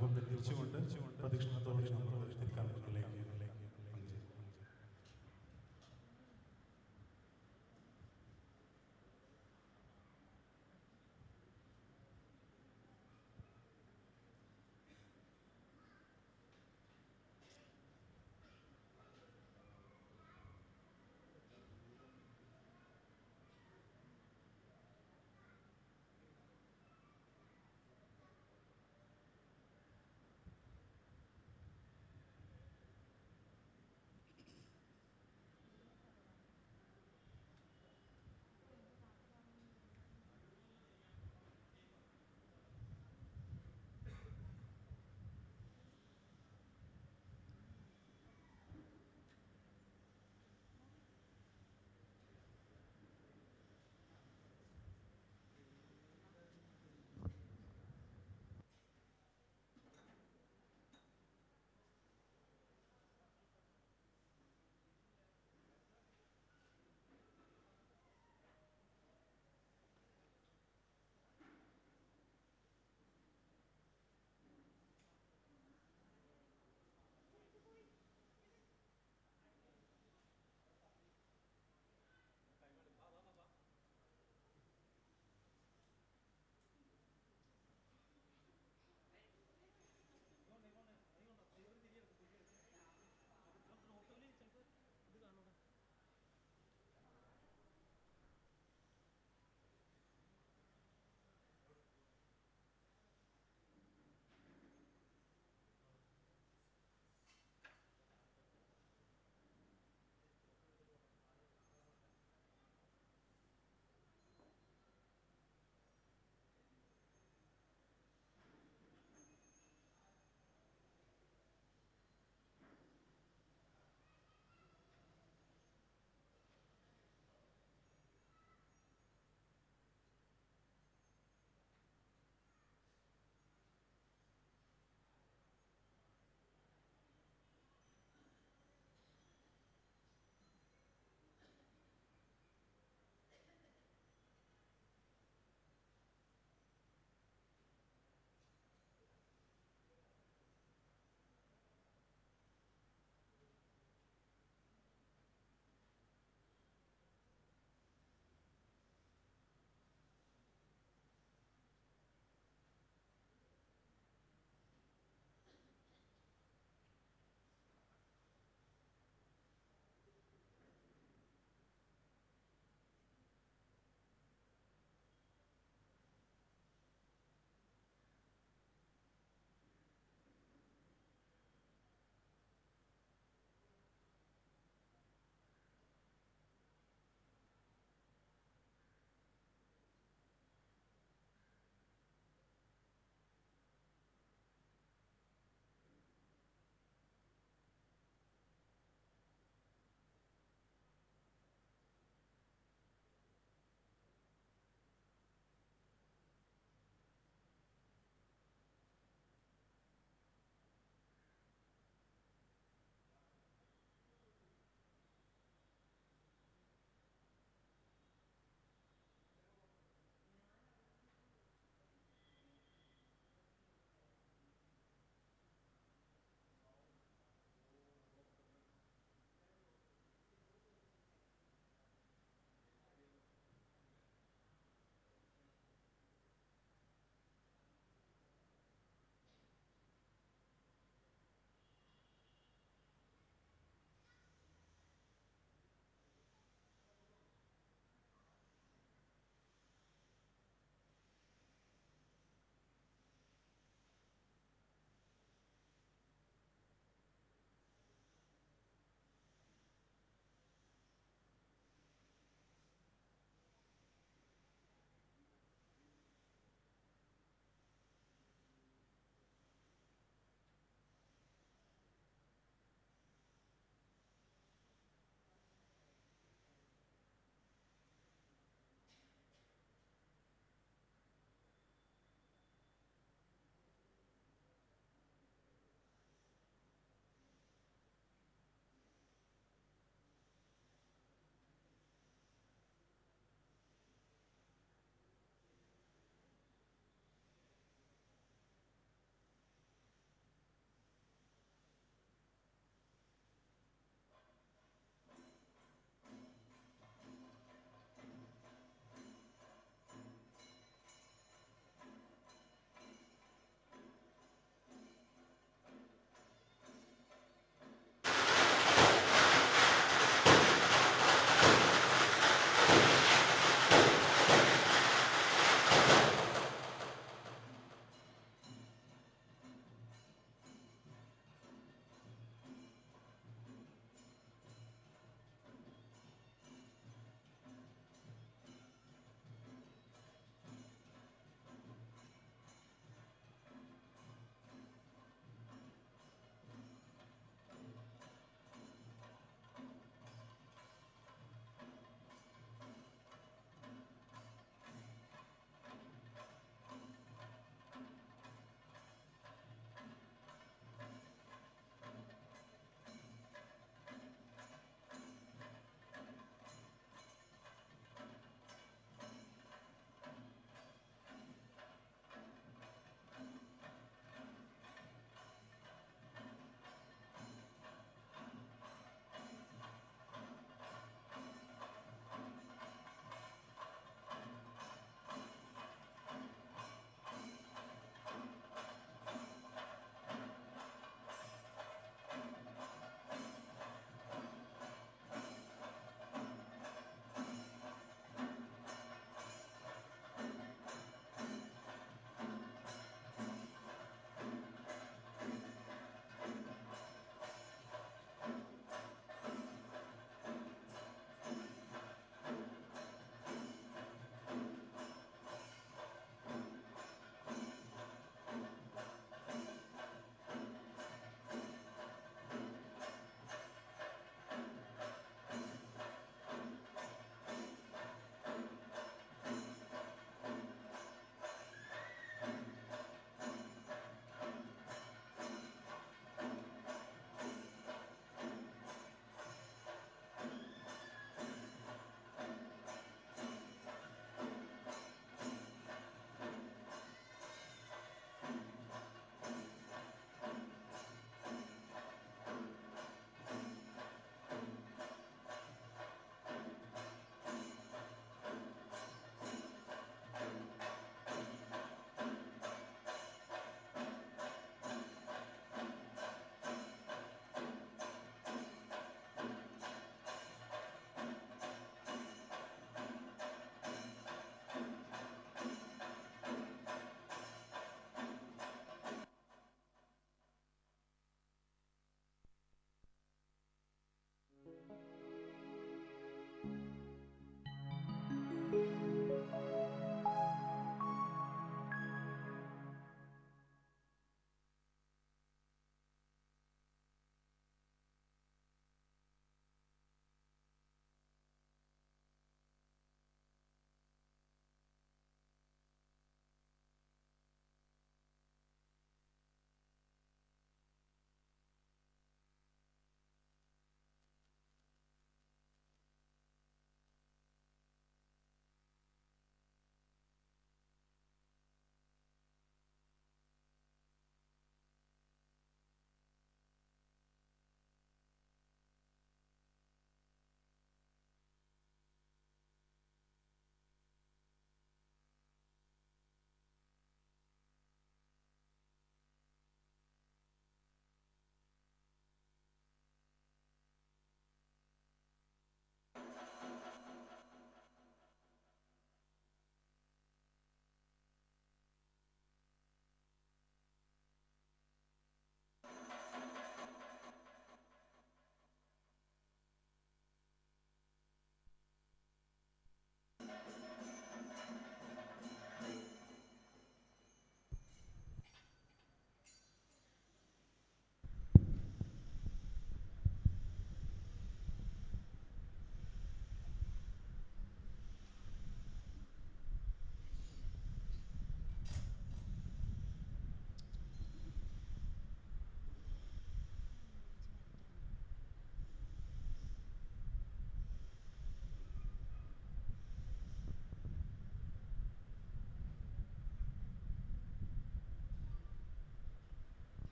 രൂപം തിരിച്ചുകൊണ്ട് പ്രദക്ഷിണത്തോടെ നമ്മൾ തിരുക്കർമ്മങ്ങളിലേക്ക്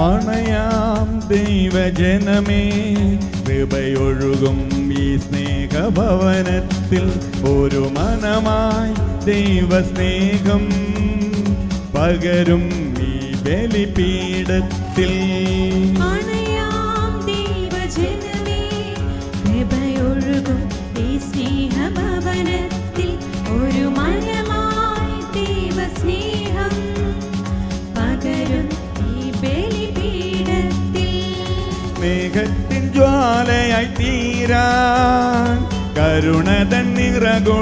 ആണയാം ദൈവജനമേ, കൃപയൊഴുകും ഈ സ്നേഹഭവനത്തിൽ ഒരു മനമായി ദൈവസ്നേഹം പകരും ഈ ബലിപീഠത്തിൽ. ആണയാം ദൈവജനമേ, കൃപയൊഴുകും ഈ സ്നേഹഭവനത്തിൽ ഒരു മനമായി ദൈവസ്നേഹം പകരും ഈ ബലിപീഠത്തിൽ. മേഘത്തിൻ ജ്വാലയായി തീരാൻ കരുണതൻ നിറകുടമാകാം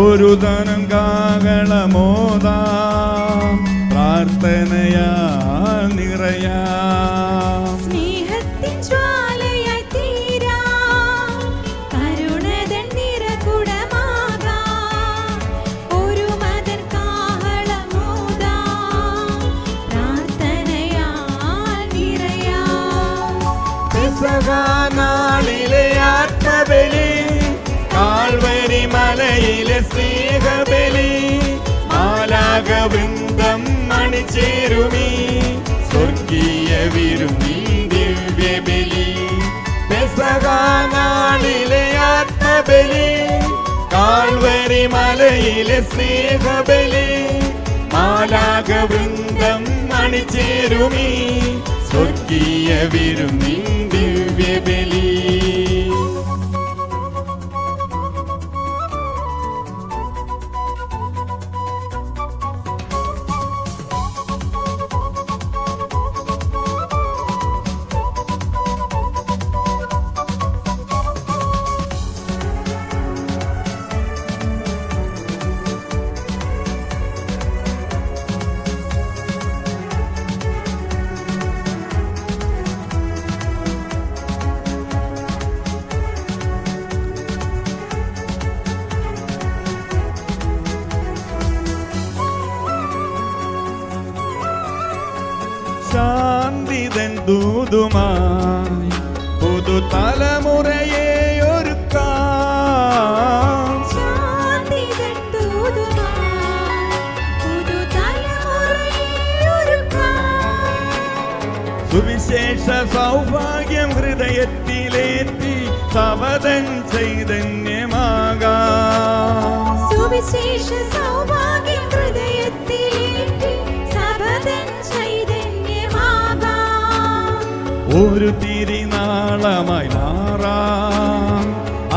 ഒരു തനം കാകളമോദാം പ്രാർത്ഥനയാൽ നിറയാം. സ്നേഹത്തിൻ ജ്വാലയായി തീരാൻ കരുണതൻ നിറകുടമാകാം ഒരു മതൻ കാഹളമോദാം പ്രാർത്ഥനയാൽ നിറയാം. പെസഹാനാളിലെ ആത്മബലി, കാൽവരി മലയിലെ സ്നേഹബലി, മാലാഖവൃന്ദം അണിചേരുമീ സ്വർഗീയ വിരുന്നിൻ ദിവ്യബലി. പെസഹാനാളിലെ ആത്മബലി, കാൽവരി മലയിലെ സ്നേഹബലി, മാലാഖവൃന്ദം അണിചേരുമീ സ്വർഗീയ വിരുന്നിൻ ദിവ്യബലി. ശാന്തിതൻ ദൂതുമായി പുതുതലമുറയെ ഒരുക്കാം. ശാന്തിതൻ ദൂതുമായി പുതുതലമുറയെ ഒരുക്കാം. സുവിശേഷ സൗഭാഗ്യം ഹൃദയത്തിലേറ്റി സവതൻ ചൈതന്യമാകാം. സുവിശേഷ സൗഭാഗ്യം ഹൃദയത്തിലേറ്റി സബദൻ ചൈതന്യമാകാം. ഒരു തിരിനാളമായി മാറാം,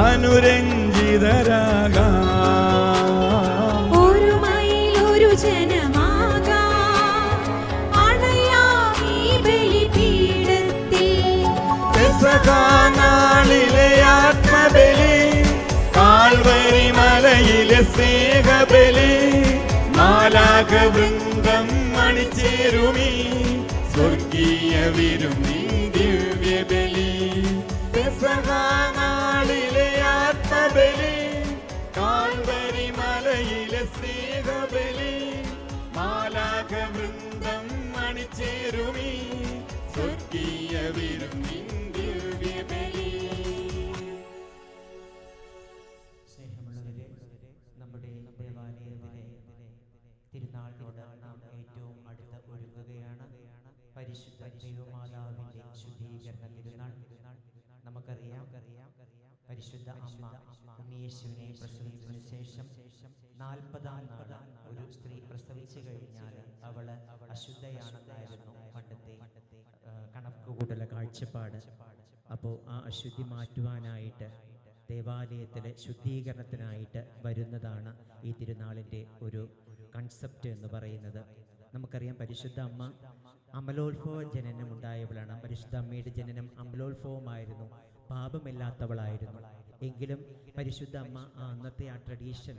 അനുരഞ്ജിതരാകാം. ഒരു മയിൽ ഒരു ജനമാകാം, അണയാം ഈ ബലിപീഠത്തിൽ. പെസഹാനാളിലെ ആത്മബലി, കാൽവരി മലയിലെ സ്നേഹബലി, മാലാഖവൃന്ദം അണിചേരുമീ സ്വർഗീയ വിരുന്നിൻ ദിവ്യബലി. പെസഹാനാളിലെ ആത്മബലി, കാൽവരി മലയിലെ സ്നേഹബലി, മാലാഖവൃന്ദം അണിചേരുമീ സ്വർഗീയ വിരുന്നിൻ ദിവ്യബലി. സ്നേഹമുള്ളവരെ, നമ്മുടെ ദേവാലയത്തിലെ തിരുനാളിനോട് നാം ഏറ്റവും അടുത്ത് ഒരുങ്ങുകയാണ്. പരിശുദ്ധ ദൈവമാതാവിന്റെ ശുദ്ധീകരണ തിരുനാൾ. നമുക്കറിയാം, പരിശുദ്ധ അമ്മ ഉണ്ണിയേശുവിനെ പ്രസവിച്ചതിന് ശേഷം 40-ാം നാൾ ഒരു സ്ത്രീ പ്രസവിച്ചു കഴിഞ്ഞാൽ അവള് അശുദ്ധയാണെന്നായിരുന്നു പണ്ടത്തെ കണക്കുകൂട്ടല കാഴ്ചപ്പാട്. അപ്പോൾ ആ അശുദ്ധി മാറ്റുവാനായിട്ട് ദേവാലയത്തിലെ ശുദ്ധീകരണത്തിനായിട്ട് വരുന്നതാണ് ഈ തിരുനാളിൻ്റെ ഒരു കൺസെപ്റ്റ് എന്ന് പറയുന്നത്. നമുക്കറിയാം, പരിശുദ്ധ അമ്മ അമലോത്ഭവ ജനനം ഉണ്ടായവളാണ്. പരിശുദ്ധ അമ്മയുടെ ജനനം അമലോത്ഭവമായിരുന്നു, പാപമില്ലാത്തവളായിരുന്നു. എങ്കിലും പരിശുദ്ധ അമ്മ അന്നത്തെ ആ ട്രഡീഷൻ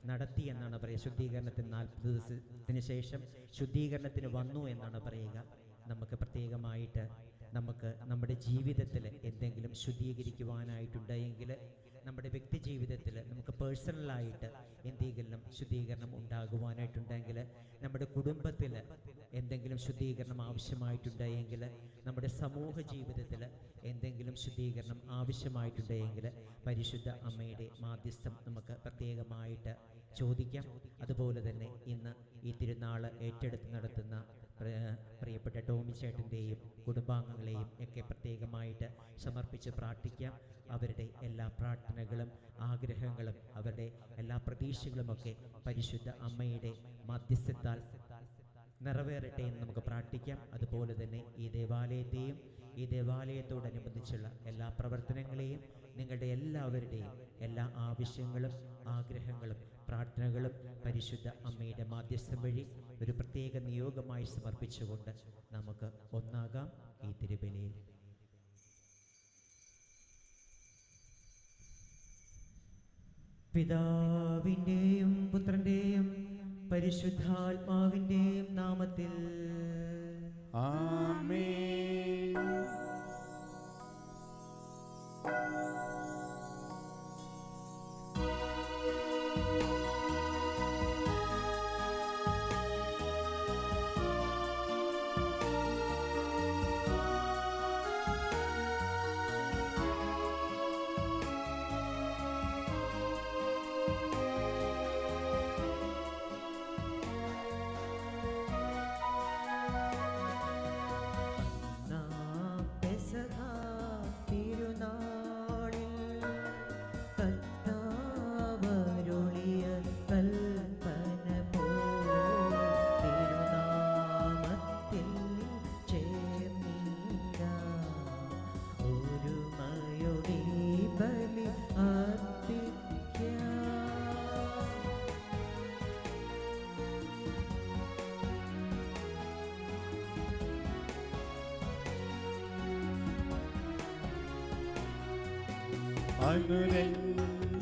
നടത്തി എന്നാണ് പറയുക. ശുദ്ധീകരണത്തിന് 40 ദിവസത്തിന് ശേഷം ശുദ്ധീകരണത്തിന് വന്നു എന്നാണ് പറയുക. നമുക്ക് പ്രത്യേകമായിട്ട് നമ്മുടെ ജീവിതത്തിൽ എന്തെങ്കിലും ശുദ്ധീകരിക്കുവാനായിട്ടുണ്ടെങ്കിൽ, നമ്മുടെ വ്യക്തി ജീവിതത്തിൽ നമുക്ക് പേഴ്സണലായിട്ട് എന്തെങ്കിലും ശുദ്ധീകരണം ഉണ്ടാകുവാനായിട്ടുണ്ടെങ്കിൽ, നമ്മുടെ കുടുംബത്തിൽ എന്തെങ്കിലും ശുദ്ധീകരണം ആവശ്യമായിട്ടുണ്ടെങ്കിൽ, നമ്മുടെ സമൂഹ ജീവിതത്തിൽ എന്തെങ്കിലും ശുദ്ധീകരണം ആവശ്യമായിട്ടുണ്ടെങ്കിൽ പരിശുദ്ധ അമ്മയുടെ മാധ്യസ്ഥം നമുക്ക് പ്രത്യേകമായിട്ട് ചോദിക്കാം. അതുപോലെ തന്നെ ഇന്ന് ഈ തിരുനാൾ ഏറ്റെടുത്ത് നടത്തുന്ന പ്രിയപ്പെട്ട ടോമി ചേട്ടൻ്റെയും കുടുംബാംഗങ്ങളെയും ഒക്കെ പ്രത്യേകമായിട്ട് സമർപ്പിച്ച് പ്രാർത്ഥിക്കാം. അവരുടെ എല്ലാ പ്രാർത്ഥനകളും ആഗ്രഹങ്ങളും അവരുടെ എല്ലാ പ്രതീക്ഷകളുമൊക്കെ പരിശുദ്ധ അമ്മയുടെ മധ്യസ്ഥത്താൽ നിറവേറട്ടെ എന്ന് നമുക്ക് പ്രാർത്ഥിക്കാം. അതുപോലെ തന്നെ ഈ ദേവാലയത്തെയും ഈ ദേവാലയത്തോടനുബന്ധിച്ചുള്ള എല്ലാ പ്രവർത്തനങ്ങളെയും നിങ്ങളുടെ എല്ലാവരുടെയും എല്ലാ ആവശ്യങ്ങളും ആഗ്രഹങ്ങളും പ്രാർത്ഥനകളും പരിശുദ്ധ അമ്മയുടെ മാധ്യസ്ഥം വഴി ഒരു പ്രത്യേക നിയോഗമായി സമർപ്പിച്ചുകൊണ്ട് നമുക്ക് ഒന്നാകാം ഈ തിരുബലിയിൽ. പിതാവിൻ്റെയും പുത്രൻ്റെയും പരിശുദ്ധാത്മാവിൻ്റെയും നാമത്തിൽ ആമേൻ.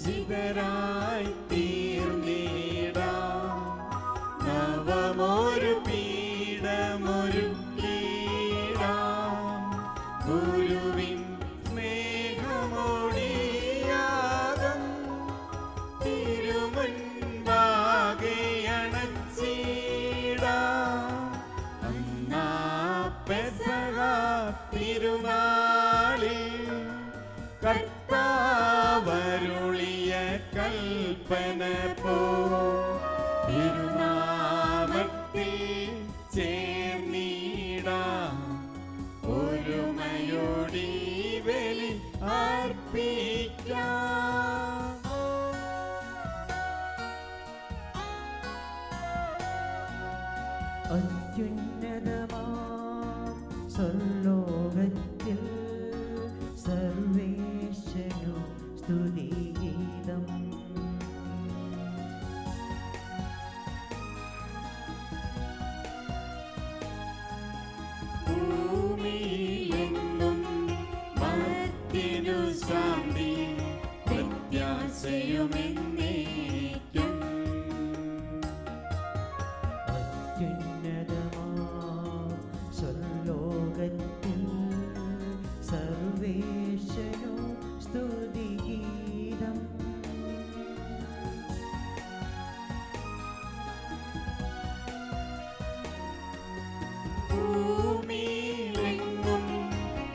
അനുരഞ്ജിതരായി തീർന്നിടാം, നവമൊരു പീഠമൊരുക്കിടാം. ഗുരുവിൻ സ്നേഹമോടിയാകം തിരുമുൻപാകെ അണച്ചിടാം. അന്നാ പെസഹ തിരുനാളിൽ കർത്താവരുളിയ കൽപ്പന പോ തിരുനാമത്തിൽ ചേർന്നിടാം. ഒരുമയോടി ബലി അർപ്പിക്കാം. അത്യുന്നതമാം സ്വർലോകത്തിൽ സർവേശ്വരു സ്തുതിഗീതം. ഭൂമിയിലെങ്ങും മർത്യനു ശാന്തി പ്രത്യാശയുമെന്നേക്കും. അത്യുന്നതമാം സ്വർലോകത്തിൽ സർവേശ്വരു സ്തുതിഗീതം. ഭൂമിയിലെങ്ങും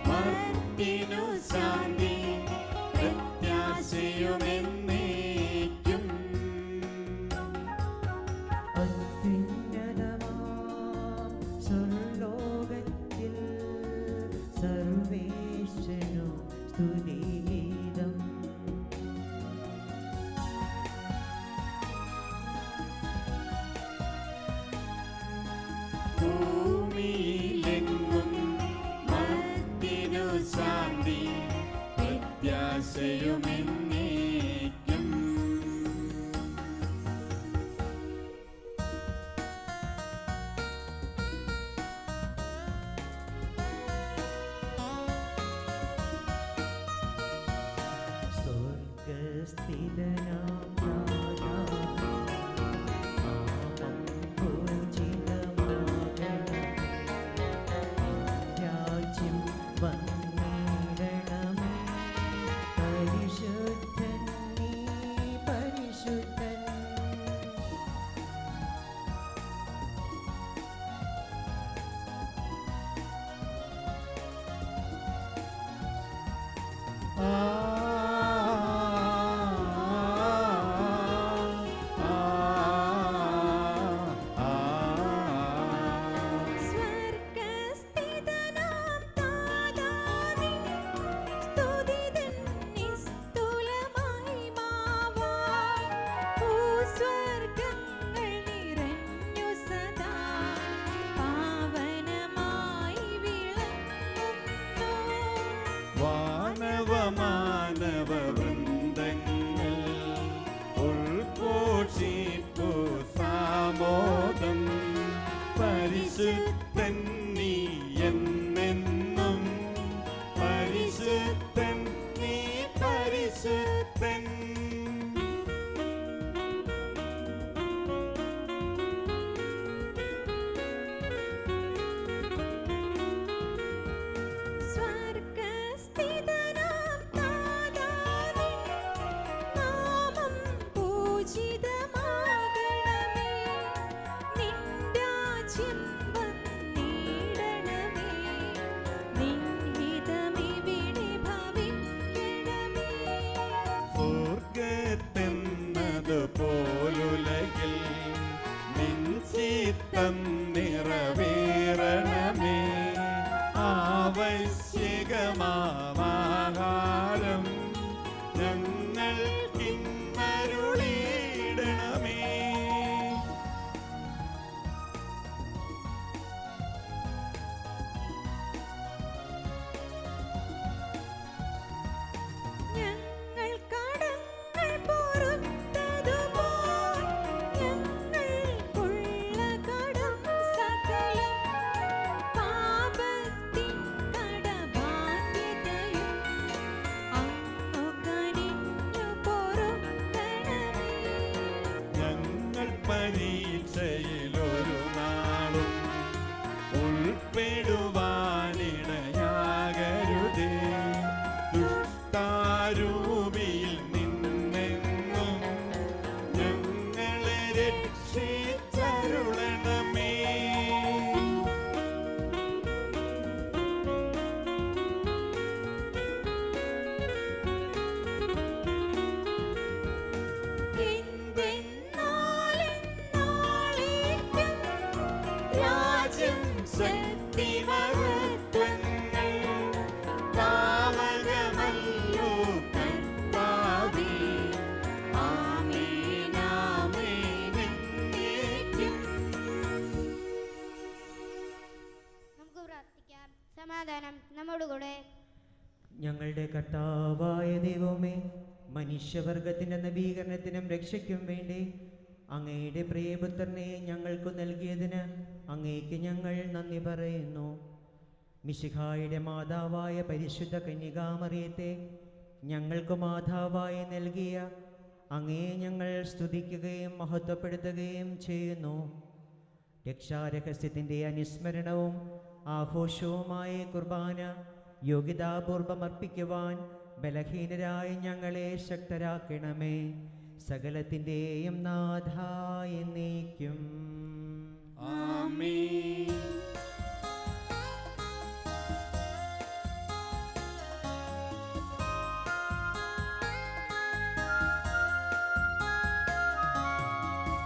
മർത്യനു ശാന്തി പ്രത്യാശയുമെന്നേക്കും. അത്യുന്നതമാം സ്വർലോകത്തിൽ സർവേശ്വരു സ്തുതിഗീതം. ഭൂമിയിലെങ്ങും മർത്യനു ശാന്തി പ്രത്യാശയുമെന്നേക്കും. സ്വർഗസ്ഥിതനാം രാജാവേ, നാമം പൂജിതമാകണമേ. രാജ്യം വന്നിടണമേ. പരിശുദ്ധൻ നീ പരിശുദ്ധൻ. പോലുലകിൽ നിൻ ചിത്തം നിറവേറണമേ. ആവശ്യകമാഹാരം ഞങ്ങൾക്കിന്നരുളിയിടണമേ. ഞങ്ങൾ കടങ്ങൾ പൊറുത്തതുപോൽ ഞങ്ങൾക്കുള്ള കടം സകലം പാപത്തിൻ കടബാധ്യതയും അങ്ങു കനിഞ്ഞു പൊറുക്കണമേ. ഞങ്ങൾ പരീക്ഷയിലൊരു നാളും ഉൾപ്പെടുവാനിടയാകരുതേ. ദുഷ്ടാരൂപിയിൽ നിന്നെങ്ങും ഞങ്ങളെ രക്ഷിച്ചരുളണമേ. എന്തെന്നാലെന്നാളേക്കും രാജ്യം ശക്തി മഹത്വങ്ങൾ താവകമല്ലോ കർത്താവേ. ആമേൻ ആമേൻ എന്നേക്കും. നമുക്ക് പ്രാർത്ഥിക്കാം. സമാധാനം നമ്മോടുകൂടെ. ഞങ്ങളുടെ കർത്താവായ ദൈവമേ, മനുഷ്യവർഗത്തിൻ്റെ നവീകരണത്തിനും രക്ഷയ്ക്കും വേണ്ടി അങ്ങയുടെ പ്രിയപുത്രനെ ഞങ്ങൾക്ക് നൽകിയതിന് അങ്ങേക്ക് ഞങ്ങൾ നന്ദി പറയുന്നു. മിശിഹായുടെ മാതാവായ പരിശുദ്ധ കന്യകാമറിയത്തെ ഞങ്ങൾക്ക് മാതാവായി നൽകിയ അങ്ങേ ഞങ്ങൾ സ്തുതിക്കുകയും മഹത്വപ്പെടുത്തുകയും ചെയ്യുന്നു. രക്ഷാരഹസ്യത്തിൻ്റെ അനുസ്മരണവും ആഘോഷവുമായ കുർബാന യോഗ്യതാപൂർവം അർപ്പിക്കുവാൻ ബലഹീനരായ ഞങ്ങളെ ശക്തരാക്കണമേ. സകലത്തിൻ്റെയും നാഥ എന്നേക്കും. ആമേൻ.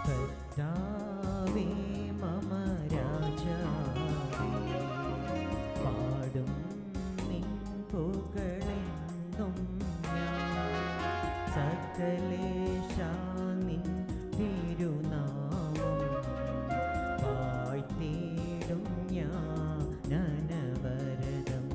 കർത്താവേ മമ രാജാവേ, പാടും നിൻ പുകഴെന്നും ഞാൻ. സകലേശാ നിൻ തിരുനാമം വാഴ്ത്തിയിടും ഞാൻ അനവരതം.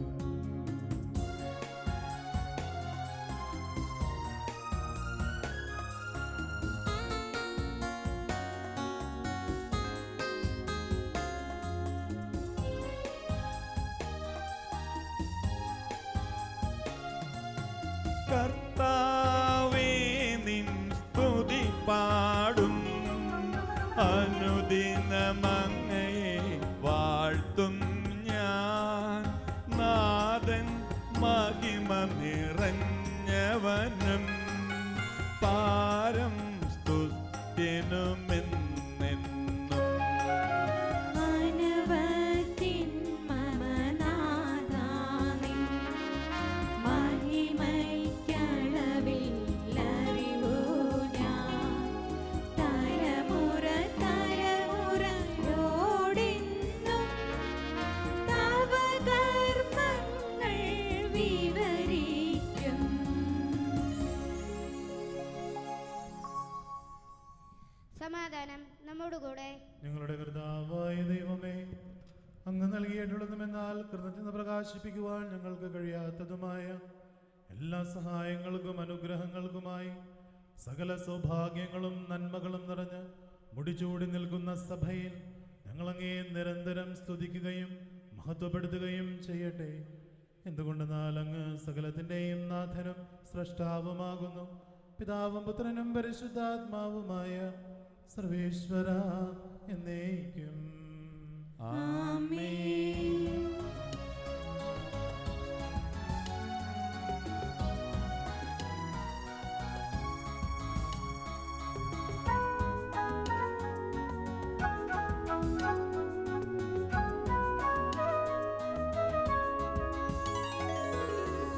കർത്താവേ നിൻ സ്തുതി പാടും. അനുദിനമങ്ങയെ വാഴ്ത്തും ഞാൻ. നാഥൻ മഹിമ നിറഞ്ഞവനും പാരം സ്തുത്യനുമെന്നെന്നും. മാനവത്തിൻ മമനാഥാനിൻ മഹിമയ്ക്കളവില്ലറിവു ഞാൻ. തലമുറ തലമുറയോടെന്നും തവ കർമ്മങ്ങൾ വിവരിക്കും. സമാധാനം നമ്മോടുകൂടെ. ഞങ്ങളുടെ കർത്താവായ ദൈവമേ, അങ്ങ് നൽകിയിട്ടുള്ളതുമെന്നാൽ കൃതജ്ഞത പ്രകാശിപ്പിക്കുവാൻ ഞങ്ങൾക്ക് കഴിയാത്തതുമായ എല്ലാ സഹായങ്ങൾക്കും അനുഗ്രഹങ്ങൾക്കുമായി സകല സൗഭാഗ്യങ്ങളും നന്മകളും നിറഞ്ഞ് മുടിചൂടി നിൽക്കുന്ന സഭയിൽ ഞങ്ങളങ്ങേ നിരന്തരം സ്തുതിക്കുകയും മഹത്വപ്പെടുത്തുകയും ചെയ്യട്ടെ. എന്തുകൊണ്ടെന്നാൽ അങ്ങ് സകലത്തിൻ്റെയും നാഥനും സ്രഷ്ടാവുമാകുന്നു. പിതാവും പുത്രനും പരിശുദ്ധാത്മാവുമായ സർവേശ്വര എന്നേക്കും. ആമേൻ.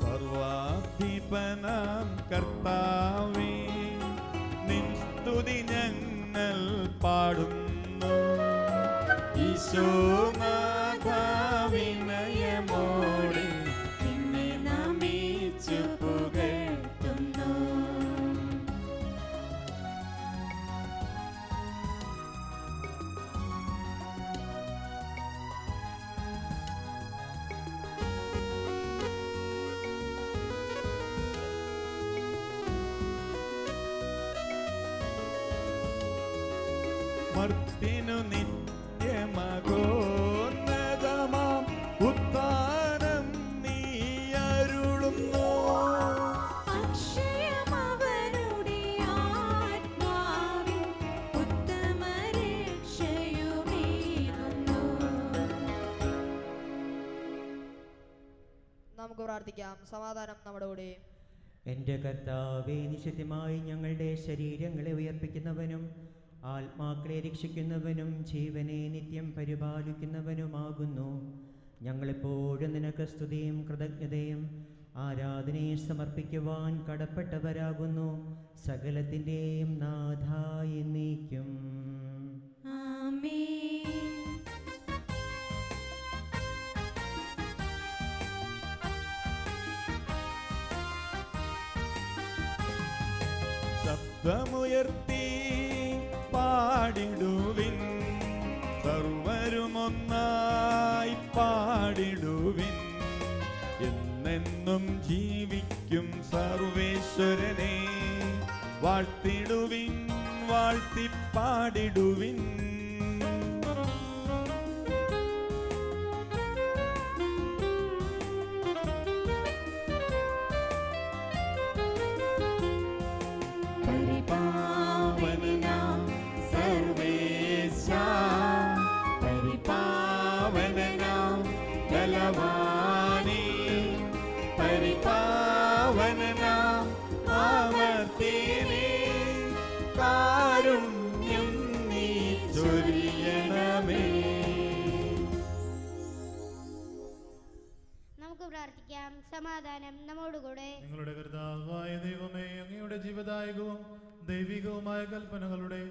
സർവാധിപനാം കർത്താവേ, നിൻ സ്തുതി ഞങ്ങൾ പാടുന്നു. ഈശോനാഥ വിനയമോടെ നിന്നെ നമിച്ചു പുകഴ്ത്തുന്നു. മർത്തിനു നിത്യമഗോന്നതമാം ഉത്ഥാനം നീ അരുളുന്നു. അക്ഷയമവരുടെ ആത്മാവിൽ ഉത്തമ രക്ഷയുമേകുന്നു. നമുക്ക് പ്രാർത്ഥിക്കാം. സമാധാനം നമ്മുടെ കൂടെ. എൻ്റെ കർത്താവേ, നിശ്ചയമായി ഞങ്ങളുടെ ശരീരങ്ങളെ ഉയർപ്പിക്കുന്നവനും ആത്മാക്കളെ രക്ഷിക്കുന്നവനും ജീവനെ നിത്യം പരിപാലിക്കുന്നവനുമാകുന്നു. ഞങ്ങളെപ്പോഴും നിനക്ക് സ്തുതിയും കൃതജ്ഞതയും ആരാധനയും സമർപ്പിക്കുവാൻ കടപ്പെട്ടവരാകുന്നു. സകലത്തിൻ്റെയും നാഥ എന്നേക്കും. ആമേൻ. ശബ്ദമുയർത്തി പാടിടുവിൻ, സർവരുമൊന്നായി പാടിടുവിൻ. എന്നെന്നും ജീവിക്കും സർവേശ്വരനെ വാഴ്ത്തിടുവിൻ, വാഴ്ത്തിപ്പാടിടുവിൻ. പരിപാവനനാം സർവേശാ, പരിപാവനനാം ബലവാനേ, പരിപാവനനാം ആവർത്തിനേ, കാരുണ്യം നീ ചൊരിയണമേ. നമുക്ക് പ്രാർത്ഥിക്കാം. സമാധാനം നമ്മോടുകൂടെ. നിങ്ങളുടെ കർത്താവായ ദൈവമേ, അങ്ങയുടെ ജീവദായകവും ദൈവികവുമായ കൽപ്പനകളുടെ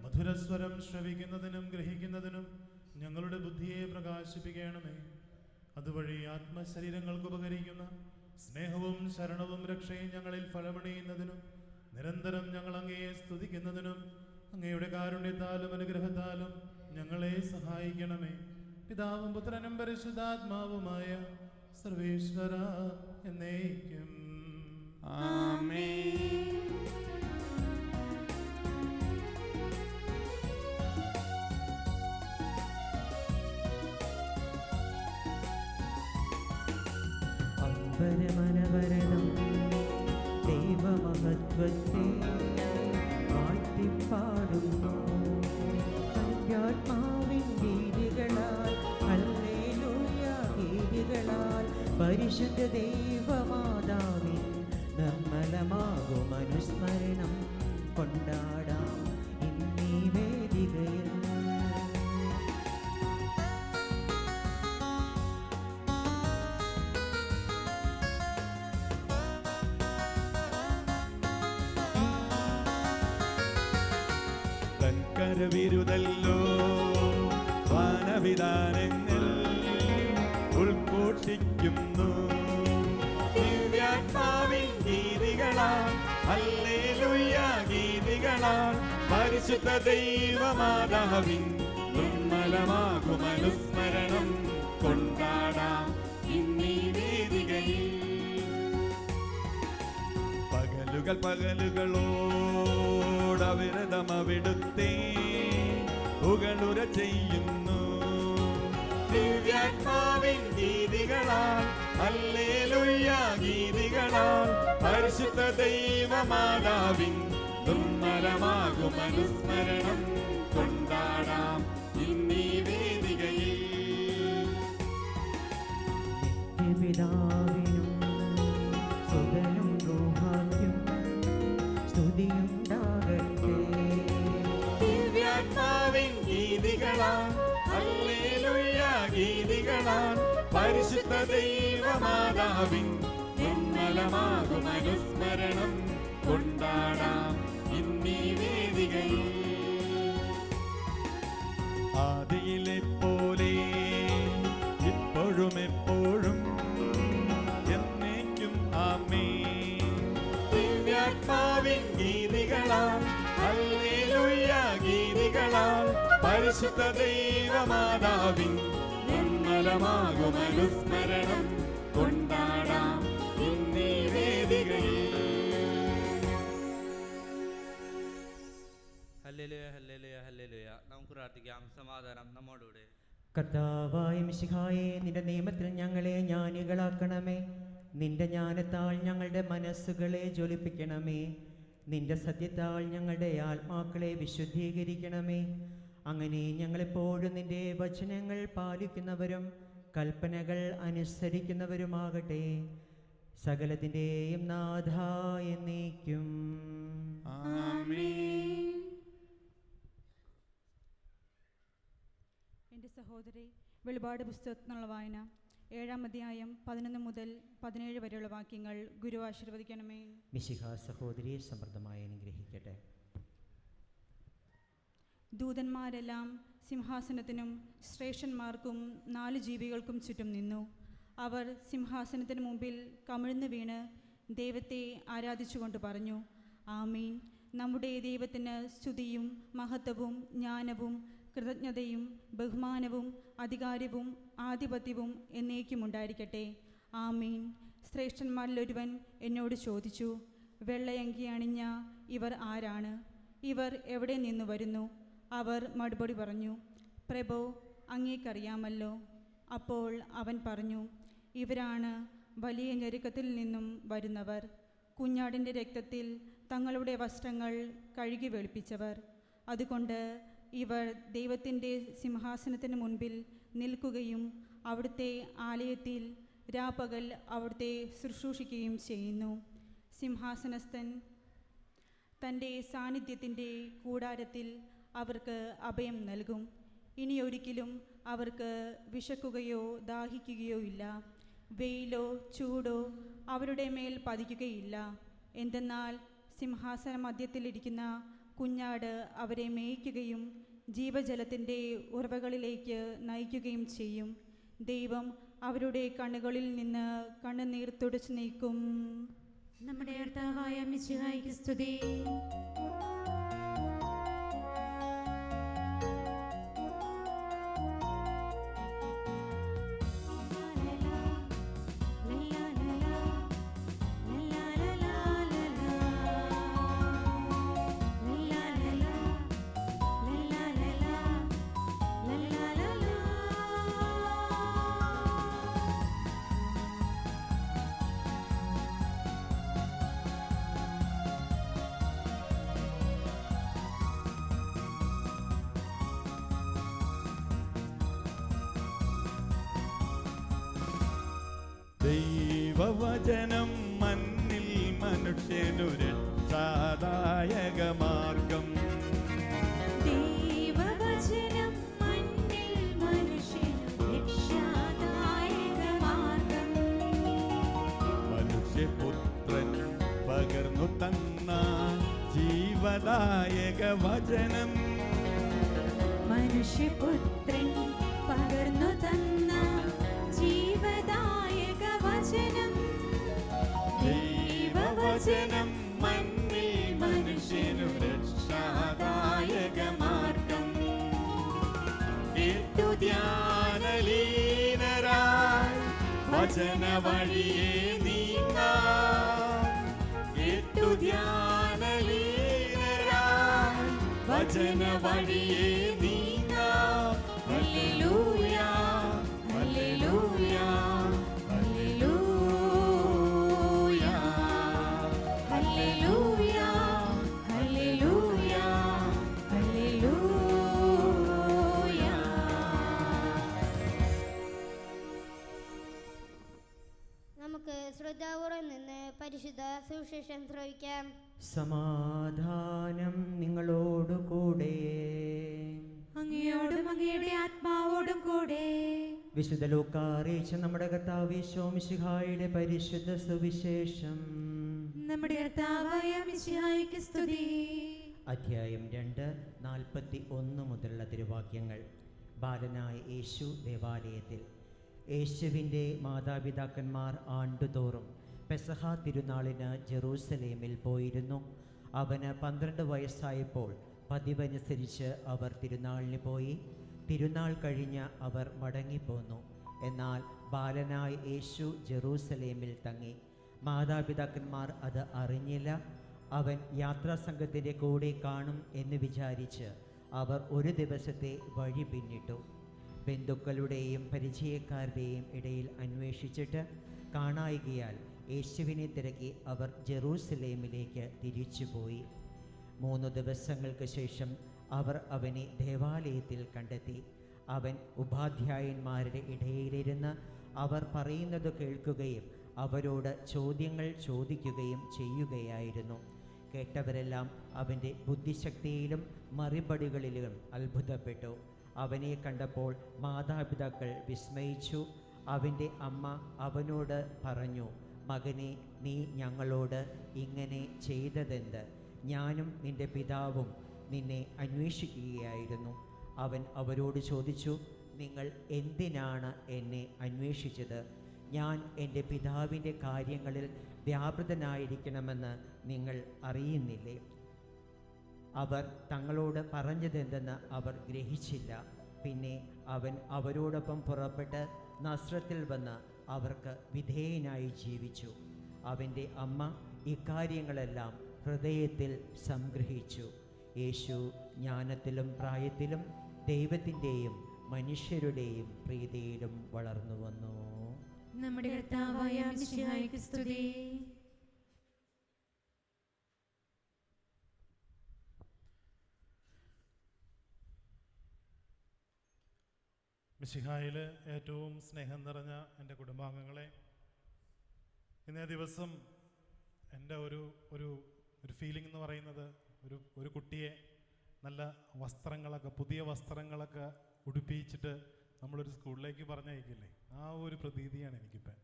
മധുരസ്വരം ശ്രവിക്കുന്നതിനും ഗ്രഹിക്കുന്നതിനും ഞങ്ങളുടെ ബുദ്ധിയെ പ്രകാശിപ്പിക്കണമേ. അതുവഴി ആത്മശരീരങ്ങൾക്ക് ഉപകരിക്കുന്ന സ്നേഹവും ശരണവും രക്ഷയും ഞങ്ങളിൽ ഫലമണിയുന്നതിനും നിരന്തരം ഞങ്ങൾ അങ്ങയെ സ്തുതിക്കുന്നതിനും അങ്ങയുടെ കാരുണ്യത്താലും അനുഗ്രഹത്താലും ഞങ്ങളെ സഹായിക്കണമേ. പിതാവും പുത്രനും പരിശുദ്ധാത്മാവുമായ സർവേശ്വര എന്നേക്കും. ആമേൻ. അമ്പരമനവരണം ദൈവമഹത്വത്തെ വാഴ്ത്തിപ്പാടുന്നു. ആത്മാവിൻ ഗീതികളാൽ ഹല്ലേലൂയ ഗീതികളാൽ പരിശുദ്ധ ദൈവമാതാവിൻ നിർമ്മലമാകും അനുസ്മരണം കൊണ്ടാടാം ഇന്നീ വേദികയിൽ. കരവിരുതല്ലോ വാനവിധാനങ്ങൾ ഉൾക്കൂട്ടിക്കുന്നു. ദിവ്യാത്മാവിൻ ഗീതികളാൽ ഹല്ലേലൂയ ഗീതികളാൽ പരിശുദ്ധ ദൈവമാതാവിൻ നിർമ്മലമാകും അനുസ്മരണം കൊണ്ടാടാം ഇന്നീ വേദികയിൽ. പകലുകളോടവിരതമവിടുത്തെ പുകളുര ചെയ്യുന്നു. ദിവ്യാത്മാവിൻ ഗീതികളാൽ ഹല്ലേലൂയ ഗീതികളാൽ പരിശുദ്ധ ദൈവമാതാവിൻ നിർമ്മലമാകും അനുസ്മരണം കൊണ്ടാടാം ഇന്നീ വേദികയിൽ. നിത്യപിതാവിനും സുതനും റൂഹായ്ക്കും സ്തുതിയുണ്ടാകട്ടെ. ദിവ്യാത്മാവിൻ ഗീതികളാൽ ഹല്ലേലൂയ ഗീതികളാൽ പരിശുദ്ധ ദൈവമാതാവിൻ നിർമ്മലമാകും അനുസ്മരണം കൊണ്ടാടാം ഇന്നീ വേദികയിൽ. പരിശുദ്ധ ദൈവമാതാവിൻ നിർമ്മലമാകുമനുസ്മരണം കൊണ്ടാടാം ഇന്നീ വേദികയിൽ. Hallelujah hallelujah hallelujah. നമുക്ക് പ്രാർത്ഥിക്കാം. സമാധാനം നമ്മോടുകൂടെ. കർത്താവായ മിശിഹായെ, നിന്റെ നിയമത്തിൽ ഞങ്ങളെ ജ്ഞാനികളാക്കണമേ. നിന്റെ ജ്ഞാനത്താൽ ഞങ്ങളുടെ മനസ്സുകളെ ജ്വലിപ്പിക്കണമേ. നിന്റെ സത്യത്താൽ ഞങ്ങളുടെ ആത്മാക്കളെ വിശുദ്ധീകരിക്കണമേ. അങ്ങനെ ഞങ്ങളെപ്പോഴും നിന്റെ വചനങ്ങൾ പാലിക്കുന്നവരും കൽപ്പനകൾ അനുസരിക്കുന്നവരുമാകട്ടെ. സകലത്തിൻ്റെയും നാഥ എന്നേക്കും. ആമേൻ. എൻ്റെ സഹോദരി, വെളിപാട് പുസ്തകത്തിനുള്ള വായന 7-ാം അധ്യായം 11 മുതൽ 17 വരെയുള്ള വാക്യങ്ങൾ ഗുരു ആശീർവദിക്കണമേ. മിശിഹ സഹോദരിയെ സമൃദ്ധമായി അനുഗ്രഹിക്കട്ടെ. ദൂതന്മാരെല്ലാം സിംഹാസനത്തിനും ശ്രേഷ്ഠന്മാർക്കും 4 ജീവികൾക്കും ചുറ്റും നിന്നു. അവർ സിംഹാസനത്തിന് മുമ്പിൽ കമിഴ്ന്നു വീണ് ദൈവത്തെ ആരാധിച്ചുകൊണ്ട് പറഞ്ഞു: ആമീൻ. നമ്മുടെ ദൈവത്തിന് സ്തുതിയും മഹത്വവും ജ്ഞാനവും കൃതജ്ഞതയും ബഹുമാനവും അധികാരവും ആധിപത്യവും എന്നേക്കും ഉണ്ടായിരിക്കട്ടെ. ആമീൻ. ശ്രേഷ്ഠന്മാരിൽ ഒരുവൻ എന്നോട് ചോദിച്ചു: വെള്ളയങ്കി അണിഞ്ഞ ഇവർ ആരാണ്? ഇവർ എവിടെ നിന്ന് വരുന്നു? അവർ മറുപടി പറഞ്ഞു: പ്രഭോ, അങ്ങേക്കറിയാമല്ലോ. അപ്പോൾ അവൻ പറഞ്ഞു: ഇവരാണ് വലിയ ഞെരുക്കത്തിൽ നിന്നും വരുന്നവർ. കുഞ്ഞാടിൻ്റെ രക്തത്തിൽ തങ്ങളുടെ വസ്ത്രങ്ങൾ കഴുകി വെളുപ്പിച്ചവർ. അതുകൊണ്ട് ഇവർ ദൈവത്തിൻ്റെ സിംഹാസനത്തിന് മുൻപിൽ നിൽക്കുകയും അവിടുത്തെ ആലയത്തിൽ രാപ്പകൽ അവിടുത്തെ ശുശ്രൂഷിക്കുകയും ചെയ്യുന്നു. സിംഹാസനസ്ഥൻ തൻ്റെ സാന്നിധ്യത്തിൻ്റെ കൂടാരത്തിൽ അവർക്ക് അഭയം നൽകും. ഇനിയൊരിക്കലും അവർക്ക് വിശക്കുകയോ ദാഹിക്കുകയോ ഇല്ല. വെയിലോ ചൂടോ അവരുടെ മേൽ പതിക്കുകയില്ല. എന്തെന്നാൽ സിംഹാസന മധ്യത്തിലിരിക്കുന്ന കുഞ്ഞാട് അവരെ മേയ്ക്കുകയും ജീവജലത്തിൻ്റെ ഉറവകളിലേക്ക് നയിക്കുകയും ചെയ്യും. ദൈവം അവരുടെ കണ്ണുകളിൽ നിന്ന് കണ്ണുനീർ തുടച്ചു നീക്കും. നമ്മുടെ കർത്താവായ മിശിഹായ്ക്ക് സ്തുതി. ദൈവവചനം മണ്ണിൽ മനുഷ്യനു രക്ഷാദായക മാർഗം. ദൈവവചനം മണ്ണിൽ മനുഷ്യനു രക്ഷാദായക മാർഗം. മനുഷ്യപുത്രൻ പകർന്നു തന്ന ജീവദായക വചനം. മനുഷ്യപുത്രൻ പകർന്നു തന്ന ജീവദായക വചനം. ദൈവവചനം മണ്ണിൽ മനുഷ്യനു രക്ഷാദായക മാർഗം. കേട്ടു ധ്യാനലീനരായി വചന വഴിയെ നീങ്ങാം. കേട്ടു ധ്യാനലീനരായി വചന വഴിയെ നീങ്ങാം. Hallelujah hallelujah hallelujah hallelujah hallelujah hallelujah. നമുക്ക് ശ്രദ്ധാപൂർവം നിന്ന് പരിശുദ്ധ സുവിശേഷം ശ്രവിക്കാം. സമാധാനം നിങ്ങളോടുകൂടെ. അങ്ങയോടും അങ്ങയുടെ ആത്മാവോടും കൂടെ. വിശുദ്ധ ലൂക്കാ അറിയിച്ച നമ്മുടെ കർത്താവ് യേശു മിശിഹായുടെ പരിശുദ്ധ സുവിശേഷം. നമ്മുടെ കർത്താവായ മിശിഹായ്ക്ക് സ്തുതി. അധ്യായം 2:41 മുതലുള്ള തിരുവാക്യങ്ങൾ. ബാലനായ യേശു ദേവാലയത്തിൽ. യേശുവിൻ്റെ മാതാപിതാക്കന്മാർ ആണ്ടുതോറും പെസഹ തിരുനാളിന് ജെറൂസലേമിൽ പോയിരുന്നു. അവന് 12 വയസ്സായപ്പോൾ പതിവനുസരിച്ച് അവർ തിരുനാളിന് പോയി. തിരുനാൾ കഴിഞ്ഞ് അവർ മടങ്ങിപ്പോന്നു. എന്നാൽ ബാലനായ യേശു ജെറൂസലേമിൽ തങ്ങി. മാതാപിതാക്കന്മാർ അത് അറിഞ്ഞില്ല. അവൻ യാത്രാസംഘത്തിൻ്റെ കൂടെ കാണും എന്ന് വിചാരിച്ച് അവർ ഒരു ദിവസത്തെ വഴി പിന്നിട്ടു. ബന്ധുക്കളുടെയും പരിചയക്കാരുടെയും ഇടയിൽ അന്വേഷിച്ചിട്ട് കാണായികയാൽ യേശുവിനെ തിരക്കി അവർ ജെറൂസലേമിലേക്ക് തിരിച്ചുപോയി. 3 ദിവസങ്ങൾക്ക് ശേഷം അവർ അവനെ ദേവാലയത്തിൽ കണ്ടെത്തി. അവൻ ഉപാധ്യായന്മാരുടെ ഇടയിലിരുന്ന് അവർ പറയുന്നത് കേൾക്കുകയും അവരോട് ചോദ്യങ്ങൾ ചോദിക്കുകയും ചെയ്യുകയായിരുന്നു. കേട്ടവരെല്ലാം അവൻ്റെ ബുദ്ധിശക്തിയിലും മറുപടികളിലും അത്ഭുതപ്പെട്ടു. അവനെ കണ്ടപ്പോൾ മാതാപിതാക്കൾ വിസ്മയിച്ചു. അവൻ്റെ അമ്മ അവനോട് പറഞ്ഞു, മകനെ, നീ ഞങ്ങളോട് ഇങ്ങനെ ചെയ്തതെന്ത്? ഞാനും നിൻ്റെ പിതാവും നിന്നെ അന്വേഷിക്കുകയായിരുന്നു. അവൻ അവരോട് ചോദിച്ചു, നിങ്ങൾ എന്തിനാണ് എന്നെ അന്വേഷിച്ചത്? ഞാൻ എൻ്റെ പിതാവിൻ്റെ കാര്യങ്ങളിൽ വ്യാപൃതനായിരിക്കണമെന്ന് നിങ്ങൾ അറിയുന്നില്ലേ? അവർ തങ്ങളോട് പറഞ്ഞതെന്തെന്ന് അവർ ഗ്രഹിച്ചില്ല. പിന്നെ അവൻ അവരോടൊപ്പം പുറപ്പെട്ട് നസ്രത്തിൽ വന്ന് അവർക്ക് വിധേയനായി ജീവിച്ചു. അവൻ്റെ അമ്മ ഇക്കാര്യങ്ങളെല്ലാം ഹൃദയത്തിൽ സംഗ്രഹിച്ചു. യേശു ജ്ഞാനത്തിലും പ്രായത്തിലും ദൈവത്തിൻ്റെയും മനുഷ്യരുടെയും പ്രീതിയിലും വളർന്നു വന്നു. നമ്മുടെ കർത്താവായ മിശിഹായ്ക്ക് സ്തുതി. മിശിഹായിൽ ഏറ്റവും സ്നേഹം നിറഞ്ഞ എൻ്റെ കുടുംബാംഗങ്ങളെ, ഇന്നേ ദിവസം എൻ്റെ ഒരു ഫീലിംഗ് എന്ന് പറയുന്നത് ഒരു കുട്ടിയെ നല്ല വസ്ത്രങ്ങളൊക്കെ, പുതിയ വസ്ത്രങ്ങളൊക്കെ ഉടുപ്പിച്ചിട്ട് നമ്മളൊരു സ്കൂളിലേക്ക് പറഞ്ഞയക്കില്ലേ, ആ ഒരു പ്രതീതിയാണ് എനിക്കിപ്പോൾ.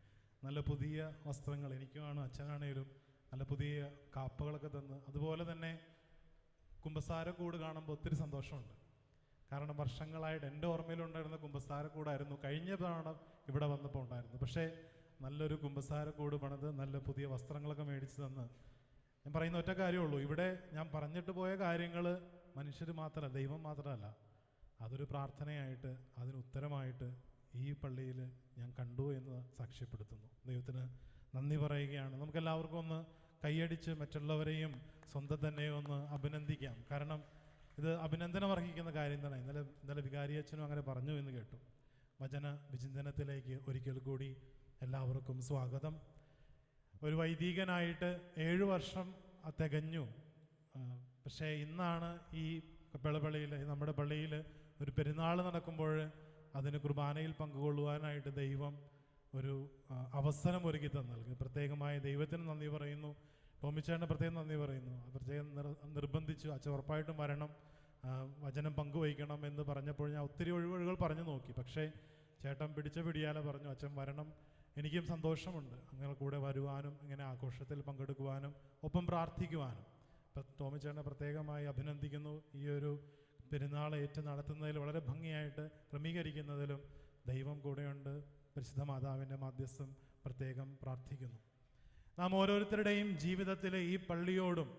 നല്ല പുതിയ വസ്ത്രങ്ങൾ എനിക്കുമാണ്, അച്ഛനാണേലും നല്ല പുതിയ കാപ്പകളൊക്കെ തന്ന്. അതുപോലെ തന്നെ കുമ്പസാരക്കൂട് കാണുമ്പോൾ ഒത്തിരി സന്തോഷമുണ്ട്. കാരണം വർഷങ്ങളായിട്ട് എൻ്റെ ഓർമ്മയിലുണ്ടായിരുന്ന കുമ്പസാരക്കൂടായിരുന്നു കഴിഞ്ഞ തവണ ഇവിടെ വന്നപ്പോൾ ഉണ്ടായിരുന്നു. പക്ഷേ നല്ലൊരു കുമ്പസാരക്കൂട് പണിത് നല്ല പുതിയ വസ്ത്രങ്ങളൊക്കെ മേടിച്ച് തന്ന്. ഞാൻ പറയുന്ന ഒറ്റ കാര്യമുള്ളൂ, ഇവിടെ ഞാൻ പറഞ്ഞിട്ട് പോയ കാര്യങ്ങൾ മനുഷ്യർ മാത്രമല്ല, ദൈവം മാത്രമല്ല, അതൊരു പ്രാർത്ഥനയായിട്ട് അതിന് ഉത്തരമായിട്ട് ഈ പള്ളിയിൽ ഞാൻ കണ്ടു എന്ന് സാക്ഷ്യപ്പെടുത്തുന്നു. ദൈവത്തിന് നന്ദി പറയുകയാണ്. നമുക്കെല്ലാവർക്കും ഒന്ന് കൈയടിച്ച് മറ്റുള്ളവരെയും സ്വന്തം തന്നെ ഒന്ന് അഭിനന്ദിക്കാം. കാരണം ഇത് അഭിനന്ദനം അർഹിക്കുന്ന കാര്യം തന്നെ. ഇന്നലെ വികാരിയച്ഛനും അങ്ങനെ പറഞ്ഞു എന്ന് കേട്ടു. വചന വിചിന്തനത്തിലേക്ക് ഒരിക്കൽ കൂടി എല്ലാവർക്കും സ്വാഗതം. ഒരു വൈദികനായിട്ട് 7 വർഷം തികഞ്ഞു. പക്ഷേ ഇന്നാണ് ഈ പള്ളിയിൽ, നമ്മുടെ പള്ളിയിൽ ഒരു പെരുന്നാൾ നടക്കുമ്പോൾ അതിന് കുർബാനയിൽ പങ്കുകൊള്ളുവാനായിട്ട് ദൈവം ഒരു അവസരം ഒരുക്കി തന്നൽകി. പ്രത്യേകമായി ദൈവത്തിന് നന്ദി പറയുന്നു. ടോമിച്ചേട്ടന് പ്രത്യേകം നന്ദി പറയുന്നു. പ്രത്യേകം നിർബന്ധിച്ചു, അച്ഛൻ ഉറപ്പായിട്ടും വരണം, വചനം പങ്കുവയ്ക്കണം എന്ന് പറഞ്ഞപ്പോൾ ഞാൻ ഒത്തിരി ഒഴിവുകൾ പറഞ്ഞു നോക്കി. പക്ഷേ ചേട്ടൻ പിടിച്ച പിടിയാലെ പറഞ്ഞു, അച്ഛൻ വരണം. എനിക്കും സന്തോഷമുണ്ട് അങ്ങനെ കൂടെ വരുവാനും ഇങ്ങനെ ആഘോഷത്തിൽ പങ്കെടുക്കുവാനും ഒപ്പം പ്രാർത്ഥിക്കുവാനും. ഇപ്പം ടോമിച്ചേട്ടനെ പ്രത്യേകമായി അഭിനന്ദിക്കുന്നു. ഈ ഒരു പെരുന്നാൾ നടത്തുന്നതിൽ വളരെ ഭംഗിയായിട്ട് ക്രമീകരിക്കുന്നതിലും ദൈവം കൂടെയുണ്ട്. പരിശുദ്ധ മാതാവിൻ്റെ മാധ്യസ്ഥം പ്രത്യേകം പ്രാർത്ഥിക്കുന്നു. നാം ഓരോരുത്തരുടെയും ജീവിതത്തിലെ ഈ പള്ളിയോടും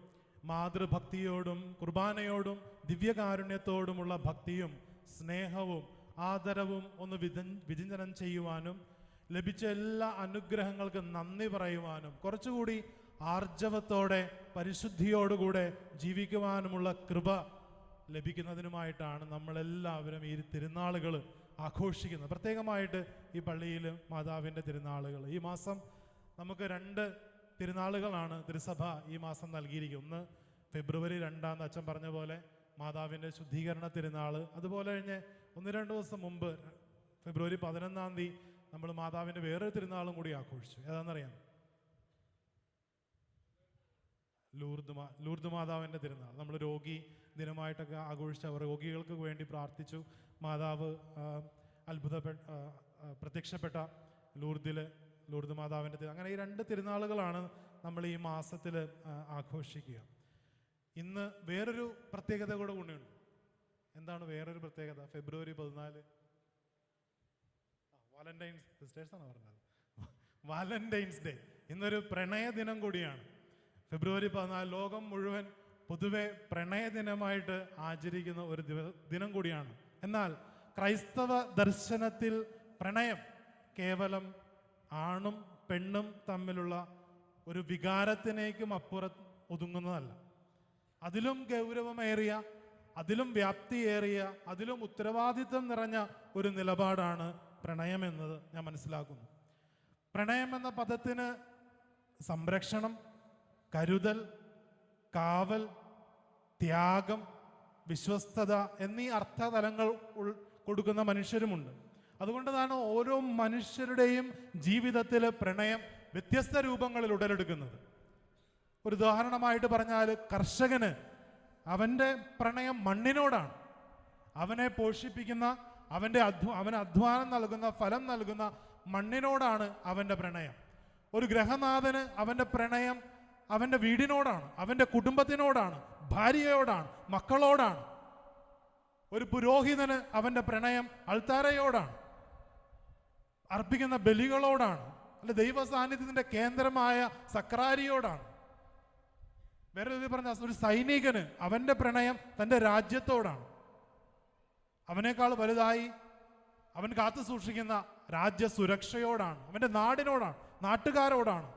മാതൃഭക്തിയോടും കുർബാനയോടും ദിവ്യകാരുണ്യത്തോടുമുള്ള ഭക്തിയും സ്നേഹവും ആദരവും ഒന്ന് വിചിന്തനം ചെയ്യുവാനും ലഭിച്ച എല്ലാ അനുഗ്രഹങ്ങൾക്കും നന്ദി പറയുവാനും കുറച്ചുകൂടി ആർജവത്തോടെ പരിശുദ്ധിയോടുകൂടെ ജീവിക്കുവാനുമുള്ള കൃപ ലഭിക്കുന്നതിനുമായിട്ടാണ് നമ്മളെല്ലാവരും ഈ തിരുനാളുകൾ ആഘോഷിക്കുന്നത്. പ്രത്യേകമായിട്ട് ഈ പള്ളിയിൽ മാതാവിൻ്റെ തിരുനാളുകൾ. ഈ മാസം നമുക്ക് 2 തിരുനാളുകളാണ് തിരുസഭ ഈ മാസം നൽകിയിരിക്കുന്നത്. ഒന്ന് ഫെബ്രുവരി 2 അച്ഛൻ പറഞ്ഞ പോലെ മാതാവിൻ്റെ ശുദ്ധീകരണ തിരുനാൾ. അതുപോലെ കഴിഞ്ഞ് 1-2 ദിവസം മുമ്പ് ഫെബ്രുവരി 11 നമ്മൾ മാതാവിൻ്റെ വേറൊരു തിരുനാളും കൂടി ആഘോഷിച്ചു. ഏതാണെന്നറിയാം? ലൂർദ് മാതാവിൻ്റെ തിരുനാൾ. നമ്മൾ രോഗി ദിനമായിട്ടൊക്കെ ആഘോഷിച്ചു. അവർ രോഗികൾക്ക് വേണ്ടി പ്രാർത്ഥിച്ചു. മാതാവ് പ്രത്യക്ഷപ്പെട്ട ലൂർദ് മാതാവിൻ്റെ അങ്ങനെ ഈ 2 തിരുനാളുകളാണ് നമ്മൾ ഈ മാസത്തിൽ ആഘോഷിക്കുക. ഇന്ന് വേറൊരു പ്രത്യേകത കൂടെ ഉണ്ട്. എന്താണ് വേറൊരു പ്രത്യേകത? ഫെബ്രുവരി 14 വാലന്റൈൻസ് ഡേ. ഇന്നൊരു പ്രണയ ദിനം കൂടിയാണ്. ഫെബ്രുവരി 14 ലോകം മുഴുവൻ പൊതുവെ പ്രണയ ദിനമായിട്ട് ആചരിക്കുന്ന ഒരു ദിനം കൂടിയാണ്. എന്നാൽ ക്രൈസ്തവ ദർശനത്തിൽ പ്രണയം കേവലം ആണും പെണ്ണും തമ്മിലുള്ള ഒരു വികാരത്തിനേക്കും അപ്പുറം ഒതുങ്ങുന്നതല്ല. അതിലും ഗൗരവമേറിയ, അതിലും വ്യാപ്തിയേറിയ, അതിലും ഉത്തരവാദിത്വം നിറഞ്ഞ ഒരു നിലപാടാണ് പ്രണയമെന്നത് ഞാൻ മനസ്സിലാക്കുന്നു. പ്രണയം എന്ന പദത്തിന് സംരക്ഷണം, കരുതൽ, കാവൽ, ത്യാഗം, വിശ്വസ്തത എന്നീ അർത്ഥതലങ്ങൾ കൊടുക്കുന്ന മനുഷ്യരുമുണ്ട്. അതുകൊണ്ടാണ് ഓരോ മനുഷ്യരുടെയും ജീവിതത്തിൽ പ്രണയം വ്യത്യസ്ത രൂപങ്ങളിൽ ഉടലെടുക്കുന്നത്. ഒരു ഉദാഹരണമായിട്ട് പറഞ്ഞാൽ, കർഷകന് അവൻ്റെ പ്രണയം മണ്ണിനോടാണ്. അവനെ പോഷിപ്പിക്കുന്ന, അവന് അധ്വാനം നൽകുന്ന, ഫലം നൽകുന്ന മണ്ണിനോടാണ് അവൻ്റെ പ്രണയം. ഒരു ഗൃഹനാഥന് അവൻ്റെ പ്രണയം അവൻ്റെ വീടിനോടാണ്, അവൻ്റെ കുടുംബത്തിനോടാണ്, ഭാര്യയോടാണ്, മക്കളോടാണ്. ഒരു പുരോഹിതന് അവൻ്റെ പ്രണയം അൾത്താരയോടാണ്, അർപ്പിക്കുന്ന ബലികളോടാണ്, അല്ലെ ദൈവ സാന്നിധ്യത്തിൻ്റെ കേന്ദ്രമായ സക്രാരിയോടാണ്. വേറെ രീതി പറഞ്ഞ ഒരു സൈനികന് അവൻ്റെ പ്രണയം തൻ്റെ രാജ്യത്തോടാണ്. അവനേക്കാൾ വലുതായി അവൻ കാത്തു സൂക്ഷിക്കുന്ന രാജ്യസുരക്ഷയോടാണ്, അവൻ്റെ നാടിനോടാണ്, നാട്ടുകാരോടാണ്.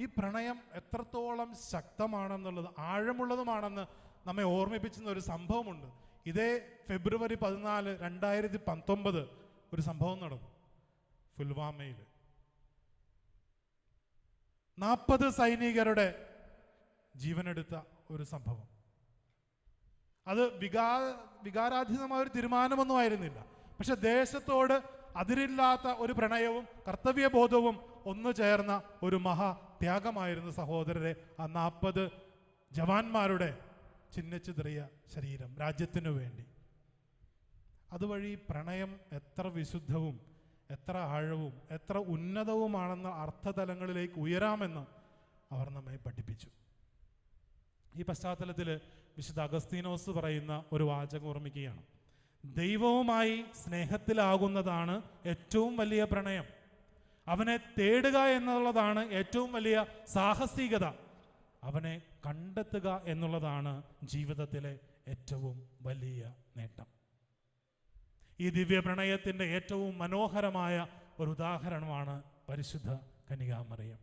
ഈ പ്രണയം എത്രത്തോളം ശക്തമാണെന്നുള്ളത്, ആഴമുള്ളതുമാണെന്ന് നമ്മെ ഓർമ്മിപ്പിക്കുന്ന ഒരു സംഭവമുണ്ട്. ഇതേ ഫെബ്രുവരി 14, 2019 ഒരു സംഭവം നടന്നു പുൽവാമയിൽ. 40 സൈനികരുടെ ജീവനെടുത്ത ഒരു സംഭവം. അത് വികാരാധീനമായ ഒരു തീരുമാനമൊന്നും ആയിരുന്നില്ല. പക്ഷെ ദേശത്തോട് അതിരില്ലാത്ത ഒരു പ്രണയവും കർത്തവ്യബോധവും ഒന്നു ചേർന്ന ഒരു മഹാത്യാഗമായിരുന്നു സഹോദരരെ ആ 40 ജവാന്മാരുടെ ചിഹ്നിച്ചിതറിയ ശരീരം രാജ്യത്തിനു വേണ്ടി. അതുവഴി പ്രണയം എത്ര വിശുദ്ധവും എത്ര ആഴവും എത്ര ഉന്നതവുമാണെന്ന അർത്ഥതലങ്ങളിലേക്ക് ഉയരാമെന്ന് അവർ നമ്മെ പഠിപ്പിച്ചു. ഈ പശ്ചാത്തലത്തിൽ വിശുദ്ധ അഗസ്തീനോസ് പറയുന്ന ഒരു വാചകം ഓർമ്മിക്കുകയാണ്. ദൈവവുമായി സ്നേഹത്തിലാകുന്നതാണ് ഏറ്റവും വലിയ പ്രണയം. അവനെ തേടുക എന്നുള്ളതാണ് ഏറ്റവും വലിയ സാഹസികത. അവനെ കണ്ടെത്തുക എന്നുള്ളതാണ് ജീവിതത്തിലെ ഏറ്റവും വലിയ നേട്ടം. ഈ ദിവ്യ പ്രണയത്തിൻ്റെ ഏറ്റവും മനോഹരമായ ഒരു ഉദാഹരണമാണ് പരിശുദ്ധ കന്യകാമറിയം.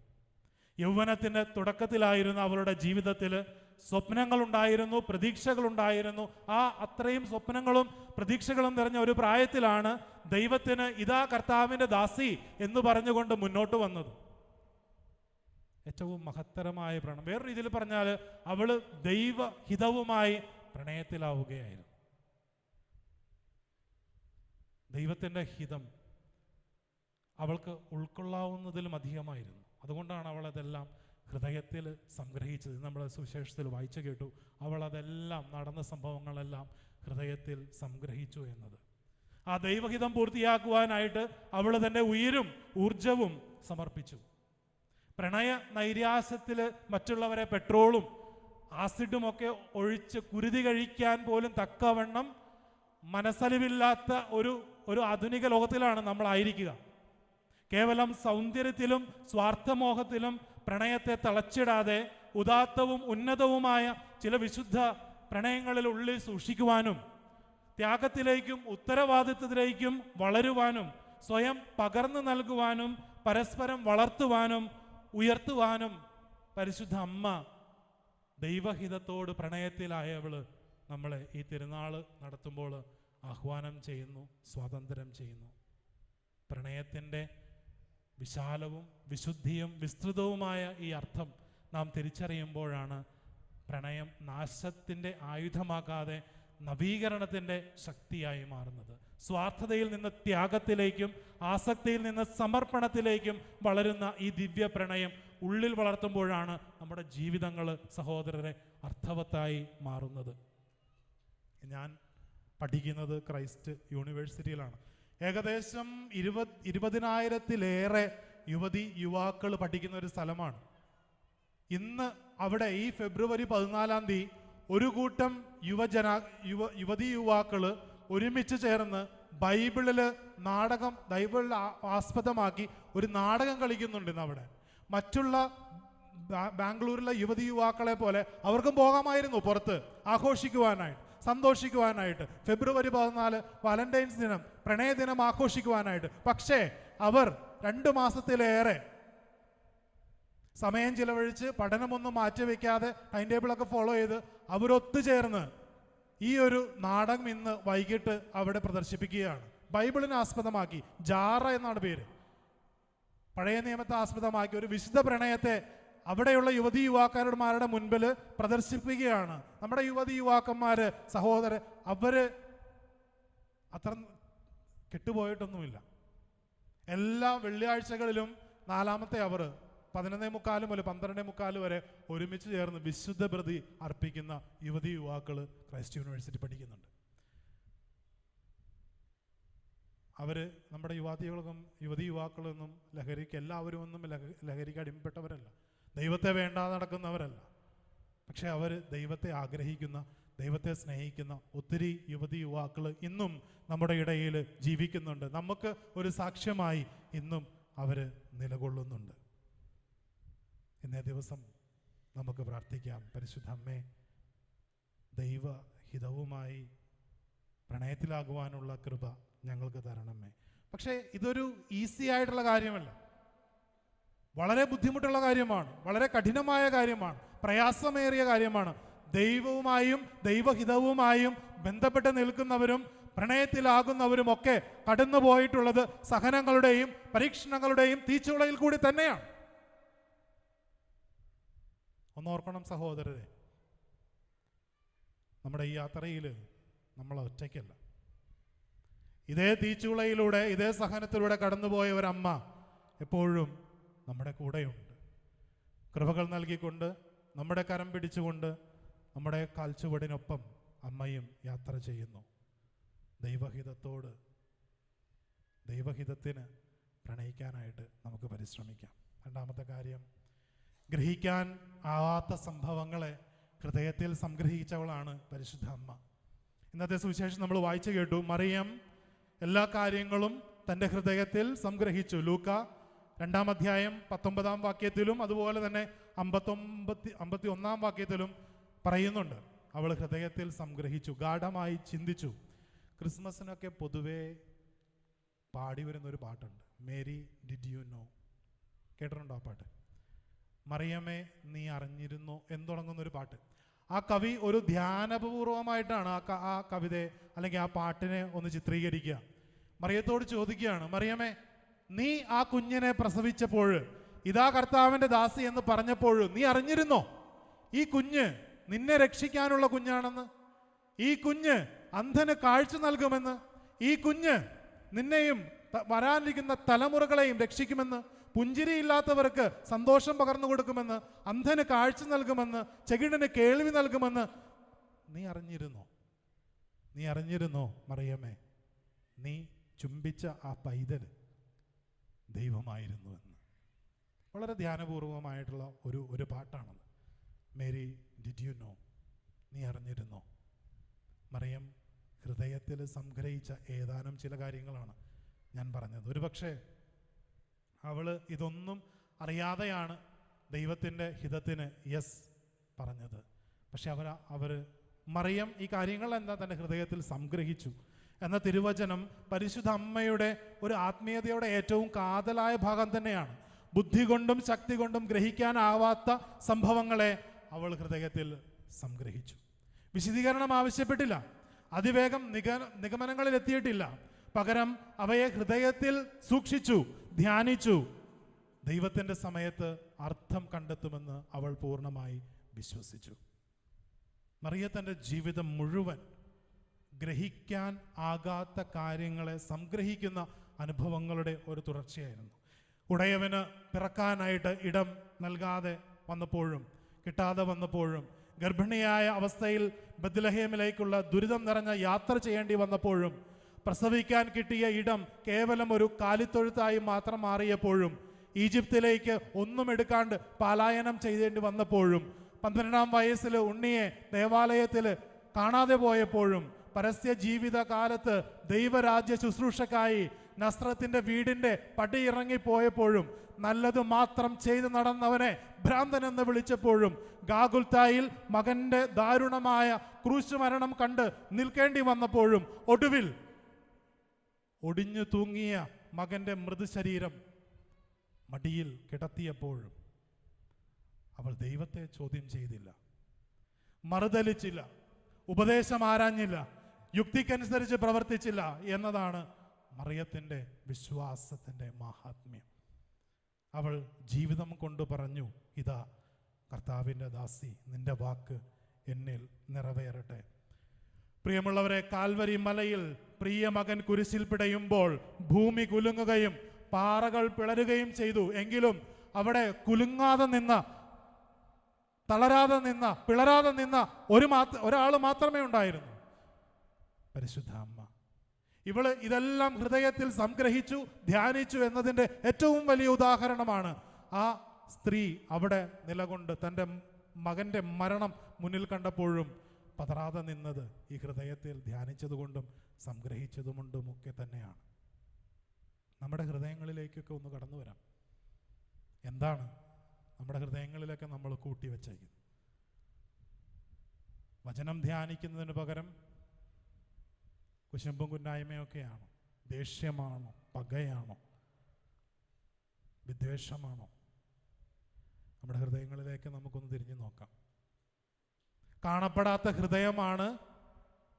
യൗവനത്തിൻ്റെ തുടക്കത്തിലായിരുന്ന അവളുടെ ജീവിതത്തിൽ സ്വപ്നങ്ങളുണ്ടായിരുന്നു, പ്രതീക്ഷകളുണ്ടായിരുന്നു. അത്രയും സ്വപ്നങ്ങളും പ്രതീക്ഷകളും നിറഞ്ഞ ഒരു പ്രായത്തിലാണ് ദൈവത്തിന് ഇതാ കർത്താവിൻ്റെ ദാസി എന്ന് പറഞ്ഞുകൊണ്ട് മുന്നോട്ട് വന്നത്. ഏറ്റവും മഹത്തരമായ പ്രണയം. വേറൊരു രീതിയിൽ പറഞ്ഞാൽ അവള് ദൈവഹിതവുമായി പ്രണയത്തിലാവുകയായിരുന്നു. ദൈവത്തിൻ്റെ ഹിതം അവൾക്ക് ഉൾക്കൊള്ളാവുന്നതിലും അധികമായിരുന്നു. അതുകൊണ്ടാണ് അവൾ അതെല്ലാം ഹൃദയത്തിൽ സംഗ്രഹിച്ചത്. നമ്മൾ സുവിശേഷത്തിൽ വായിച്ചു കേട്ടു, അവൾ അതെല്ലാം നടന്ന സംഭവങ്ങളെല്ലാം ഹൃദയത്തിൽ സംഗ്രഹിച്ചു എന്നത്. ആ ദൈവഹിതം പൂർത്തിയാക്കുവാനായിട്ട് അവൾ തൻ്റെ ഉയിരും ഊർജവും സമർപ്പിച്ചു. പ്രണയ നൈരാശ്യത്തിൽ മറ്റുള്ളവരെ പെട്രോളും ആസിഡും ഒക്കെ ഒഴിച്ച് കുരുതി കഴിക്കാൻ പോലും തക്കവണ്ണം മനസ്സലിവില്ലാത്ത ഒരു ആധുനിക ലോകത്തിലാണ് നമ്മളായിരിക്കുക. കേവലം സൗന്ദര്യത്തിലും സ്വാർത്ഥമോഹത്തിലും പ്രണയത്തെ തളച്ചിടാതെ ഉദാത്തവും ഉന്നതവുമായ ചില വിശുദ്ധ പ്രണയങ്ങളിൽ ഉള്ളിൽ സൂക്ഷിക്കുവാനും ത്യാഗത്തിലേക്കും ഉത്തരവാദിത്വത്തിലേക്കും വളരുവാനും സ്വയം പകർന്നു നൽകുവാനും പരസ്പരം വളർത്തുവാനും ഉയർത്തുവാനും പരിശുദ്ധ അമ്മ ദൈവഹിതത്തോട് പ്രണയത്തിലായവള് നമ്മളെ ഈ തിരുനാൾ നടത്തുമ്പോൾ ആഹ്വാനം ചെയ്യുന്നു, സ്വാതന്ത്ര്യം ചെയ്യുന്നു. പ്രണയത്തിൻ്റെ വിശാലവും വിശുദ്ധിയും വിസ്തൃതവുമായ ഈ അർത്ഥം നാം തിരിച്ചറിയുമ്പോഴാണ് പ്രണയം നാശത്തിൻ്റെ ആയുധമാകാതെ നവീകരണത്തിൻ്റെ ശക്തിയായി മാറുന്നത്. സ്വാർത്ഥതയിൽ നിന്ന് ത്യാഗത്തിലേക്കും ആസക്തിയിൽ നിന്ന് സമർപ്പണത്തിലേക്കും വളരുന്ന ഈ ദിവ്യ പ്രണയം ഉള്ളിൽ വളർത്തുമ്പോഴാണ് നമ്മുടെ ജീവിതങ്ങൾ സഹോദരരെ അർത്ഥവത്തായി മാറുന്നത്. ഞാൻ പഠിക്കുന്നത് ക്രൈസ്റ്റ് യൂണിവേഴ്സിറ്റിയിലാണ്. ഏകദേശം 20,000-ലേറെ യുവാക്കൾ പഠിക്കുന്ന ഒരു സ്ഥലമാണ്. ഇന്ന് അവിടെ ഈ ഫെബ്രുവരി 14 ഒരു കൂട്ടം യുവതി യുവാക്കൾ ഒരുമിച്ച് ചേർന്ന് ബൈബിളിൽ ആസ്പദമാക്കി ഒരു നാടകം കളിക്കുന്നുണ്ട് ഇന്ന് അവിടെ. മറ്റുള്ള ബാംഗ്ലൂരിലെ യുവതി യുവാക്കളെ പോലെ അവർക്കും പോകാമായിരുന്നു പുറത്ത് ആഘോഷിക്കുവാനായിട്ട്, സന്തോഷിക്കുവാനായിട്ട്. ഫെബ്രുവരി 14 വാലന്റൈൻസ് ദിനം, പ്രണയദിനം ആഘോഷിക്കുവാനായിട്ട്. പക്ഷേ അവർ 2 മാസത്തിലേറെ സമയം ചിലവഴിച്ച് പഠനമൊന്നും മാറ്റിവെക്കാതെ ടൈം ടേബിളൊക്കെ ഫോളോ ചെയ്ത് അവരൊത്തുചേർന്ന് ഈ ഒരു നാടകം ഇന്ന് വൈകിട്ട് അവിടെ പ്രദർശിപ്പിക്കുകയാണ്. ബൈബിളിനെ ആസ്പദമാക്കി, ജാറ എന്നാണ് പേര്, പഴയ നിയമത്തെ ആസ്പദമാക്കി ഒരു വിശുദ്ധ പ്രണയത്തെ അവിടെയുള്ള യുവതി യുവാക്കന്മാരുടെ മുൻപിൽ പ്രദർശിപ്പിക്കുകയാണ്. നമ്മുടെ യുവതി യുവാക്കന്മാര്, സഹോദരൻ, അവര് അത്ര കെട്ടുപോയിട്ടൊന്നുമില്ല. എല്ലാ വെള്ളിയാഴ്ചകളിലും 4-ാമത്തെ അവർ 11:45 മുതൽ 12:45 വരെ ഒരുമിച്ച് ചേർന്ന് വിശുദ്ധ ബലി അർപ്പിക്കുന്ന യുവതി യുവാക്കൾ ക്രൈസ്റ്റ് യൂണിവേഴ്സിറ്റി പഠിക്കുന്നുണ്ട്. അവർ നമ്മുടെ യുവതി യുവാക്കളൊന്നും ലഹരിക്ക്, എല്ലാവരും ഒന്നും ലഹരിക്ക് അടിമപ്പെട്ടവരല്ല, ദൈവത്തെ വേണ്ടാതെ നടക്കുന്നവരല്ല. പക്ഷെ അവർ ദൈവത്തെ ആഗ്രഹിക്കുന്ന, ദൈവത്തെ സ്നേഹിക്കുന്ന ഒത്തിരി യുവതി യുവാക്കൾ ഇന്നും നമ്മുടെ ഇടയിൽ ജീവിക്കുന്നുണ്ട്. നമുക്ക് ഒരു സാക്ഷ്യമായി ഇന്നും അവർ നിലകൊള്ളുന്നുണ്ട്. ഇന്നേ ദിവസം നമുക്ക് പ്രാർത്ഥിക്കാം, പരിശുദ്ധ അമ്മേ, ദൈവഹിതവുമായി പ്രണയത്തിലാകുവാനുള്ള കൃപ ഞങ്ങൾക്ക് തരണമേ. പക്ഷേ ഇതൊരു ഈസി ആയിട്ടുള്ള കാര്യമല്ല, വളരെ ബുദ്ധിമുട്ടുള്ള കാര്യമാണ്, വളരെ കഠിനമായ കാര്യമാണ്, പ്രയാസമേറിയ കാര്യമാണ്. ദൈവവുമായും ദൈവഹിതവുമായും ബന്ധപ്പെട്ട് നിൽക്കുന്നവരും പ്രണയത്തിലാകുന്നവരും ഒക്കെ കടന്നു പോയിട്ടുള്ളത് സഹനങ്ങളുടെയും പരീക്ഷണങ്ങളുടെയും തീച്ചുളയിൽ കൂടി തന്നെയാണ്. ഒന്നോർക്കണം സഹോദരരെ, നമ്മുടെ ഈ യാത്രയിൽ നമ്മൾ ഒറ്റയ്ക്കല്ല. ഇതേ തീച്ചുളയിലൂടെ, ഇതേ സഹനത്തിലൂടെ കടന്നുപോയ ഒരമ്മ എപ്പോഴും നമ്മുടെ കൂടെയുണ്ട്. കൃപകൾ നൽകിക്കൊണ്ട്, നമ്മുടെ കരം പിടിച്ചുകൊണ്ട്, നമ്മുടെ കാൽച്ചുവടിനൊപ്പം അമ്മയും യാത്ര ചെയ്യുന്നു. ദൈവഹിതത്തോട്, ദൈവഹിതത്തിന് പ്രണയിക്കാനായിട്ട് നമുക്ക് പരിശ്രമിക്കാം. 2-ാമത്തെ കാര്യം, ഗ്രഹിക്കാൻ ആവാത്ത സംഭവങ്ങളെ ഹൃദയത്തിൽ സംഗ്രഹിച്ചവളാണ് പരിശുദ്ധ അമ്മ. ഇന്നത്തെ സുവിശേഷം നമ്മൾ വായിച്ചു കേട്ടു, മറിയം എല്ലാ കാര്യങ്ങളും തൻ്റെ ഹൃദയത്തിൽ സംഗ്രഹിച്ചു. ലൂക്ക 2-ാം അധ്യായം 19-ാം വാക്യത്തിലും അതുപോലെ തന്നെ 51-ാം വാക്യത്തിലും പറയുന്നുണ്ട്, അവൾ ഹൃദയത്തിൽ സംഗ്രഹിച്ചു, ഗാഢമായി ചിന്തിച്ചു. ക്രിസ്മസിനൊക്കെ പൊതുവേ പാടി വരുന്നൊരു പാട്ടുണ്ട്, മേരി ഡിഡ് യു നോ, കേട്ടിട്ടുണ്ടോ ആ പാട്ട്? മറിയമേ നീ അറിഞ്ഞിരുന്നോ എന്ന് തുടങ്ങുന്നൊരു പാട്ട്. ആ കവി ഒരു ധ്യാനപൂർവമായിട്ടാണ് ആ കവിതയെ അല്ലെങ്കിൽ ആ പാട്ടിനെ ഒന്ന് ചിത്രീകരിക്കുക. മറിയത്തോട് ചോദിക്കുകയാണ്, മറിയമേ നീ ആ കുഞ്ഞിനെ പ്രസവിച്ചപ്പോൾ, ഇതാ കർത്താവിൻ്റെ ദാസി എന്ന് പറഞ്ഞപ്പോൾ നീ അറിഞ്ഞിരുന്നോ ഈ കുഞ്ഞ് നിന്നെ രക്ഷിക്കാനുള്ള കുഞ്ഞാണെന്ന്? ഈ കുഞ്ഞ് അന്ധന് കാഴ്ച നൽകുമെന്ന്? ഈ കുഞ്ഞ് നിന്നെയും വരാനിരിക്കുന്ന തലമുറകളെയും രക്ഷിക്കുമെന്ന്? പുഞ്ചിരിയില്ലാത്തവർക്ക് സന്തോഷം പകർന്നു കൊടുക്കുമെന്ന്, അന്ധന് കാഴ്ച നൽകുമെന്ന്, ചെകിടന് കേൾവി നൽകുമെന്ന് നീ അറിഞ്ഞിരുന്നോ? നീ അറിഞ്ഞിരുന്നോ മറിയമേ, നീ ചുംബിച്ച ആ പൈതൽ ദൈവമായിരുന്നു എന്ന്. വളരെ ധ്യാനപൂർവമായിട്ടുള്ള ഒരു പാട്ടാണത്. മേരി ഡിഡ് യു നോ, നീ അറിഞ്ഞിരുന്നോ? മറിയം ഹൃദയത്തിൽ സംഗ്രഹിച്ച ഏതാനും ചില കാര്യങ്ങളാണ് ഞാൻ പറഞ്ഞത്. ഒരുപക്ഷെ അവൾ ഇതൊന്നും അറിയാതെയാണ് ദൈവത്തിൻ്റെ ഹിതത്തിന് യെസ് പറഞ്ഞത്. പക്ഷെ അവർ മറിയം ഈ കാര്യങ്ങളെല്ലാം തൻ്റെ ഹൃദയത്തിൽ സംഗ്രഹിച്ചു എന്ന തിരുവചനം പരിശുദ്ധ അമ്മയുടെ ഒരു ആത്മീയതയുടെ ഏറ്റവും കാതലായ ഭാഗം തന്നെയാണ്. ബുദ്ധി കൊണ്ടും ശക്തി കൊണ്ടും ഗ്രഹിക്കാനാവാത്ത സംഭവങ്ങളെ അവൾ ഹൃദയത്തിൽ സംഗ്രഹിച്ചു. വിശദീകരണം ആവശ്യപ്പെട്ടില്ല, അതിവേഗം നിഗമനങ്ങളിൽ എത്തിയിട്ടില്ല. പകരം അവയെ ഹൃദയത്തിൽ സൂക്ഷിച്ചു, ധ്യാനിച്ചു. ദൈവത്തിൻ്റെ സമയത്ത് അർത്ഥം കണ്ടെത്തുമെന്ന് അവൾ പൂർണ്ണമായി വിശ്വസിച്ചു. മറിയത്തിൻ്റെ ജീവിതം മുഴുവൻ ഗ്രഹിക്കാൻ ആകാത്ത കാര്യങ്ങളെ സംഗ്രഹിക്കുന്ന അനുഭവങ്ങളുടെ ഒരു തുടർച്ചയായിരുന്നു. ഉടയവന് പിറക്കാനായിട്ട് ഇടം നൽകാതെ വന്നപ്പോഴും, കിട്ടാതെ വന്നപ്പോഴും, ഗർഭിണിയായ അവസ്ഥയിൽ ബത്ലഹേമിലേക്കുള്ള ദുരിതം നിറഞ്ഞ യാത്ര ചെയ്യേണ്ടി വന്നപ്പോഴും, പ്രസവിക്കാൻ കിട്ടിയ ഇടം കേവലം ഒരു കാലിത്തൊഴുത്തായി മാത്രം മാറിയപ്പോഴും, ഈജിപ്തിലേക്ക് ഒന്നും എടുക്കാണ്ട് പലായനം ചെയ്തേണ്ടി വന്നപ്പോഴും, 12-ാം വയസ്സിൽ ഉണ്ണിയെ ദേവാലയത്തിൽ കാണാതെ പോയപ്പോഴും, പരസ്യ ജീവിത കാലത്ത് ദൈവരാജ്യ ശുശ്രൂഷക്കായി നസ്രത്തിന്റെ വീടിന്റെ പടി ഇറങ്ങിപ്പോയപ്പോഴും നല്ലത് മാത്രം ചെയ്ത് നടന്നവനെ ഭ്രാന്തനെന്ന് വിളിച്ചപ്പോഴും ഗാഗുൽത്തായിൽ മകന്റെ ദാരുണമായ ക്രൂശ് മരണം കണ്ട് നിൽക്കേണ്ടി വന്നപ്പോഴും ഒടുവിൽ ഒടിഞ്ഞു തൂങ്ങിയ മകന്റെ മൃതശരീരം മടിയിൽ കിടത്തിയപ്പോഴും അവൾ ദൈവത്തെ ചോദ്യം ചെയ്തില്ല, മറുതലിച്ചില്ല, ഉപദേശം ആരാഞ്ഞില്ല, യുക്തിക്കനുസരിച്ച് പ്രവർത്തിച്ചില്ല എന്നതാണ് മറിയത്തിൻ്റെ വിശ്വാസത്തിൻ്റെ മഹാത്മ്യം. അവൾ ജീവിതം കൊണ്ട് പറഞ്ഞു, ഇതാ കർത്താവിൻ്റെ ദാസി, നിന്റെ വാക്ക് എന്നിൽ നിറവേറട്ടെ. പ്രിയമുള്ളവരെ, കാൽവരി മലയിൽ പ്രിയ മകൻ കുരിശിൽ പിടയുമ്പോൾ ഭൂമി കുലുങ്ങുകയും പാറകൾ പിളരുകയും ചെയ്തു. എങ്കിലും അവിടെ കുലുങ്ങാതെ നിന്ന, തളരാതെ നിന്ന, പിളരാതെ നിന്ന ഒരാൾ മാത്രമേ ഉണ്ടായിരുന്നു, പരിശുദ്ധ അമ്മ. ഇവള് ഇതെല്ലാം ഹൃദയത്തിൽ സംഗ്രഹിച്ചു, ധ്യാനിച്ചു എന്നതിൻ്റെ ഏറ്റവും വലിയ ഉദാഹരണമാണ് ആ സ്ത്രീ അവിടെ നിലകൊണ്ട് തൻ്റെ മകൻ്റെ മരണം മുന്നിൽ കണ്ടപ്പോഴും പതറാതെ നിന്നത് ഈ ഹൃദയത്തിൽ ധ്യാനിച്ചതുകൊണ്ടും സംഗ്രഹിച്ചതുകൊണ്ടും ഒക്കെ തന്നെയാണ്. നമ്മുടെ ഹൃദയങ്ങളിലേക്കൊക്കെ ഒന്ന് കടന്നു വരാം. എന്താണ് നമ്മുടെ ഹൃദയങ്ങളിലൊക്കെ നമ്മൾ കൂട്ടിവെച്ചേക്കുന്നത്? വചനം ധ്യാനിക്കുന്നതിന് പകരം കുശുമ്പും കുന്നായ്മയൊക്കെയാണോ? ദേഷ്യമാണോ? പകയാണോ? വിദ്വേഷമാണോ? നമ്മുടെ ഹൃദയങ്ങളിലേക്ക് നമുക്കൊന്ന് തിരിഞ്ഞു നോക്കാം. കാണപ്പെടാത്ത ഹൃദയമാണ്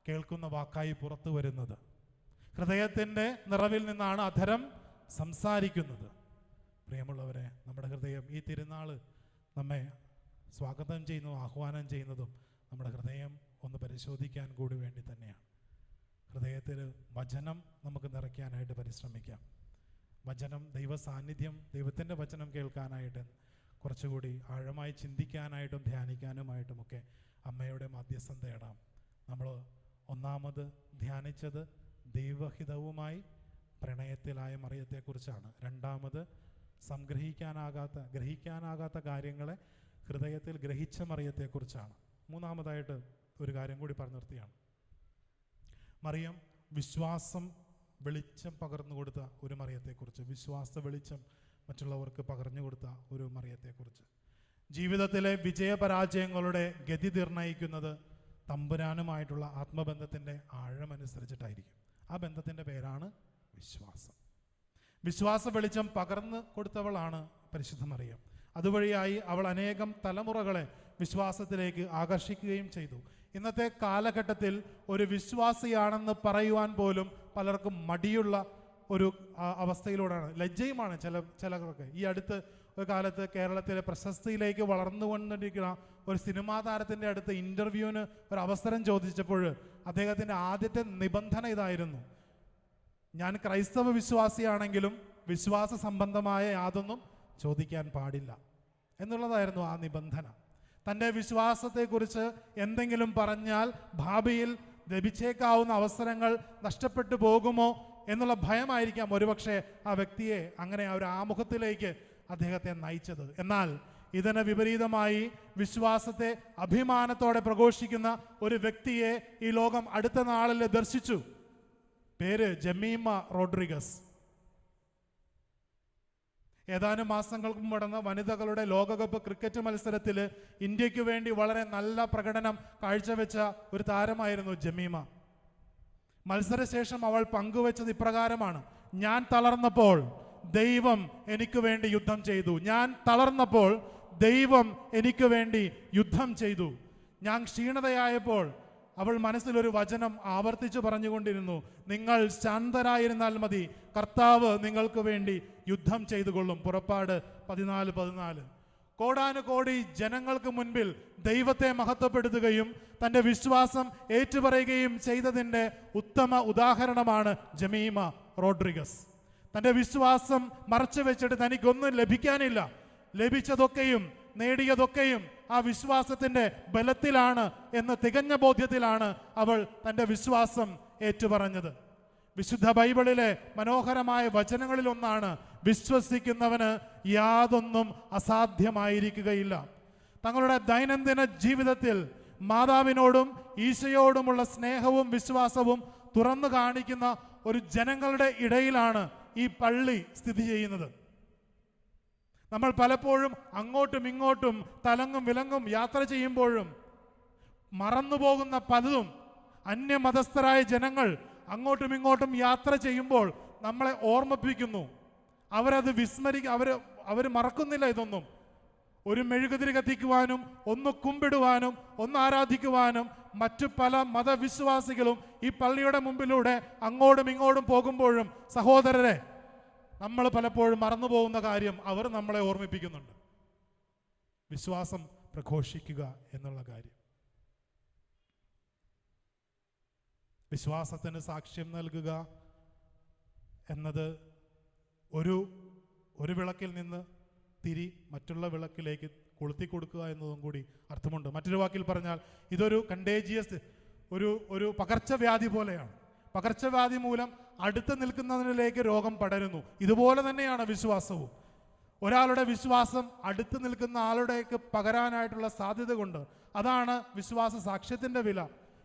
കേൾക്കുന്ന വാക്കായി പുറത്തു വരുന്നത്. ഹൃദയത്തിൻ്റെ നിറവിൽ നിന്നാണ് അധരം സംസാരിക്കുന്നത്. പ്രിയമുള്ളവരെ, നമ്മുടെ ഹൃദയം ഈ തിരുനാൾ നമ്മെ സ്വാഗതം ചെയ്യുന്നതും ആഹ്വാനം ചെയ്യുന്നതും നമ്മുടെ ഹൃദയം ഒന്ന് പരിശോധിക്കാൻ കൂടി വേണ്ടി തന്നെയാണ്. ഹൃദയത്തിൽ വചനം നമുക്ക് നിറയ്ക്കാനായിട്ട് പരിശ്രമിക്കാം. വചനം, ദൈവ സാന്നിധ്യം, ദൈവത്തിൻ്റെ വചനം കേൾക്കാനായിട്ട്, കുറച്ചുകൂടി ആഴമായി ചിന്തിക്കാനായിട്ടും ധ്യാനിക്കാനുമായിട്ടുമൊക്കെ അമ്മയുടെ മധ്യസ്ഥം തേടാം. നമ്മൾ ഒന്നാമത് ധ്യാനിച്ചത് ദൈവഹിതവുമായി പ്രണയത്തിലായ മറിയത്തെക്കുറിച്ചാണ്. രണ്ടാമത് ഗ്രഹിക്കാനാകാത്ത കാര്യങ്ങളെ ഹൃദയത്തിൽ ഗ്രഹിച്ച മറിയത്തെക്കുറിച്ചാണ്. മൂന്നാമതായിട്ട് ഒരു കാര്യം കൂടി പറഞ്ഞു നിർത്തിയാണ്. മറിയം വിശ്വാസം വെളിച്ചം പകർന്നു കൊടുത്ത ഒരു മറിയത്തെക്കുറിച്ച്, വിശ്വാസ വെളിച്ചം മറ്റുള്ളവർക്ക് പകർന്നു കൊടുത്ത ഒരു മറിയത്തെക്കുറിച്ച്. ജീവിതത്തിലെ വിജയപരാജയങ്ങളുടെ ഗതി നിർണ്ണയിക്കുന്നത് തമ്പുരാനുമായിട്ടുള്ള ആത്മബന്ധത്തിൻ്റെ ആഴമനുസരിച്ചിട്ടായിരിക്കും. ആ ബന്ധത്തിൻ്റെ പേരാണ് വിശ്വാസം. വിശ്വാസ വെളിച്ചം പകർന്നു കൊടുത്തവളാണ് പരിശുദ്ധ മറിയം. അതുവഴിയായി അവൾ അനേകം തലമുറകളെ വിശ്വാസത്തിലേക്ക് ആകർഷിക്കുകയും ചെയ്തു. ഇന്നത്തെ കാലഘട്ടത്തിൽ ഒരു വിശ്വാസിയാണെന്ന് പറയുവാൻ പോലും പലർക്കും മടിയുള്ള ഒരു അവസ്ഥയിലൂടെയാണ്, ലജ്ജയുമാണ് ചിലർക്ക്. ഈ അടുത്ത് ഒരു കാലത്ത് കേരളത്തിലെ പ്രശസ്തിയിലേക്ക് വളർന്നുകൊണ്ടിരിക്കുന്ന ഒരു സിനിമാ താരത്തിൻ്റെ അടുത്ത് ഇൻ്റർവ്യൂവിന് ഒരു അവസരം ചോദിച്ചപ്പോൾ അദ്ദേഹത്തിൻ്റെ ആദ്യത്തെ നിബന്ധന ഇതായിരുന്നു: ഞാൻ ക്രൈസ്തവ വിശ്വാസിയാണെങ്കിലും വിശ്വാസ സംബന്ധമായ യാതൊന്നും ചോദിക്കാൻ പാടില്ല എന്നുള്ളതായിരുന്നു ആ നിബന്ധന. തൻ്റെ വിശ്വാസത്തെക്കുറിച്ച് എന്തെങ്കിലും പറഞ്ഞാൽ ഭാവിയിൽ ലഭിച്ചേക്കാവുന്ന അവസരങ്ങൾ നഷ്ടപ്പെട്ടു പോകുമോ എന്നുള്ള ഭയമായിരിക്കാം ഒരുപക്ഷെ ആ വ്യക്തിയെ അങ്ങനെ ആ ഒരു ആമുഖത്തിലേക്ക് അദ്ദേഹത്തെ നയിച്ചത്. എന്നാൽ ഇതിന് വിപരീതമായി വിശ്വാസത്തെ അഭിമാനത്തോടെ പ്രഘോഷിക്കുന്ന ഒരു വ്യക്തിയെ ഈ ലോകം അടുത്ത നാളിൽ ദർശിച്ചു. പേര് ജമീമ റോഡ്രിഗസ്. ഏതാനും മാസങ്ങൾക്ക് മുമ്പ് നടന്ന വനിതകളുടെ ലോകകപ്പ് ക്രിക്കറ്റ് മത്സരത്തിൽ ഇന്ത്യക്ക് വേണ്ടി വളരെ നല്ല പ്രകടനം കാഴ്ചവെച്ച ഒരു താരമായിരുന്നു ജമീമ. മത്സരശേഷം അവൾ പങ്കുവെച്ചത് ഇപ്രകാരമാണ്: ഞാൻ തളർന്നപ്പോൾ ദൈവം എനിക്ക് വേണ്ടി യുദ്ധം ചെയ്തു. ഞാൻ തളർന്നപ്പോൾ ദൈവം എനിക്ക് വേണ്ടി യുദ്ധം ചെയ്തു. ഞാൻ ക്ഷീണതയായപ്പോൾ അവൾ മനസ്സിലൊരു വചനം ആവർത്തിച്ചു പറഞ്ഞുകൊണ്ടിരുന്നു: നിങ്ങൾ ശാന്തരായിരുന്നാൽ മതി, കർത്താവ് നിങ്ങൾക്ക് വേണ്ടി യുദ്ധം ചെയ്തുകൊള്ളും. പുറപ്പാട് 14:14. കോടാനുകോടി ജനങ്ങൾക്ക് മുൻപിൽ ദൈവത്തെ മഹത്വപ്പെടുത്തുകയും തൻ്റെ വിശ്വാസം ഏറ്റുപറയുകയും ചെയ്തതിൻ്റെ ഉത്തമ ഉദാഹരണമാണ് ജമീമ റോഡ്രിഗസ്. തൻ്റെ വിശ്വാസം മറച്ചു വെച്ചിട്ട് തനിക്കൊന്നും ലഭിക്കാനില്ല, ലഭിച്ചതൊക്കെയും നേടിയതൊക്കെയും ആ വിശ്വാസത്തിൻ്റെ ബലത്തിലാണ് എന്ന തികഞ്ഞ ബോധ്യത്തിലാണ് അവൾ തൻ്റെ വിശ്വാസം ഏറ്റുപറഞ്ഞത്. വിശുദ്ധ ബൈബിളിലെ മനോഹരമായ വചനങ്ങളിലൊന്നാണ്: വിശ്വസിക്കുന്നവന് യാതൊന്നും അസാധ്യമായിരിക്കുകയില്ല. തങ്ങളുടെ ദൈനംദിന ജീവിതത്തിൽ മാതാവിനോടും ഈശോയോടുമുള്ള സ്നേഹവും വിശ്വാസവും തുറന്നു കാണിക്കുന്ന ഒരു ജനങ്ങളുടെ ഇടയിലാണ് ഈ പള്ളി സ്ഥിതി ചെയ്യുന്നത്. നമ്മൾ പലപ്പോഴും അങ്ങോട്ടും ഇങ്ങോട്ടും തലങ്ങും വിലങ്ങും യാത്ര ചെയ്യുമ്പോഴും മറന്നുപോകുന്ന പലതും അന്യമതസ്ഥരായ ജനങ്ങൾ അങ്ങോട്ടും ഇങ്ങോട്ടും യാത്ര ചെയ്യുമ്പോൾ നമ്മളെ ഓർമ്മിപ്പിക്കുന്നു. അവരത് അവർ മറക്കുന്നില്ല ഇതൊന്നും. ഒരു മെഴുകുതിരി കത്തിക്കുവാനും ഒന്ന് കുമ്പിടുവാനും ഒന്ന് ആരാധിക്കുവാനും മറ്റു പല മതവിശ്വാസികളും ഈ പള്ളിയുടെ മുമ്പിലൂടെ അങ്ങോട്ടും ഇങ്ങോട്ടും പോകുമ്പോഴും സഹോദരരെ, നമ്മൾ പലപ്പോഴും മറന്നു പോകുന്ന കാര്യം അവർ നമ്മളെ ഓർമ്മിപ്പിക്കുന്നുണ്ട്. വിശ്വാസം പ്രഘോഷിക്കുക എന്നുള്ള കാര്യം. വിശ്വാസത്തിന് സാക്ഷ്യം നൽകുക എന്നത് ഒരു വിളക്കിൽ നിന്ന് തിരി മറ്റുള്ള വിളക്കിലേക്ക് കൊളുത്തി കൊടുക്കുക എന്നതും കൂടി അർത്ഥമുണ്ട്. മറ്റൊരു വാക്കിൽ പറഞ്ഞാൽ ഇതൊരു കണ്ടേജിയസ് ഒരു പകർച്ചവ്യാധി പോലെയാണ്. പകർച്ചവ്യാധി മൂലം അടുത്ത് നിൽക്കുന്നതിലേക്ക് രോഗം പടരുന്നു. ഇതുപോലെ തന്നെയാണ് വിശ്വാസവും. ഒരാളുടെ വിശ്വാസം അടുത്ത് നിൽക്കുന്ന ആളുടേക്ക് പകരാനായിട്ടുള്ള സാധ്യത കൊണ്ട് അതാണ് വിശ്വാസ സാക്ഷ്യത്തിൻ്റെ വില.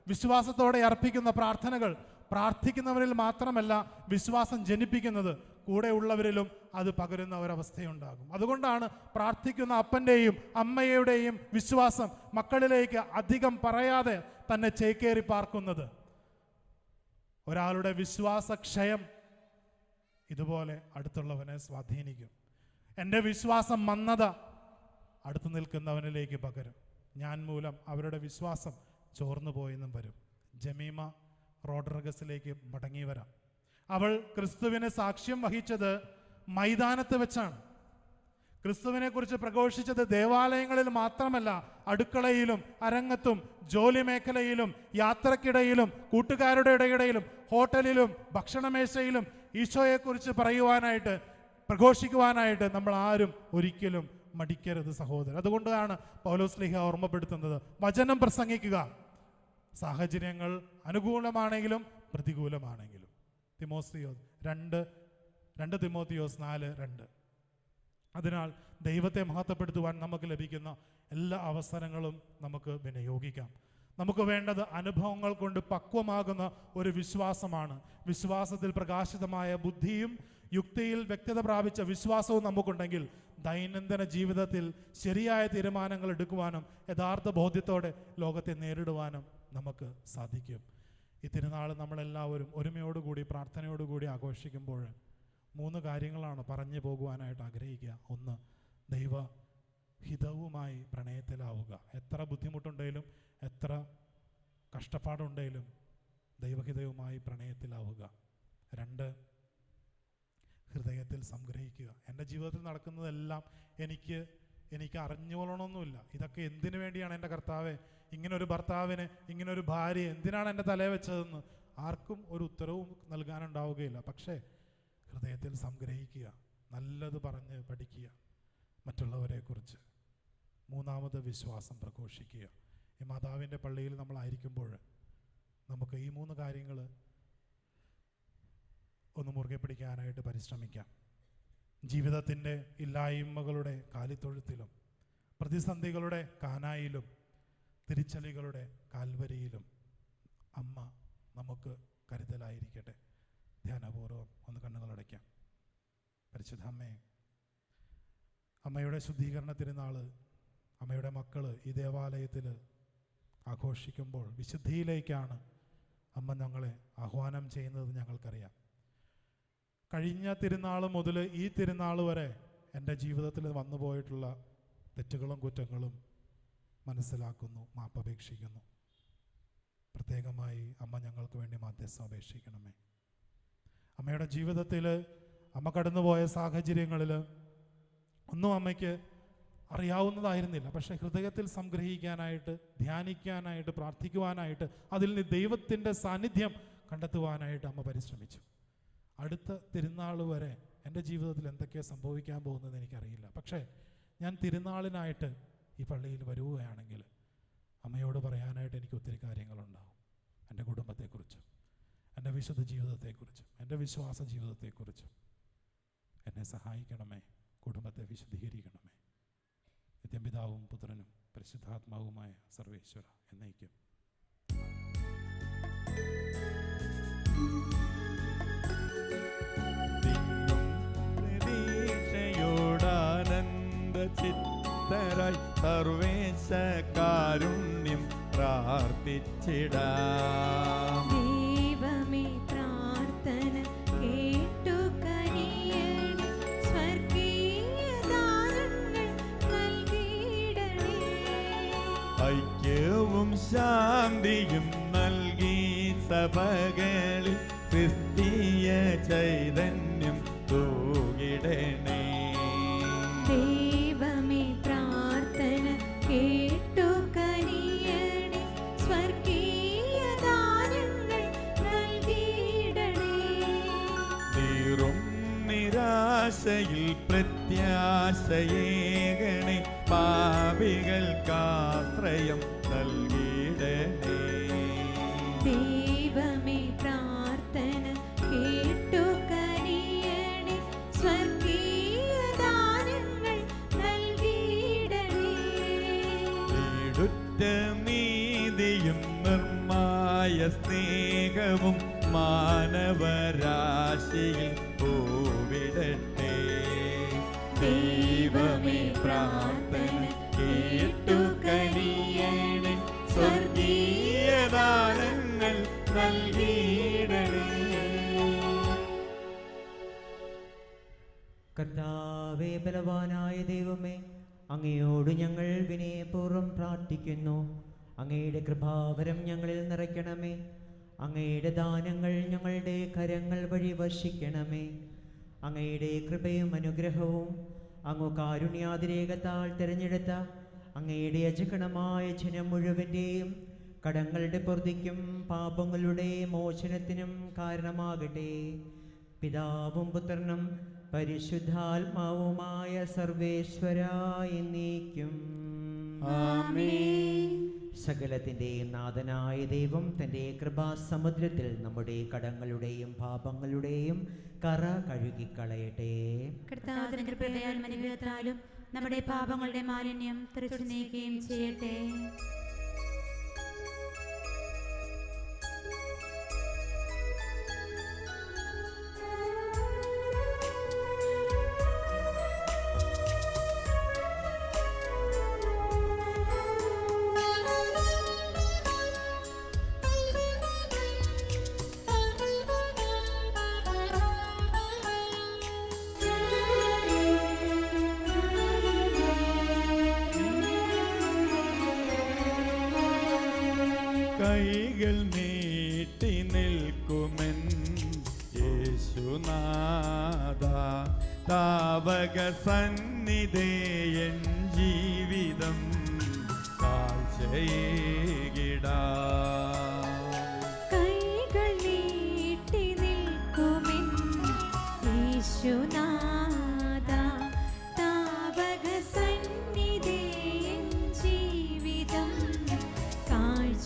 വിശ്വാസത്തോടെ അർപ്പിക്കുന്ന പ്രാർത്ഥനകൾ പ്രാർത്ഥിക്കുന്നവരിൽ മാത്രമല്ല വിശ്വാസം ജനിപ്പിക്കുന്നത്, കൂടെയുള്ളവരിലും അത് പകരുന്ന ഒരവസ്ഥയുണ്ടാകും. അതുകൊണ്ടാണ് പ്രാർത്ഥിക്കുന്ന അപ്പൻ്റെയും അമ്മയുടെയും വിശ്വാസം മക്കളിലേക്ക് അധികം പറയാതെ തന്നെ ചേക്കേറി പാർക്കുന്നത്. ഒരാളുടെ വിശ്വാസക്ഷയം ഇതുപോലെ അടുത്തുള്ളവനെ സ്വാധീനിക്കും. എൻ്റെ വിശ്വാസം മന്ദത അടുത്ത് നിൽക്കുന്നവനിലേക്ക് പകരും. ഞാൻ മൂലം അവരുടെ വിശ്വാസം ചോർന്നു പോയെന്നും വരും. ജമീമ റോഡ്രിഗസിലേക്ക് മടങ്ങി വരാം. അവൾ ക്രിസ്തുവിനെ സാക്ഷ്യം വഹിച്ചത് മൈതാനത്ത് വെച്ചാണ്. ക്രിസ്തുവിനെ കുറിച്ച് പ്രഘോഷിച്ചത് ദേവാലയങ്ങളിൽ മാത്രമല്ല, അടുക്കളയിലും അരങ്ങത്തും ജോലി മേഖലയിലും യാത്രക്കിടയിലും കൂട്ടുകാരുടെ ഇടയിലും ഹോട്ടലിലും ഭക്ഷണമേശയിലും ഈശോയെക്കുറിച്ച് പറയുവാനായിട്ട് പ്രഘോഷിക്കുവാനായിട്ട് നമ്മൾ ആരും ഒരിക്കലും മടിക്കരുത് സഹോദരൻ. അതുകൊണ്ടാണ് പൗലോസ് ശ്ലീഹ ഓർമ്മപ്പെടുത്തുന്നത്, വചനം പ്രസംഗിക്കുക, സാഹചര്യങ്ങൾ അനുകൂലമാണെങ്കിലും പ്രതികൂലമാണെങ്കിലും. തിമോത്തിയോസ് 2 തിമോത്തിയോസ് 4:2. അതിനാൽ ദൈവത്തെ മഹത്വപ്പെടുത്തുവാൻ നമുക്ക് ലഭിക്കുന്ന എല്ലാ അവസരങ്ങളും നമുക്ക് വിനിയോഗിക്കാം. നമുക്ക് വേണ്ടത് അനുഭവങ്ങൾ കൊണ്ട് പക്വമാകുന്ന ഒരു വിശ്വാസമാണ്. വിശ്വാസത്തിൽ പ്രകാശിതമായ ബുദ്ധിയും യുക്തിയിൽ വ്യക്തത പ്രാപിച്ച വിശ്വാസവും നമുക്കുണ്ടെങ്കിൽ ദൈനംദിന ജീവിതത്തിൽ ശരിയായ തീരുമാനങ്ങൾ എടുക്കുവാനും യഥാർത്ഥ ബോധ്യത്തോടെ ലോകത്തെ നേരിടുവാനും നമുക്ക് സാധിക്കും. ഈ തിരുനാൾ നമ്മളെല്ലാവരും ഒരുമയോടുകൂടി പ്രാർത്ഥനയോടുകൂടി ആഘോഷിക്കുമ്പോൾ 3 കാര്യങ്ങളാണ് പറഞ്ഞു പോകുവാനായിട്ട് ആഗ്രഹിക്കുക. 1, ദൈവഹിതവുമായി പ്രണയത്തിലാവുക. എത്ര ബുദ്ധിമുട്ടുണ്ടെങ്കിലും എത്ര കഷ്ടപ്പാടുണ്ടെങ്കിലും ദൈവഹിതവുമായി പ്രണയത്തിലാവുക. 2, ഹൃദയത്തിൽ സംഗ്രഹിക്കുക. എൻ്റെ ജീവിതത്തിൽ നടക്കുന്നതെല്ലാം എനിക്ക് അറിഞ്ഞുകൊള്ളണമെന്നില്ല. ഇതൊക്കെ എന്തിനു വേണ്ടിയാണ് എൻ്റെ കർത്താവെ, ഇങ്ങനൊരു ഭർത്താവിന് ഇങ്ങനൊരു ഭാര്യ എന്തിനാണ് എൻ്റെ തലയിൽ വെച്ചതെന്ന് ആർക്കും ഒരു ഉത്തരവും നൽകാനുണ്ടാവുകയില്ല. പക്ഷേ ഹൃദയത്തിൽ സംഗ്രഹിക്കുക, നല്ലത് പറഞ്ഞ് പഠിക്കുക മറ്റുള്ളവരെക്കുറിച്ച്. 3, വിശ്വാസം പ്രഘോഷിക്കുക. ഈ മാതാവിൻ്റെ പള്ളിയിൽ നമ്മളായിരിക്കുമ്പോൾ നമുക്ക് ഈ 3 കാര്യങ്ങൾ ഒന്ന് മുറുകെ പിടിക്കാനായിട്ട് പരിശ്രമിക്കാം. ജീവിതത്തിൻ്റെ ഇല്ലായ്മകളുടെ കാലിത്തൊഴുത്തിലും പ്രതിസന്ധികളുടെ കാനായിലും തിരിച്ചടികളുടെ കാൽവരിയിലും അമ്മ നമുക്ക് കരുതലായിരിക്കട്ടെ. ധ്യാനപൂർവ്വം ഒന്ന് കണ്ണുകളടയ്ക്കാം. പരിശുദ്ധ അമ്മേ, അമ്മയുടെ ശുദ്ധീകരണ തിരുനാൾ അമ്മയുടെ മക്കൾ ഈ ദേവാലയത്തിൽ ആഘോഷിക്കുമ്പോൾ വിശുദ്ധിയിലേക്കാണ് അമ്മ ഞങ്ങളെ ആഹ്വാനം ചെയ്യുന്നത് ഞങ്ങൾക്കറിയാം. കഴിഞ്ഞ തിരുനാൾ മുതൽ ഈ തിരുനാൾ വരെ എൻ്റെ ജീവിതത്തിൽ വന്നുപോയിട്ടുള്ള തെറ്റുകളും കുറ്റങ്ങളും മനസ്സിലാക്കുന്നു, മാപ്പപേക്ഷിക്കുന്നു. പ്രത്യേകമായി അമ്മ ഞങ്ങൾക്ക് വേണ്ടി മധ്യസ്ഥം അപേക്ഷിക്കണമേ. അമ്മയുടെ ജീവിതത്തിൽ അമ്മ കടന്നുപോയ സാഹചര്യങ്ങളിൽ ഒന്നും അമ്മയ്ക്ക് അറിയാവുന്നതായിരുന്നില്ല. പക്ഷേ ഹൃദയത്തിൽ സംഗ്രഹിക്കാനായിട്ട്, ധ്യാനിക്കാനായിട്ട്, പ്രാർത്ഥിക്കുവാനായിട്ട്, അതിൽ നിന്ന് ദൈവത്തിൻ്റെ സാന്നിധ്യം കണ്ടെത്തുവാനായിട്ട് അമ്മ പരിശ്രമിച്ചു. അടുത്ത തിരുനാൾ വരെ എൻ്റെ ജീവിതത്തിൽ എന്തൊക്കെയാണ് സംഭവിക്കാൻ പോകുന്നത് എനിക്കറിയില്ല. പക്ഷേ ഞാൻ തിരുനാളിനായിട്ട് ഈ പള്ളിയിൽ വരുകയാണെങ്കിൽ അമ്മയോട് പറയാനായിട്ട് എനിക്ക് ഒത്തിരി കാര്യങ്ങളുണ്ടാവും. എൻ്റെ കുടുംബത്തെക്കുറിച്ചും എൻ്റെ വിശുദ്ധ ജീവിതത്തെക്കുറിച്ചും എൻ്റെ വിശ്വാസ ജീവിതത്തെക്കുറിച്ചും. എന്നെ സഹായിക്കണമേ, കുടുംബത്തെ വിശുദ്ധീകരിക്കണമേ. നിത്യപിതാവും പുത്രനും പരിശുദ്ധാത്മാവുമായ സർവേശ്വര എന്നേക്കും. യോഗ്യരായി സർവേശ കാരുണ്യം പ്രാർത്ഥിച്ചിടാം. ദൈവമേ പ്രാർത്ഥന കേട്ടു കനിയണേ, സ്വർഗീയ ദാനങ്ങൾ നൽകിയിടണേ. ഐക്യവും ശാന്തിയും നൽകി സഭകളിൽ ക്രിസ്തീയ ചൈതന്യം തൂകിടണേ. ദൈവമേ പ്രാർത്ഥന കേട്ടു കനിയണേ, സ്വർഗീയ ദാനങ്ങൾ നൽകിയിടണേ. നീറും നിരാശയിൽ പ്രത്യാശയേകണേ, പാപികൾക്കാശ്രയം നൽകിയിടണേ. ദൈവമേ പ്രാർത്ഥന കേട്ടു കനിയണേ, സ്വർഗീയ ദാനങ്ങൾ നൽകിയിടണേ. ഈടുറ്റ നീതിയും നിർമ്മായ സ്നേഹവും മാനവരാശിയിൽ പൂവിടട്ടെ. ദൈവമേ പ്രാർത്ഥന കേട്ടു കനിയണേ, സ്വർഗീയ ദാനങ്ങൾ നൽകിയിടണേ. കർത്താവേ, ബലവാനായ ദൈവമേ, അങ്ങയോട് ഞങ്ങൾ വിനയപൂർവ്വം പ്രാർത്ഥിക്കുന്നു. അങ്ങയുടെ കൃപാവരം ഞങ്ങളിൽ നിറയ്ക്കണമേ. അങ്ങയുടെ ദാനങ്ങൾ ഞങ്ങളുടെ കരങ്ങൾ വഴി വർഷിക്കണമേ. അങ്ങയുടെ കൃപയും അനുഗ്രഹവും അങ്ങ് കാരുണ്യാതിരേകത്താൽ തിരഞ്ഞെടുത്ത അങ്ങയുടെ അജഗണമായ ജനം മുഴുവൻ്റെയും കടങ്ങളുടെ പൊറുതിക്കും പാപങ്ങളുടെ മോചനത്തിനും കാരണമാകട്ടെ. പിതാവും പുത്രനും പരിശുദ്ധാത്മാവുമായ സർവേശ്വരായ എന്നേക്കും ആമേൻ. സകലത്തിൻ്റെയും നാഥനായ ദൈവം തൻ്റെ കൃപാസമുദ്രത്തിൽ നമ്മുടെ കടങ്ങളുടെയും പാപങ്ങളുടെയും കറ കഴുകിക്കളയട്ടെ. കർത്താവിന്റെ കൃപയാലും അനുഗ്രഹത്താലും നമ്മുടെ പാപങ്ങളുടെ മാലിന്യം തുടച്ചു നീക്കുകയും ചെയ്യട്ടെ. കൈകൾ നീട്ടി നിൽക്കുമെൻ യേശുനാഥ, താവക സന്നിധേയൻ ജീവിതം കാഴ്ചയേകിടാം. കൈകൾ നീട്ടി നിൽക്കുമെൻ യേശുനാഥ, താവക സന്നിധേയൻ ജീവിതം കാഴ്ചയേകിടാം.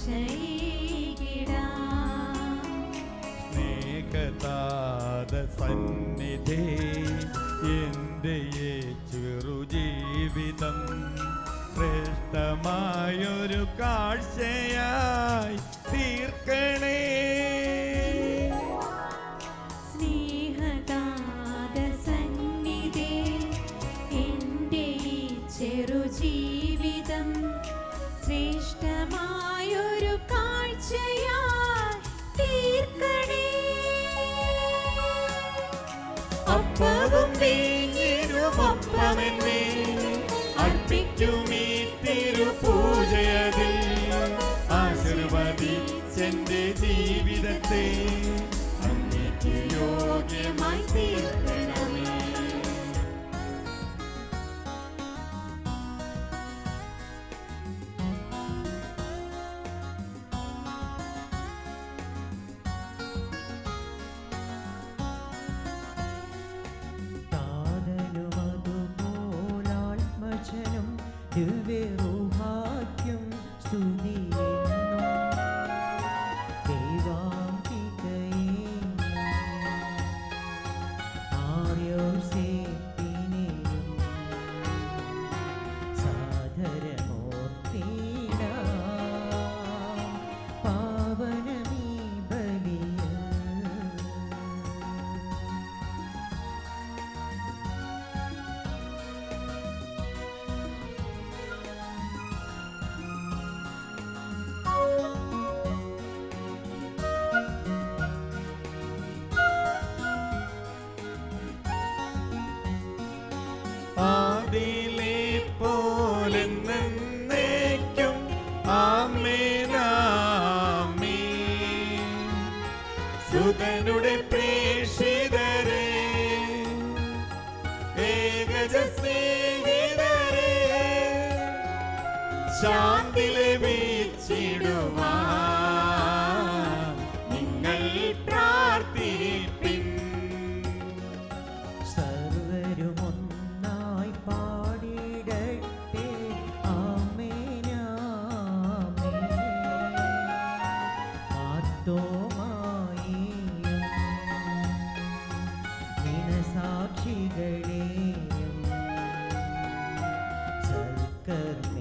സ്നേഹതാത സന്നിധേ എൻ്റെ ചെറുജീവിതം ശ്രേഷ്ഠമായൊരു കാഴ്ചയായി തീർക്കണേ. സ്നേഹദാത സന്നിധേ എൻ്റെ ഈ ചെറുജീവിതം ശ്രേഷ്ഠമായൊരു കാഴ്ചയായി തീർക്കണേ. അപ്പവും വീഞ്ഞിരുമൊപ്പമെന്നെ അർപ്പിക്കുമീ തിരുപൂജയതിൽ ആശീർവദിച്ചെന്റെ ജീവിതത്തെ അങ്ങേക്ക് യോഗ്യമായി തീർക്കണമേ. താതനുമതുപോലാത്മജനും ദിവ്യരൂഹായ്ക്കും സ്തുതിയെന്നും ദൈവാംബികയെയും ആര്യോസേപ്പിനെയും സാദരമോർത്തിടാം. പാവനമീ ബലിയിൽ സുതനുടെ പ്രേക്ഷിതരെ ഏകജ സ്നേഹിതരെ ശാന്തി ലഭിച്ചിടുവാൻ നിങ്ങൾ പ്രാർത്ഥിപ്പിൻ. സർവരും ഒന്നായി പാടിടട്ടെ ആമേൻ ആമേൻ. ആർത്തോമായെയും ദിനസാക്ഷികളെയും സൽക്കർമ്മികളെയും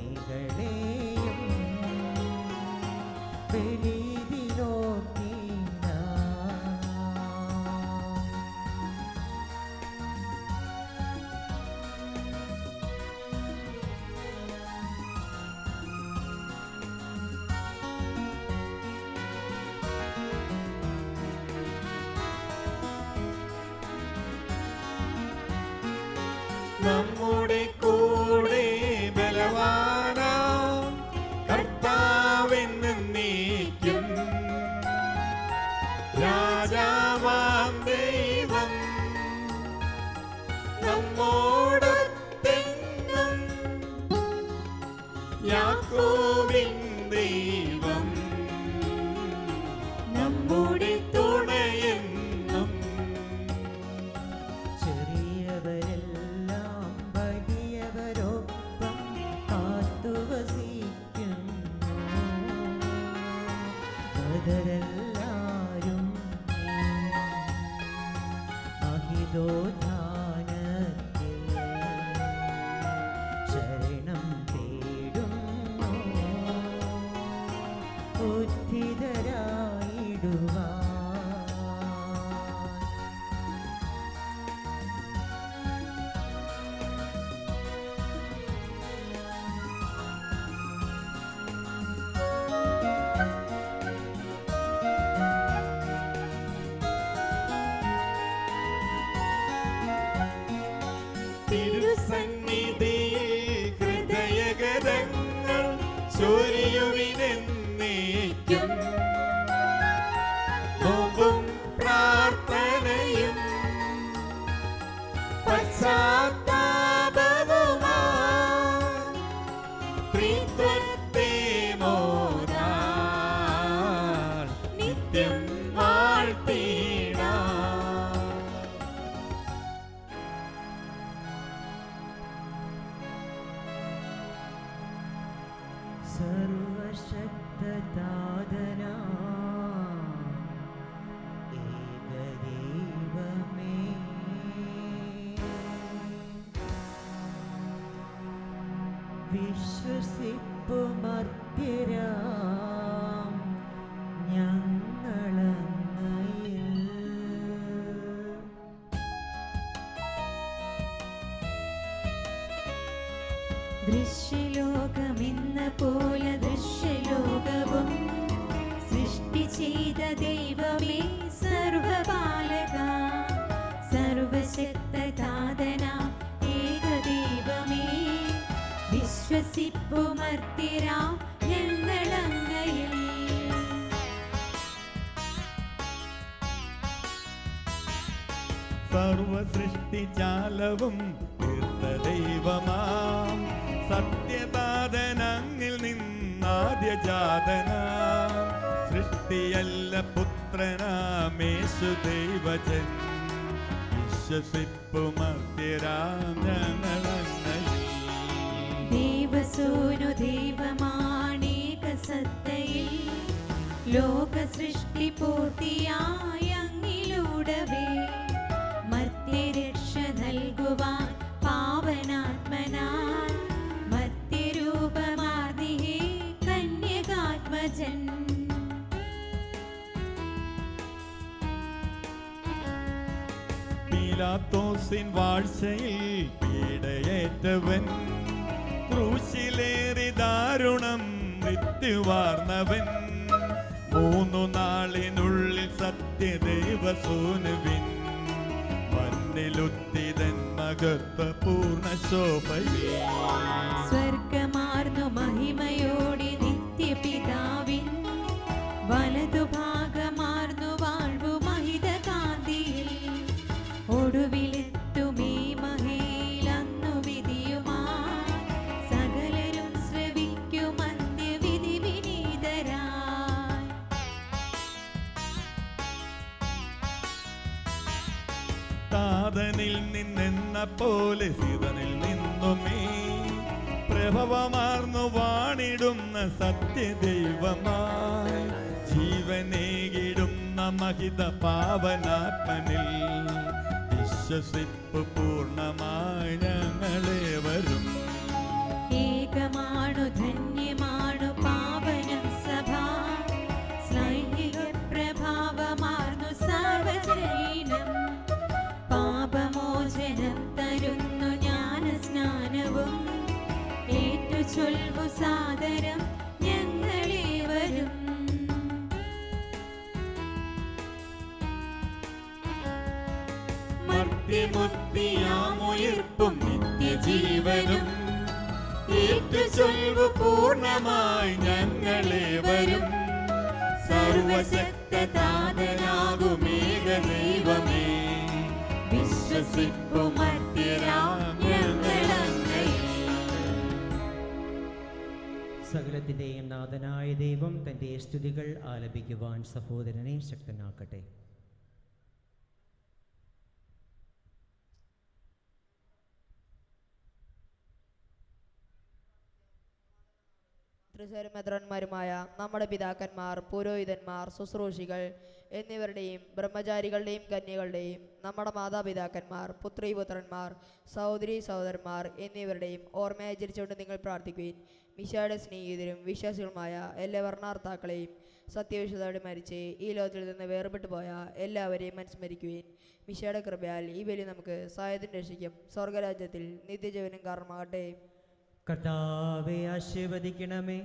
നമ്മുടെ കൂടെ ബലവാനാം കർത്താവെന്ന് നീക്കും രാജാവാം ദൈവം നമ്മോടൊത്തെന്നും യാക്കോബിൻ ദൈവം നമ്മുടെ തുണയെന്നും. ചെറിയവരെല്ലാം വലിയവരൊപ്പം കാത്തുവസിക്കുന്നു. മൃതരെല്ലാരും അഹിതോധാനത്തിൽ ശരണം തേടുന്നു ഉദ്ധിതരായിടുവാൻ. തിരുസന്നിധിയിൽ ഹൃദയഗതങ്ങൾ ചൊരിയുവിനെന്നേക്കും നോമ്പും പ്രാർത്ഥനയും പശ്ചാത്താപവുമായി ത്രിത്വത്തെ മോദാൽ നിത്യം വാഴ്ത്തിടാം. സർവശക്തദാതനാ ഏകദൈവമേ വിശ്വസിപ്പുമർത്യരാം ഞങ്ങളങ്ങയിൽ ദൃശ്യലോകമെന്ന പോലെ ദൃശ്യലോകവും സൃഷ്ടി ചെയ്ത ദൈവമേ സർവപാലക സർവശക്തദാതന ഏകദൈവമേ വിശ്വസിപ്പുമർത്തിരാം ഞങ്ങളങ്ങയിൽ. സർവസൃഷ്ടിജാലവും തീർത്ത ദൈവമാം സത്യദാതനങ്ങിൽ നിന്നാദ്യജാതനാം സൃഷ്ടിയല്ല പുത്രനാമേശു ദൈവജൻ വിശ്വസിപ്പുമർത്യരാം ഞങ്ങളങ്ങയിൽ. ദേവസൂനു ദൈവമാണേക സത്തയിൽ ലോക സൃഷ്ടി പൂർത്തിയായ അങ്ങിലൂടവേ മർത്യരക്ഷ നൽകുവാൻ പാവനാത്മനാൽ മർത്യരൂപമാർന്നിഹേ കന്യകാത്മജൻ. പീലാത്തോസിൻ വാഴ്ചയിൽ പീഡയേറ്റവൻ ക്രൂശിലേറി ദാരുണം മൃത്യുവാർന്നവൻ 3 നാളിനുള്ളിൽ സത്യദൈവസൂനുവിൻ മണ്ണിലുത്തിതൻ മഹത്വപൂർണ്ണ ശോഭയെ സ്വർഗമാർന്നു മഹിമയോടെ നിത്യപിതാവിൻ വലതുഭാഗമാർന്നു വാഴ്വുമാ താതനിൽ നിന്നെന്ന പോലെ സീതനിൽ നിന്നുമേ പ്രഭവമാർന്നു വാണിടുന്ന സത്യദൈവമായി ജീവനേകിടുന്ന മഹിത പാവനാത്മനിൽ വിശ്വസിപ്പ് പൂർണ്ണമായി ഞങ്ങളേവരും ഏകമാണു ധന്യമാണു പാവനം സഭ സ്ലൈഹിക പ്രഭാവമാർന്നു സാർവജനീനം പാപമോചനം തരുന്നു ജ്ഞാനസ്നാനവും ഏറ്റു ചൊൽവു സാദരം ഞങ്ങളേവരും മർത്യമുക്തിയാമുയർപ്പും നിത്യജീവനും ഏറ്റുചൊൽവു പൂർണ്ണമായി ഞങ്ങളേവരും സർവശക്തനാകുമേക ദൈവമേ വിശ്വസിപ്പുമർത്യരാം ഞങ്ങളങ്ങയിൽ. സകലത്തിൻ്റെയും നാഥനായ ദൈവം തൻ്റെ സ്തുതികൾ ആലപിക്കുവാൻ സഹോദരനെ ശക്തനാക്കട്ടെ. ത്രിസേരമെത്രന്മാരുമായ നമ്മുടെ പിതാക്കന്മാർ, പുരോഹിതന്മാർ, ശുശ്രൂഷികൾ എന്നിവരുടെയും ബ്രഹ്മചാരികളുടെയും കന്യകളുടെയും നമ്മുടെ മാതാപിതാക്കന്മാർ, പുത്രീപുത്രന്മാർ, സഹോദരീ സഹോദരന്മാർ എന്നിവരുടെയും ഓർമ്മയാചരിച്ചുകൊണ്ട് നിങ്ങൾ പ്രാർത്ഥിക്കുകയും മിശിഹായുടെ സ്നേഹിതരും വിശ്വാസികളുമായ എല്ലാ വർണ്ണാർത്ഥാക്കളെയും സത്യവിശുദ്ധയോടെ മരിച്ച് ഈ ലോകത്തിൽ നിന്ന് വേർപെട്ടു പോയ എല്ലാവരെയും അനുസ്മരിക്കുകയും മിശിഹായുടെ കൃപയാൽ ഈ ബലി നമുക്ക് സഹായത്തിന് രക്ഷിക്കും സ്വർഗരാജ്യത്തിൽ നിത്യജീവനും കാരണമാകട്ടെ. കർത്താവെ ആശീർവദിക്കണമേ.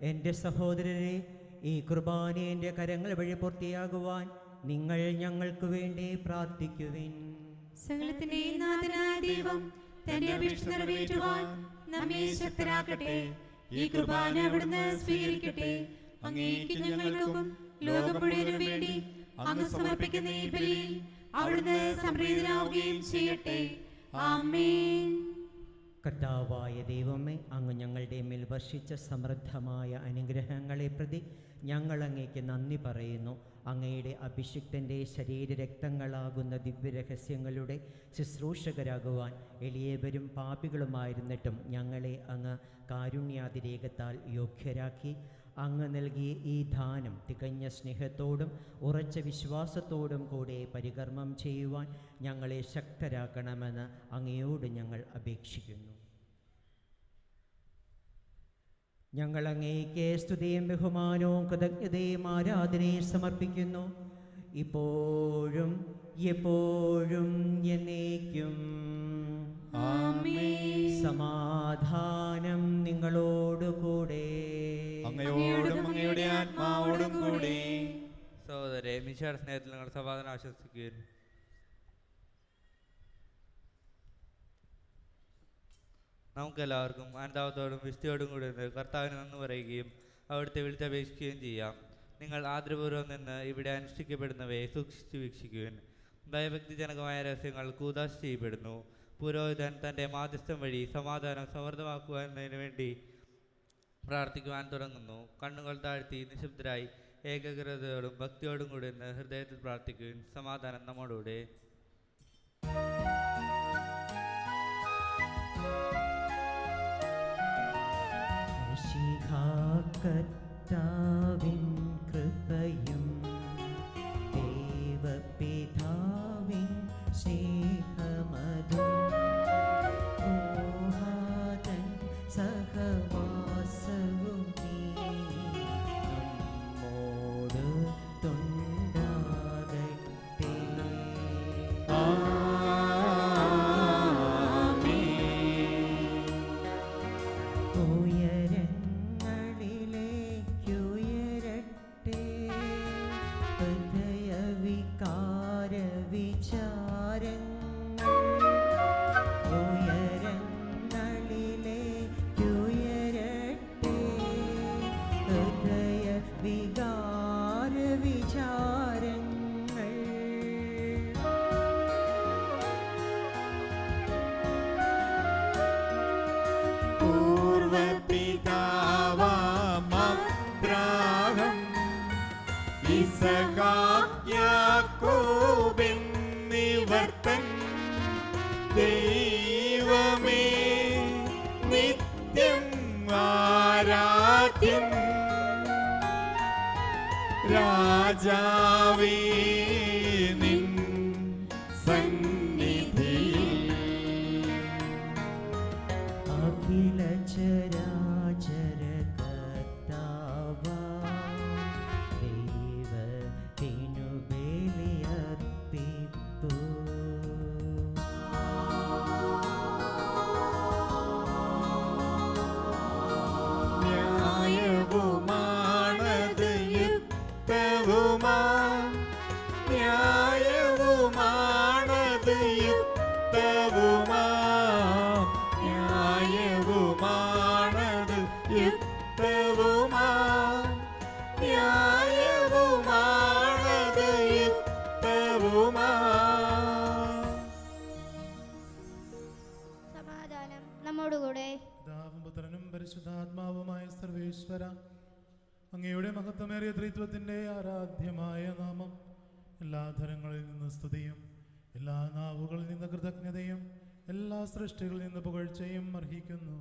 എൻ്റെ സഹോദരരെ, ഈ കുർബാന എൻ്റെ കരങ്ങൾ വഴി പൂർത്തിയാകുവാൻ നിങ്ങൾ ഞങ്ങൾക്ക് വേണ്ടി പ്രാർത്ഥിക്കുവിൻ. സകലത്തിന്റെയും നാഥനായ ദൈവം തന്റെ അപേക്ഷ നിറവേറ്റുവാൻ നമ്മെ ശക്തരാക്കട്ടെ. ഈ കുർബാന അവിടുന്ന് സ്വീകരിക്കട്ടെ. അങ്ങേക്ക് ഞങ്ങൾക്കും ലോകം മുഴുവനും വേണ്ടി അങ്ങ് സമർപ്പിക്കുന്ന ഈ ബലിയിൽ അവിടുന്ന് സംപ്രീതനാവുകയും ചെയ്യട്ടെ. ആമേൻ. കർത്താവായ ദൈവമേ, അങ്ങ് ഞങ്ങളുടെ മേൽ വർഷിച്ച സമൃദ്ധമായ അനുഗ്രഹങ്ങളെ പ്രതി ഞങ്ങൾ അങ്ങേക്ക് നന്ദി പറയുന്നു. അങ്ങയുടെ അഭിഷിക്തൻ്റെ ശരീരരക്തങ്ങളാകുന്ന ദിവ്യരഹസ്യങ്ങളുടെ ശുശ്രൂഷകരാകുവാൻ എളിയവരും പാപികളുമായിരുന്നിട്ടും ഞങ്ങളെ അങ്ങ് കാരുണ്യാതിരേകത്താൽ യോഗ്യരാക്കി. അങ്ങ് നൽകിയ ഈ ദാനം തികഞ്ഞ സ്നേഹത്തോടും ഉറച്ച വിശ്വാസത്തോടും കൂടെ പരികർമ്മം ചെയ്യുവാൻ ഞങ്ങളെ ശക്തരാക്കണമെന്ന് അങ്ങയോട് ഞങ്ങൾ അപേക്ഷിക്കുന്നു. ഞങ്ങൾ അങ്ങേക്ക് സ്തുതിയും ബഹുമാനവും കൃതജ്ഞതയും ആരാധനയും സമർപ്പിക്കുന്നു, ഇപ്പോഴും എപ്പോഴും എന്നേക്കും. സമാധാനം നിങ്ങളോടുകൂടെ. അങ്ങയോടും അങ്ങയുടെ ആത്മാവോടും കൂടി. സഹോദരരെ, മിശിഹായുടെ സ്നേഹത്തിൽ നിങ്ങൾ സമാധാനം ആശ്വസിക്കുകയും നമുക്കെല്ലാവർക്കും അനുതാപത്തോടും വിശുദ്ധിയോടും കൂടി കർത്താവിന് നന്ദി പറയുകയും അവിടുത്തെ വിളിച്ചപേക്ഷിക്കുകയും ചെയ്യാം. നിങ്ങൾ ആദരപൂർവ്വം നിന്ന് ഇവിടെ അനുഷ്ഠിക്കപ്പെടുന്നവയെ സൂക്ഷിച്ചു വീക്ഷിക്കുകയും ഭയഭക്തിജനകമായ രഹസ്യങ്ങൾ കൂദാശ ചെയ്യപ്പെടുന്നു. പുരോഹിതൻ തൻ്റെ മാധ്യസ്ഥം വഴി സമാധാനം സമൃദ്ധമാക്കുവാനതിനു വേണ്ടി പ്രാർത്ഥിക്കുവാൻ തുടങ്ങുന്നു. കണ്ണുകൾ താഴ്ത്തി നിശബ്ദരായി ഏകാഗ്രതയോടും ഭക്തിയോടും കൂടി ഹൃദയത്തിൽ പ്രാർത്ഥിക്കുകയും സമാധാനം നമ്മോടുകൂടെ. കർത്താവിൻ കൃപയും ദേവപിതാവിൻ സ്നേഹമതും മോഹാതൻ സഹവാസവും നമ്മോട് തുണ്ടാകട്ടെ. ഉയരങ്ങളിലേക്കുയരട്ടെ രാജാവേ നിൻ സന്നിധിയിൽ അഖില ചരാചര കർത്താവാ ദൈവത്തിനു ബലിയർപ്പിപ്പൂ. ന്യായവുമാണത് യുക്തവുമാ ന്യായവുമാണത് യുക്തവുമാ ന്യായവുമാണത് യുക്തവുമാ ന്യായവുമാണത് യുക്തവുമാ. സമാധാനം നമ്മോടുകൂടെ. പിതാവും പുത്രനും പരിശുദ്ധാത്മാവുമായ സർവേശ്വര, അങ്ങയുടെ മഹത്വമേറിയ ത്രിത്വത്തിൻ്റെ ആരാധ്യമായ നാമം എല്ലാ ധരങ്ങളിൽ നിന്ന് സ്തുതിയും എല്ലാ നാവുകളിൽ നിന്ന് കൃതജ്ഞതയും എല്ലാ സൃഷ്ടികളിൽ നിന്ന് പുകഴ്ചയും അർഹിക്കുന്നു.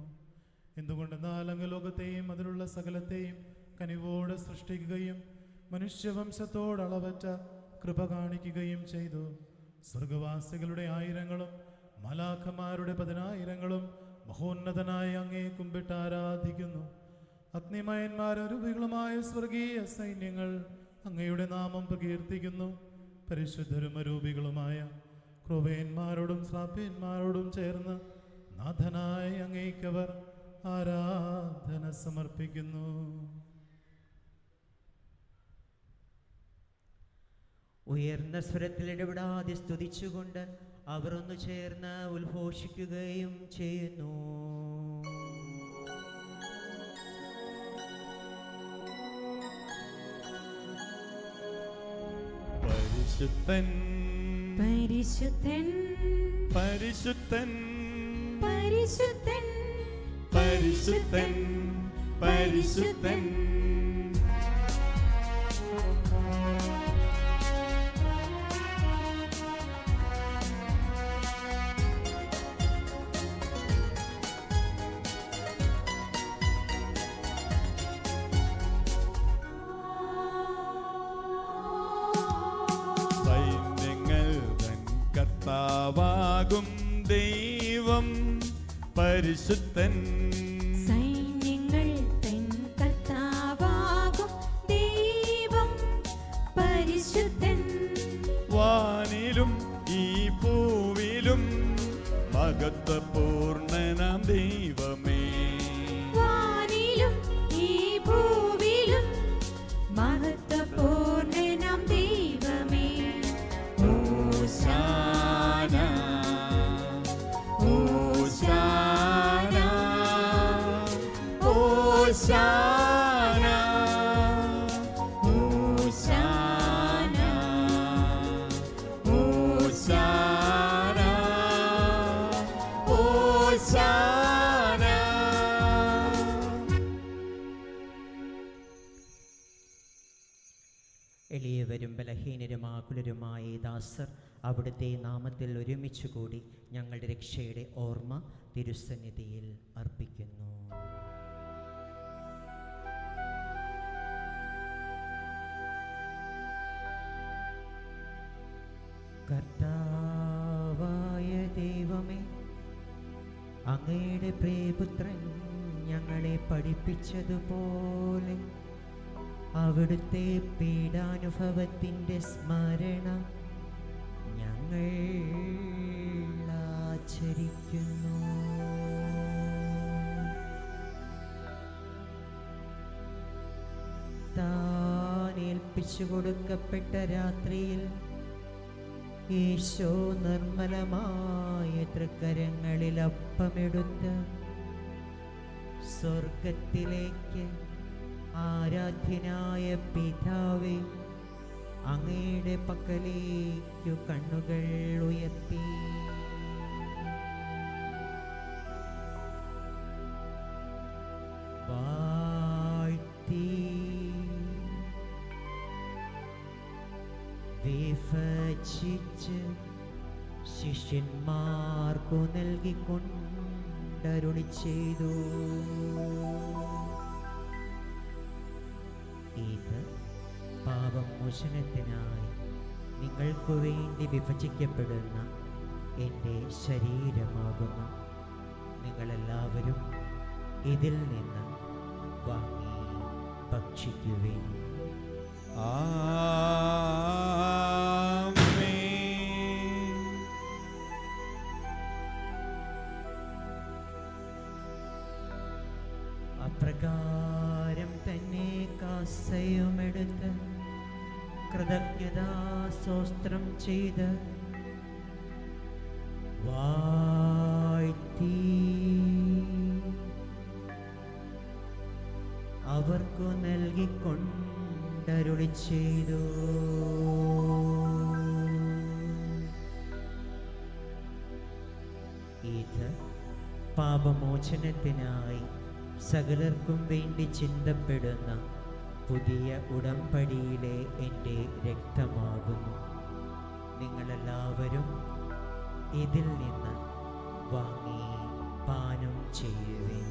എന്തുകൊണ്ടെന്നാൽ അങ്ങ് ലോകത്തെയും അതിലുള്ള സകലത്തെയും കനിവോടെ സൃഷ്ടിക്കുകയും മനുഷ്യവംശത്തോട് അളവറ്റ കൃപ കാണിക്കുകയും ചെയ്തു. സ്വർഗവാസികളുടെ ആയിരങ്ങളും മലാഖമാരുടെ 10,000ങ്ങളും മഹോന്നതനായ അങ്ങയെ കുമ്പിട്ട് ആരാധിക്കുന്നു. അഗ്നിമയന്മാരൂപികളുമായ സ്വർഗീയ സൈന്യങ്ങൾ അങ്ങയുടെ നാമം പ്രകീർത്തിക്കുന്നു. പരിശുദ്ധരും അരൂപികളുമായ ക്രൂവേന്മാരോടും ശ്രാപ്യന്മാരോടും ചേർന്ന് നാഥനായ അങ്ങേക്കവർ ആരാധന സമർപ്പിക്കുന്നു. ഉയർന്ന സ്വരത്തിൽ ഇടപെടാതെ സ്തുതിച്ചുകൊണ്ട് അവർ ഒന്നു ചേർന്ന് ഉദ്ഘോഷിക്കുകയും ചെയ്യുന്നു. പരിശുദ്ധൻ പരിശുദ്ധൻ പരിശുദ്ധൻ പരിശുദ്ധൻ പരിശുദ്ധൻ പരിശുദ്ധൻ. സൈന്യങ്ങൾ തൻ കർത്താവാകും ദൈവം പരിശുദ്ധൻ. സൈന്യങ്ങൾ തൻ കർത്താവാകും ദൈവം പരിശുദ്ധൻ. വാനിലും ഈ പൂവിലും മഹത്വപൂർണനാം ദൈവമേ. വാനിലും ഈ ഭൂവിലും മഹത്വപൂർണ്ണനാം ദൈവമേ. ഹോശാന ഹോശാന ഹോശാന ഹോശാന ഹോശാന ഹോശാന. എളിയവരും ബലഹീനരും ആകുലരുമായ ഈ ദാസർ അവിടുത്തെ നാമത്തിൽ ഒരുമിച്ച് കൂടി ഞങ്ങളുടെ രക്ഷയുടെ ഓർമ്മ തിരുസന്നിധിയിൽ അർപ്പിക്കുന്നു. കർത്താവായ ദൈവമേ, അങ്ങയുടെ പ്രിയപുത്രൻ ഞങ്ങളെ പഠിപ്പിച്ചതുപോലെ അവിടുത്തെ പീഡാനുഭവത്തിൻ്റെ സ്മരണ ഞങ്ങൾ ആചരിക്കുന്നു. താൻ ഏൽപ്പിച്ചു കൊടുക്കപ്പെട്ട രാത്രിയിൽ ഈശോ നിർമ്മലമായ തൃക്കരങ്ങളിൽ അപ്പമെടുത്ത് സ്വർഗത്തിലേക്ക് ആരാധ്യനായ പിതാവേ, അങ്ങയുടെ പക്കലേക്കു കണ്ണുകൾ ഉയർത്തി വാഴ്ത്തി വിഭജിച്ച് ശിഷ്യന്മാർക്കു നൽകിക്കൊണ്ടരുളി ചെയ്തു. ഇത് പാപമോചനത്തിനായി നിങ്ങൾക്കു വേണ്ടി വിഭജിക്കപ്പെടുന്ന എൻ്റെ ശരീരമാകുന്നു. നിങ്ങളെല്ലാവരും ഇതിൽ നിന്ന് വാങ്ങി ഭക്ഷിക്കുവിൻ. അപ്രകാരം തന്നെ കാസയുമെടുത്ത് കൃതജ്ഞതാസ്തോത്രം ചെയ്ത് വാഴ്ത്തി അവർക്കു നൽകിക്കൊണ്ടരുളി ചെയ്തു, ഇത് പാപമോചനത്തിനായി സകലർക്കും വേണ്ടി ചിന്തപ്പെടുന്ന പുതിയ ഉടമ്പടിയിലെ എൻ്റെ രക്തമാകുന്നു. നിങ്ങളെല്ലാവരും ഇതിൽ നിന്ന് വാങ്ങി പാനം ചെയ്യുവിൻ.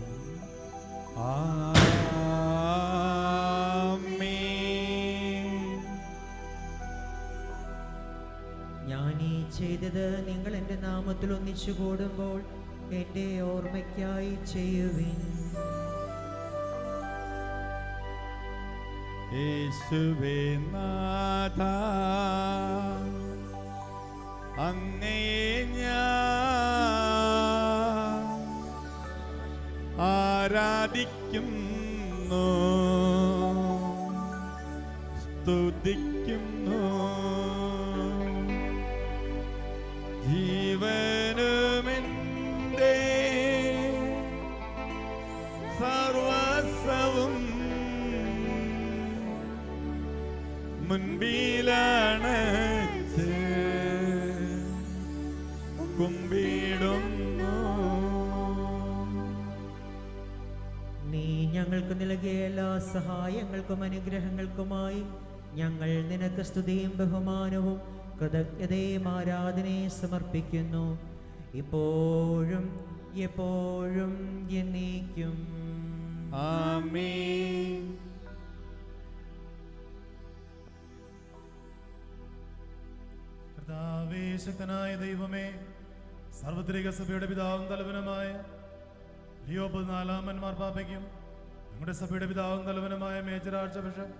ഞാനീ ചെയ്തത് നിങ്ങൾ എൻ്റെ നാമത്തിൽ ഒന്നിച്ചു കൂടുമ്പോൾ എൻ്റെ ഓർമ്മയ്ക്കായി ചെയ്യുവിൻ. യേശുവേ നാഥ, അങ്ങയെ ഞാൻ ആരാധിക്കുന്നു, സ്തുതിക്കുന്നു. ജീവനുമെൻ്റെ സർവസ്വവും മുൻപിലാണ് കുമ്പിടുന്നു. നീ ഞങ്ങൾക്ക് നൽകിയ എല്ലാ സഹായങ്ങൾക്കും അനുഗ്രഹങ്ങൾക്കുമായി ഞങ്ങൾ നിനക്ക് സ്തുതിയും ബഹുമാനവും കൃതജ്ഞതയും ആരാധനയും സമർപ്പിക്കുന്നു, ഇപ്പോഴും എപ്പോഴും എന്നേക്കും. ആമേൻ. കർത്താവേ, ശക്തനായ ദൈവമേ, സാർവത്രിക സഭയുടെ പിതാവും തലവനുമായ ലിയോ 14 മാർപ്പാപ്പയ്ക്കും നമ്മുടെ സഭയുടെ പിതാവും തലവനുമായ major arch bishop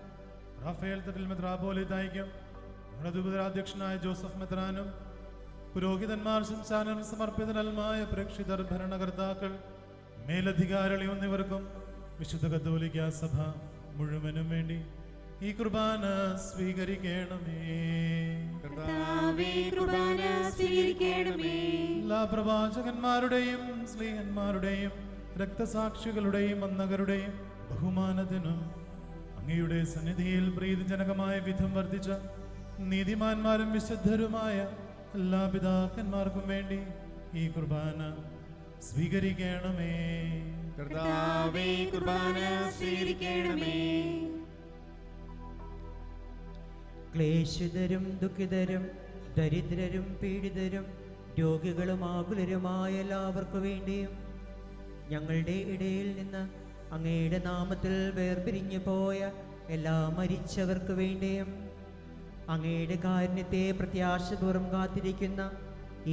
Raphael Thattil മെത്രാപ്പോലീത്തായ്ക്കും നമ്മുടെ ദുബിതരാധ്യക്ഷനായ ജോസഫ് മെത്രാനും പുരോഹിതന്മാർ ശംശാനം സമർപ്പിതരൽമായ പ്രേക്ഷിതർ ഭരണകർത്താക്കൾ മേലധികാരികൾ എന്നിവർക്കും വിശുദ്ധ കത്തോലിക്ക സഭ മുഴുവനും വേണ്ടി ഈ കുർബാന സ്വീകരിക്കണമേ. കർത്താവേ, കുർബാന സ്വീകരിക്കണമേ. എല്ലാ പ്രവാചകന്മാരുടെയും സ്ലീഹന്മാരുടെയും രക്തസാക്ഷികളുടെയും വന്ദകരുടെയും ബഹുമാനത്തിനും അങ്ങയുടെ സന്നിധിയിൽ പ്രീതിജനകമായ വിധം വർദ്ധിച്ച നീതിമാന്മാരും വിശുദ്ധരുമായ എല്ലാ പിതാക്കന്മാർക്കും വേണ്ടി ഈ കുർബാന സ്വീകരിക്കണമേ. കർത്താവേ, കുർബാന സ്വീകരിക്കണമേ. ക്ലേശിതരും ദുഃഖിതരും ദരിദ്രരും പീഡിതരും രോഗികളും ആകുലരുമായ എല്ലാവർക്കു വേണ്ടിയും ഞങ്ങളുടെ ഇടയിൽ നിന്ന് അങ്ങയുടെ നാമത്തിൽ വേർപിരിഞ്ഞു പോയ എല്ലാ മരിച്ചവർക്ക് വേണ്ടിയും അങ്ങയുടെ കാരുണ്യത്തെ പ്രത്യാശപൂർവ്വം കാത്തിരിക്കുന്ന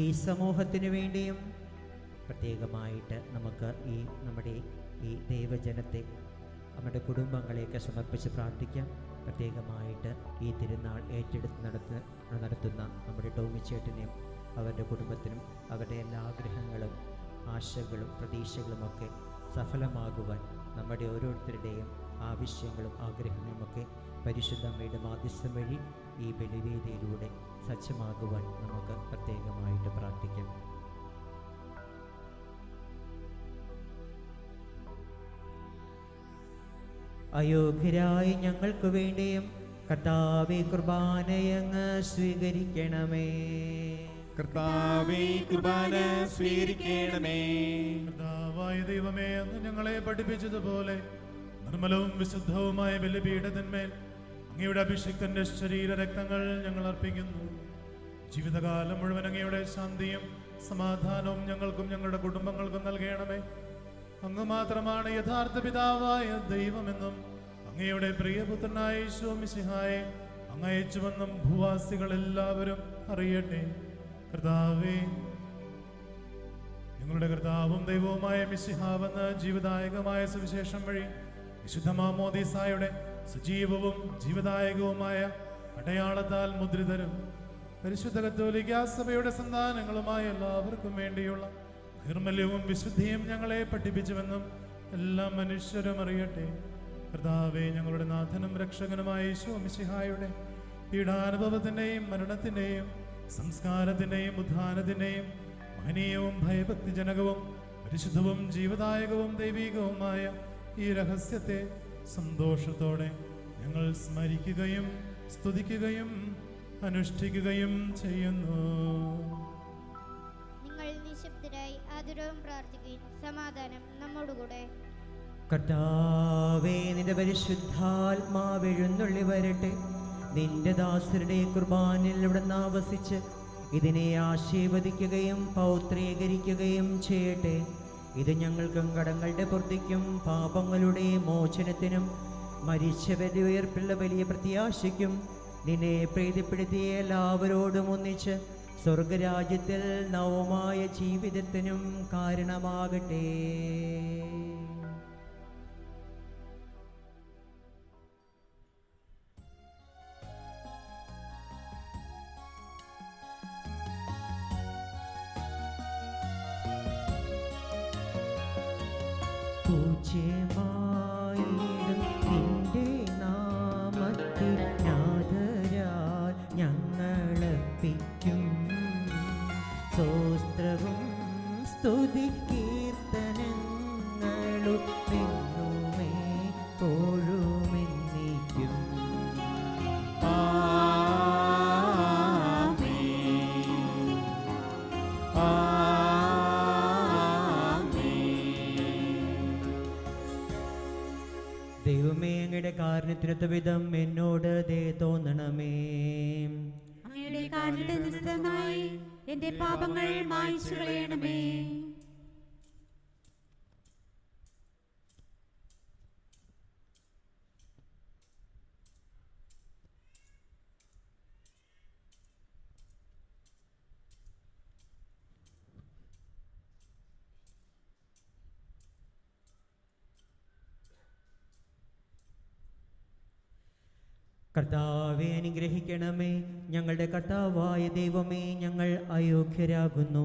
ഈ സമൂഹത്തിനു വേണ്ടിയും പ്രത്യേകമായിട്ട് നമുക്ക് നമ്മുടെ ഈ ദൈവജനത്തെ നമ്മുടെ കുടുംബങ്ങളെയൊക്കെ സമർപ്പിച്ച് പ്രാർത്ഥിക്കാം. പ്രത്യേകമായിട്ട് ഈ തിരുനാൾ ഏറ്റെടുത്ത് നടത്തുന്ന നമ്മുടെ ടോമിച്ചേട്ടനെയും അവരുടെ കുടുംബത്തിനും അവരുടെ എല്ലാ ആഗ്രഹങ്ങളും ആശകളും പ്രതീക്ഷകളുമൊക്കെ സഫലമാകുവാൻ നമ്മുടെ ഓരോരുത്തരുടെയും ആവശ്യങ്ങളും ആഗ്രഹങ്ങളുമൊക്കെ പരിശുദ്ധ അമ്മയുടെ മാധ്യസ്ഥം വഴി ഈ ബലിവേദിയിലൂടെ സജ്ജമാകുവാൻ നമുക്ക് പ്രത്യേകമായിട്ട് പ്രാർത്ഥിക്കാം. അയോഗ്യരായി ഞങ്ങൾക്ക് വേണ്ടിയും കർത്താവേ, കുർബാനയങ്ങ് സ്വീകരിക്കണമേ. കർത്താവേ, കുർബാന സ്വീകരിക്കണമേ. കർത്താവായ ദൈവമേ, അന്ന് ഞങ്ങളെ പഠിപ്പിച്ചതുപോലെ നിർമ്മലവും വിശുദ്ധവുമായ ബലിപീഠത്തിന്മേൽ അങ്ങയുടെ അഭിഷിക്തന്റെ ശരീര രക്തങ്ങൾ ഞങ്ങൾ അർപ്പിക്കുന്നു. ജീവിതകാലം മുഴുവൻ അങ്ങയുടെ ശാന്തിയും സമാധാനവും ഞങ്ങൾക്കും ഞങ്ങളുടെ കുടുംബങ്ങൾക്കും നൽകണമേ. അങ്ങ് മാത്രമാണ് യഥാർത്ഥ പിതാവായ ദൈവമെന്നും അങ്ങയുടെ പ്രിയപുത്രനായ ഈശോ മിശിഹായെ അങ്ങ് അയച്ചുവെന്നും ഭൂവാസികൾ എല്ലാവരും അറിയട്ടെ. കർത്താവേ, ഞങ്ങളുടെ കർത്താവും ദൈവവുമായ മിശിഹാവെന്ന ജീവദായകമായ സുവിശേഷം വഴി വിശുദ്ധ മാമോദീസായുടെ സജീവവും ജീവദായകവുമായ അടയാളത്താൽ മുദ്രിതരും പരിശുദ്ധ കത്തോലിക്കാ സഭയുടെ സന്താനങ്ങളുമായ എല്ലാവർക്കും വേണ്ടിയുള്ള നിർമ്മല്യവും വിശുദ്ധിയും ഞങ്ങളെ പഠിപ്പിച്ചുവെന്നും എല്ലാ മനുഷ്യരും അറിയട്ടെ. കർത്താവേ, ഞങ്ങളുടെ നാഥനും രക്ഷകനുമായ ഈശോ മിശിഹായുടെ പീഡാനുഭവത്തിൻ്റെയും മരണത്തിൻ്റെയും സംസ്കാരത്തിൻ്റെയും ഉദ്ധാനത്തിൻ്റെയും മഹനീയവും ഭയഭക്തിജനകവും പരിശുദ്ധവും ജീവദായകവും ദൈവികവുമായ ഈ രഹസ്യത്തെ സന്തോഷത്തോടെ ഞങ്ങൾ സ്മരിക്കുകയും സ്തുതിക്കുകയും അനുഷ്ഠിക്കുകയും ചെയ്യുന്നു. നിങ്ങൾ നിശബ്ദരായി ആദരവും പ്രാർത്ഥിക്കുകയും സമാധാനം നമ്മോടുകൂടെ. കർത്താവേ, നിന്റെ പരിശുദ്ധാത്മാവ് എഴുന്നള്ളി വരട്ടെ. നിന്റെ ദാസരുടെ കുർബാനിൽ ഇവിടെ ആവസിച്ച് ഇതിനെ ആശീർവദിക്കുകയും പൗത്രീകരിക്കുകയും ചെയ്യട്ടെ. ഇത് ഞങ്ങൾക്കും കടങ്ങളുടെ പൂർത്തിക്കും പാപങ്ങളുടെ മോചനത്തിനും മരിച്ചവരുടെ ഉയർപ്പുള്ള വലിയ പ്രത്യാശയ്ക്കും നിന്നെ പ്രീതിപ്പെടുത്തിയ എല്ലാവരോടും ഒന്നിച്ച് സ്വർഗരാജ്യത്തിൽ നവമായ ജീവിതത്തിനും കാരണമാകട്ടെ. പൂജ്യമായിടും നിന്റെ നാമത്തിൽ നാദരാൽ ഞങ്ങളർപ്പിക്കും സ്തോത്രവും സ്തുതി കീർത്തനങ്ങളും എന്നുമേ പോഴുമെന്നേക്കും. ദൈവമേ, അങ്ങയുടെ കാരുണ്യത്തിനൊത്ത വിധം എന്നോട് ദയ തോന്നണമേ. അങ്ങയുടെ കാരുണ്യത്തിനായി എന്റെ പാപങ്ങൾ മായ്ച്ചു കളയണമേ. കർത്താവെ, അനുഗ്രഹിക്കണമേ. ഞങ്ങളുടെ കർത്താവായ ദൈവമേ, ഞങ്ങൾ അയോഗ്യരാകുന്നു,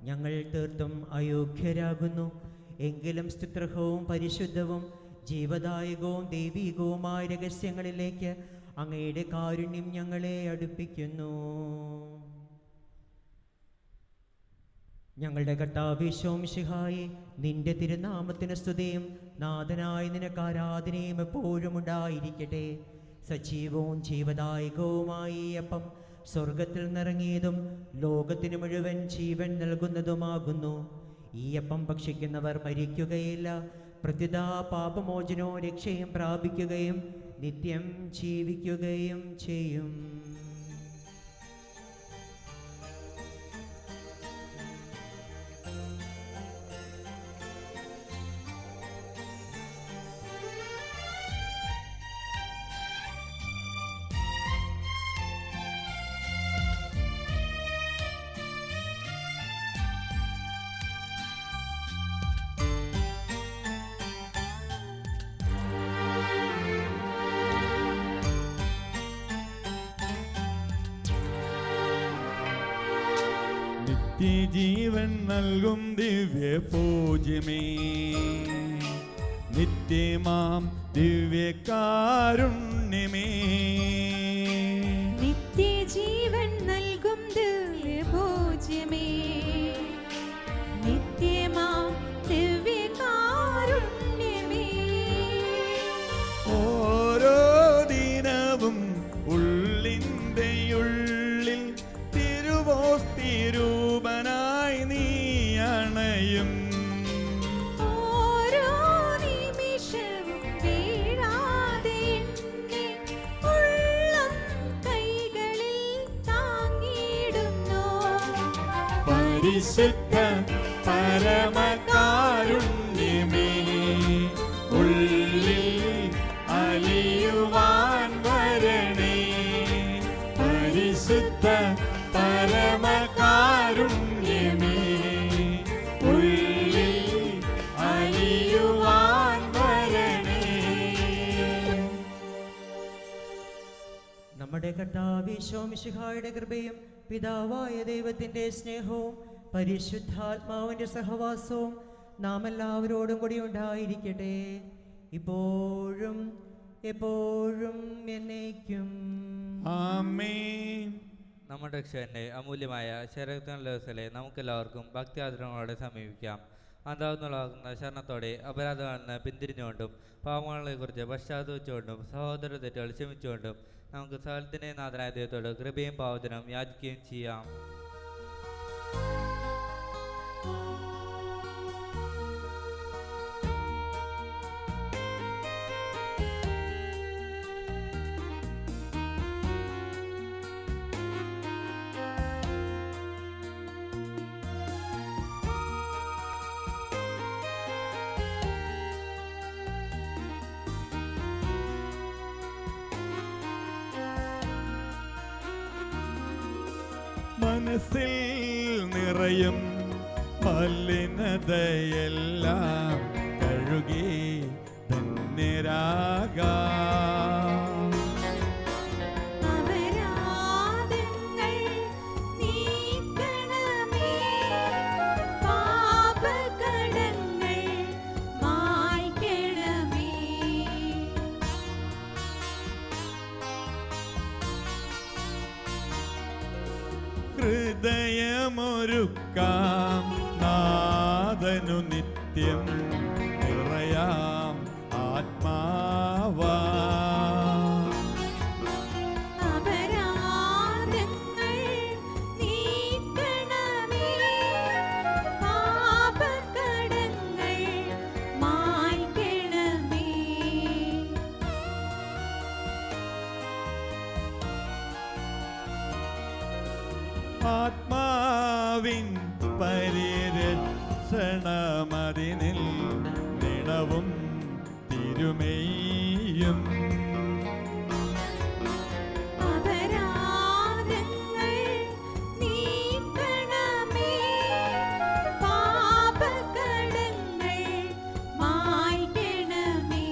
ഞങ്ങൾ തീർത്തും അയോഗ്യരാകുന്നു. എങ്കിലും സ്തുത്യർഹവും പരിശുദ്ധവും ജീവദായകവും ദൈവികവുമായ രഹസ്യങ്ങളിലേക്ക് അങ്ങയുടെ കാരുണ്യം ഞങ്ങളെ അടുപ്പിക്കുന്നു. ഞങ്ങളുടെ കർത്താവേ ഈശോ മിശിഹായേ, നിന്റെ തിരുനാമത്തിന് സ്തുതിയും നാഥനായ നിനക്ക് ആരാധനയും എപ്പോഴും ഉണ്ടായിരിക്കട്ടെ. സജീവവും ജീവദായകവുമായി ഈ അപ്പം സ്വർഗത്തിൽ നിറങ്ങിയതും ലോകത്തിന് മുഴുവൻ ജീവൻ നൽകുന്നതുമാകുന്നു. ഈ അപ്പം ഭക്ഷിക്കുന്നവർ മരിക്കുകയില്ല, പ്രത്യുത പാപമോചനവും രക്ഷയും പ്രാപിക്കുകയും നിത്യം ജീവിക്കുകയും ചെയ്യും. ജീവൻ നൽകും ദിവ്യ പൂജ്യമേ, നിത്യമാം ദിവ്യകാരുണ്യമേ, നിത്യജീവൻ നൽകും ദിവ്യഭോജ്യമേ, നിത്യമാം ദിവ്യകാരുണ്യമേ, ഓരോ ദിനവും ഉള്ളിൻ്റെ ഉള്ളിൽ തിരുവോസ്തിരൂപനായി നീ അണയും. ഓരോ നിമിഷവും വീഴാതെ എന്നെ ഉള്ളം കൈകളിൽ താങ്ങിയിടുന്നു. പരിശുദ്ധ പരമകാരുണ്യമേ, ഉള്ളിൽ അലി പരമകാരുണ്യമേ ഉള്ളിൽ അലിയുവാൻ വരണേ. നമ്മുടെ കർത്താവ് ഈശോ മിശിഹായുടെ കൃപയും പിതാവായ ദൈവത്തിൻ്റെ സ്നേഹവും പരിശുദ്ധാത്മാവിൻ്റെ സഹവാസവും നാം എല്ലാവരോടും കൂടി ഉണ്ടായിരിക്കട്ടെ, ഇപ്പോഴും എപ്പോഴും എന്നേക്കും. ആമേൻ. നമ്മുടെ രക്ഷകന്റെ അമൂല്യമായ ശരീരത്തിലെ നമുക്കെല്ലാവർക്കും ഭക്തിയാദരങ്ങളോടെ സമീപിക്കാം. അന്താവുന്നതാകുന്ന ശരണത്തോടെ അപരാധങ്ങളിൽ നിന്ന് പിന്തിരിഞ്ഞുകൊണ്ടും പാപങ്ങളെക്കുറിച്ച് പശ്ചാത്തപിച്ചുകൊണ്ടും സഹോദര തെറ്റുകൾ ക്ഷമിച്ചുകൊണ്ടും നമുക്ക് സകലത്തിൻ്റെ നാഥനായ ദൈവത്തോട് കൃപയും പാവത്തിനും യാചിക്കുകയും ചെയ്യാം. മനസ്സിൽ നിറയും മലിനതയെല്ലാം കഴുകി ധന്യരാകാം. അപരാധങ്ങൾ നീക്കണമേ, പാപകടങ്ങൾ മായ്ക്കണമേ. ഹൃദയമൊരുക്കാം നാഥനു നിത്യം നിറയാം ആത്മാവാ. അപരാധങ്ങൾ നീക്കണമേ, പാപകടങ്ങൾ മായ്ക്കണമേ. ആത്മാവിൻ പരിരക്ഷണമതിനിൽ നിണവും തിരുമേയും. അപരാധങ്ങൾ നീക്കണമേ, പാപകടങ്ങൾ മായ്ക്കണമേ.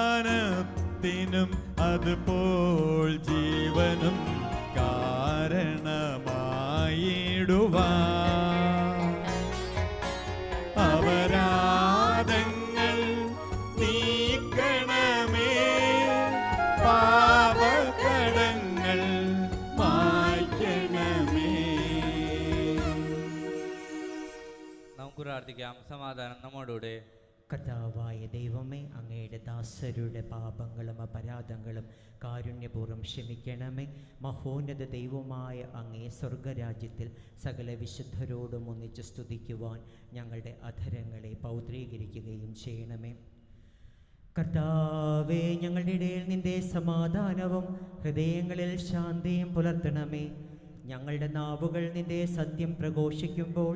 ഉത്ഥാനത്തിനും അതുപോൽ ജീവനും കാരണമായിടുവാൻ അപരാധങ്ങൾ നീക്കണമേ, പാപകടങ്ങൾ മായ്ക്കണമേ. നമുക്ക് പ്രാർത്ഥിക്കാം. സമാധാനം നമ്മോടുകൂടെ. കർത്താവായ ദൈവമേ, അങ്ങയുടെ ദാസരുടെ പാപങ്ങളും അപരാധങ്ങളും കാരുണ്യപൂർവ്വം ക്ഷമിക്കണമേ. മഹോന്നത ദൈവമായ അങ്ങേ സ്വർഗരാജ്യത്തിൽ സകല വിശുദ്ധരോടും ഒന്നിച്ച് സ്തുതിക്കുവാൻ ഞങ്ങളുടെ അധരങ്ങളെ പൗത്രീകരിക്കുകയും ചെയ്യണമേ. കർത്താവേ, ഞങ്ങളുടെ ഇടയിൽ നിന്റെ സമാധാനവും ഹൃദയങ്ങളിൽ ശാന്തിയും പുലർത്തണമേ. ഞങ്ങളുടെ നാവുകൾ നിന്റെ സത്യം പ്രഘോഷിക്കുമ്പോൾ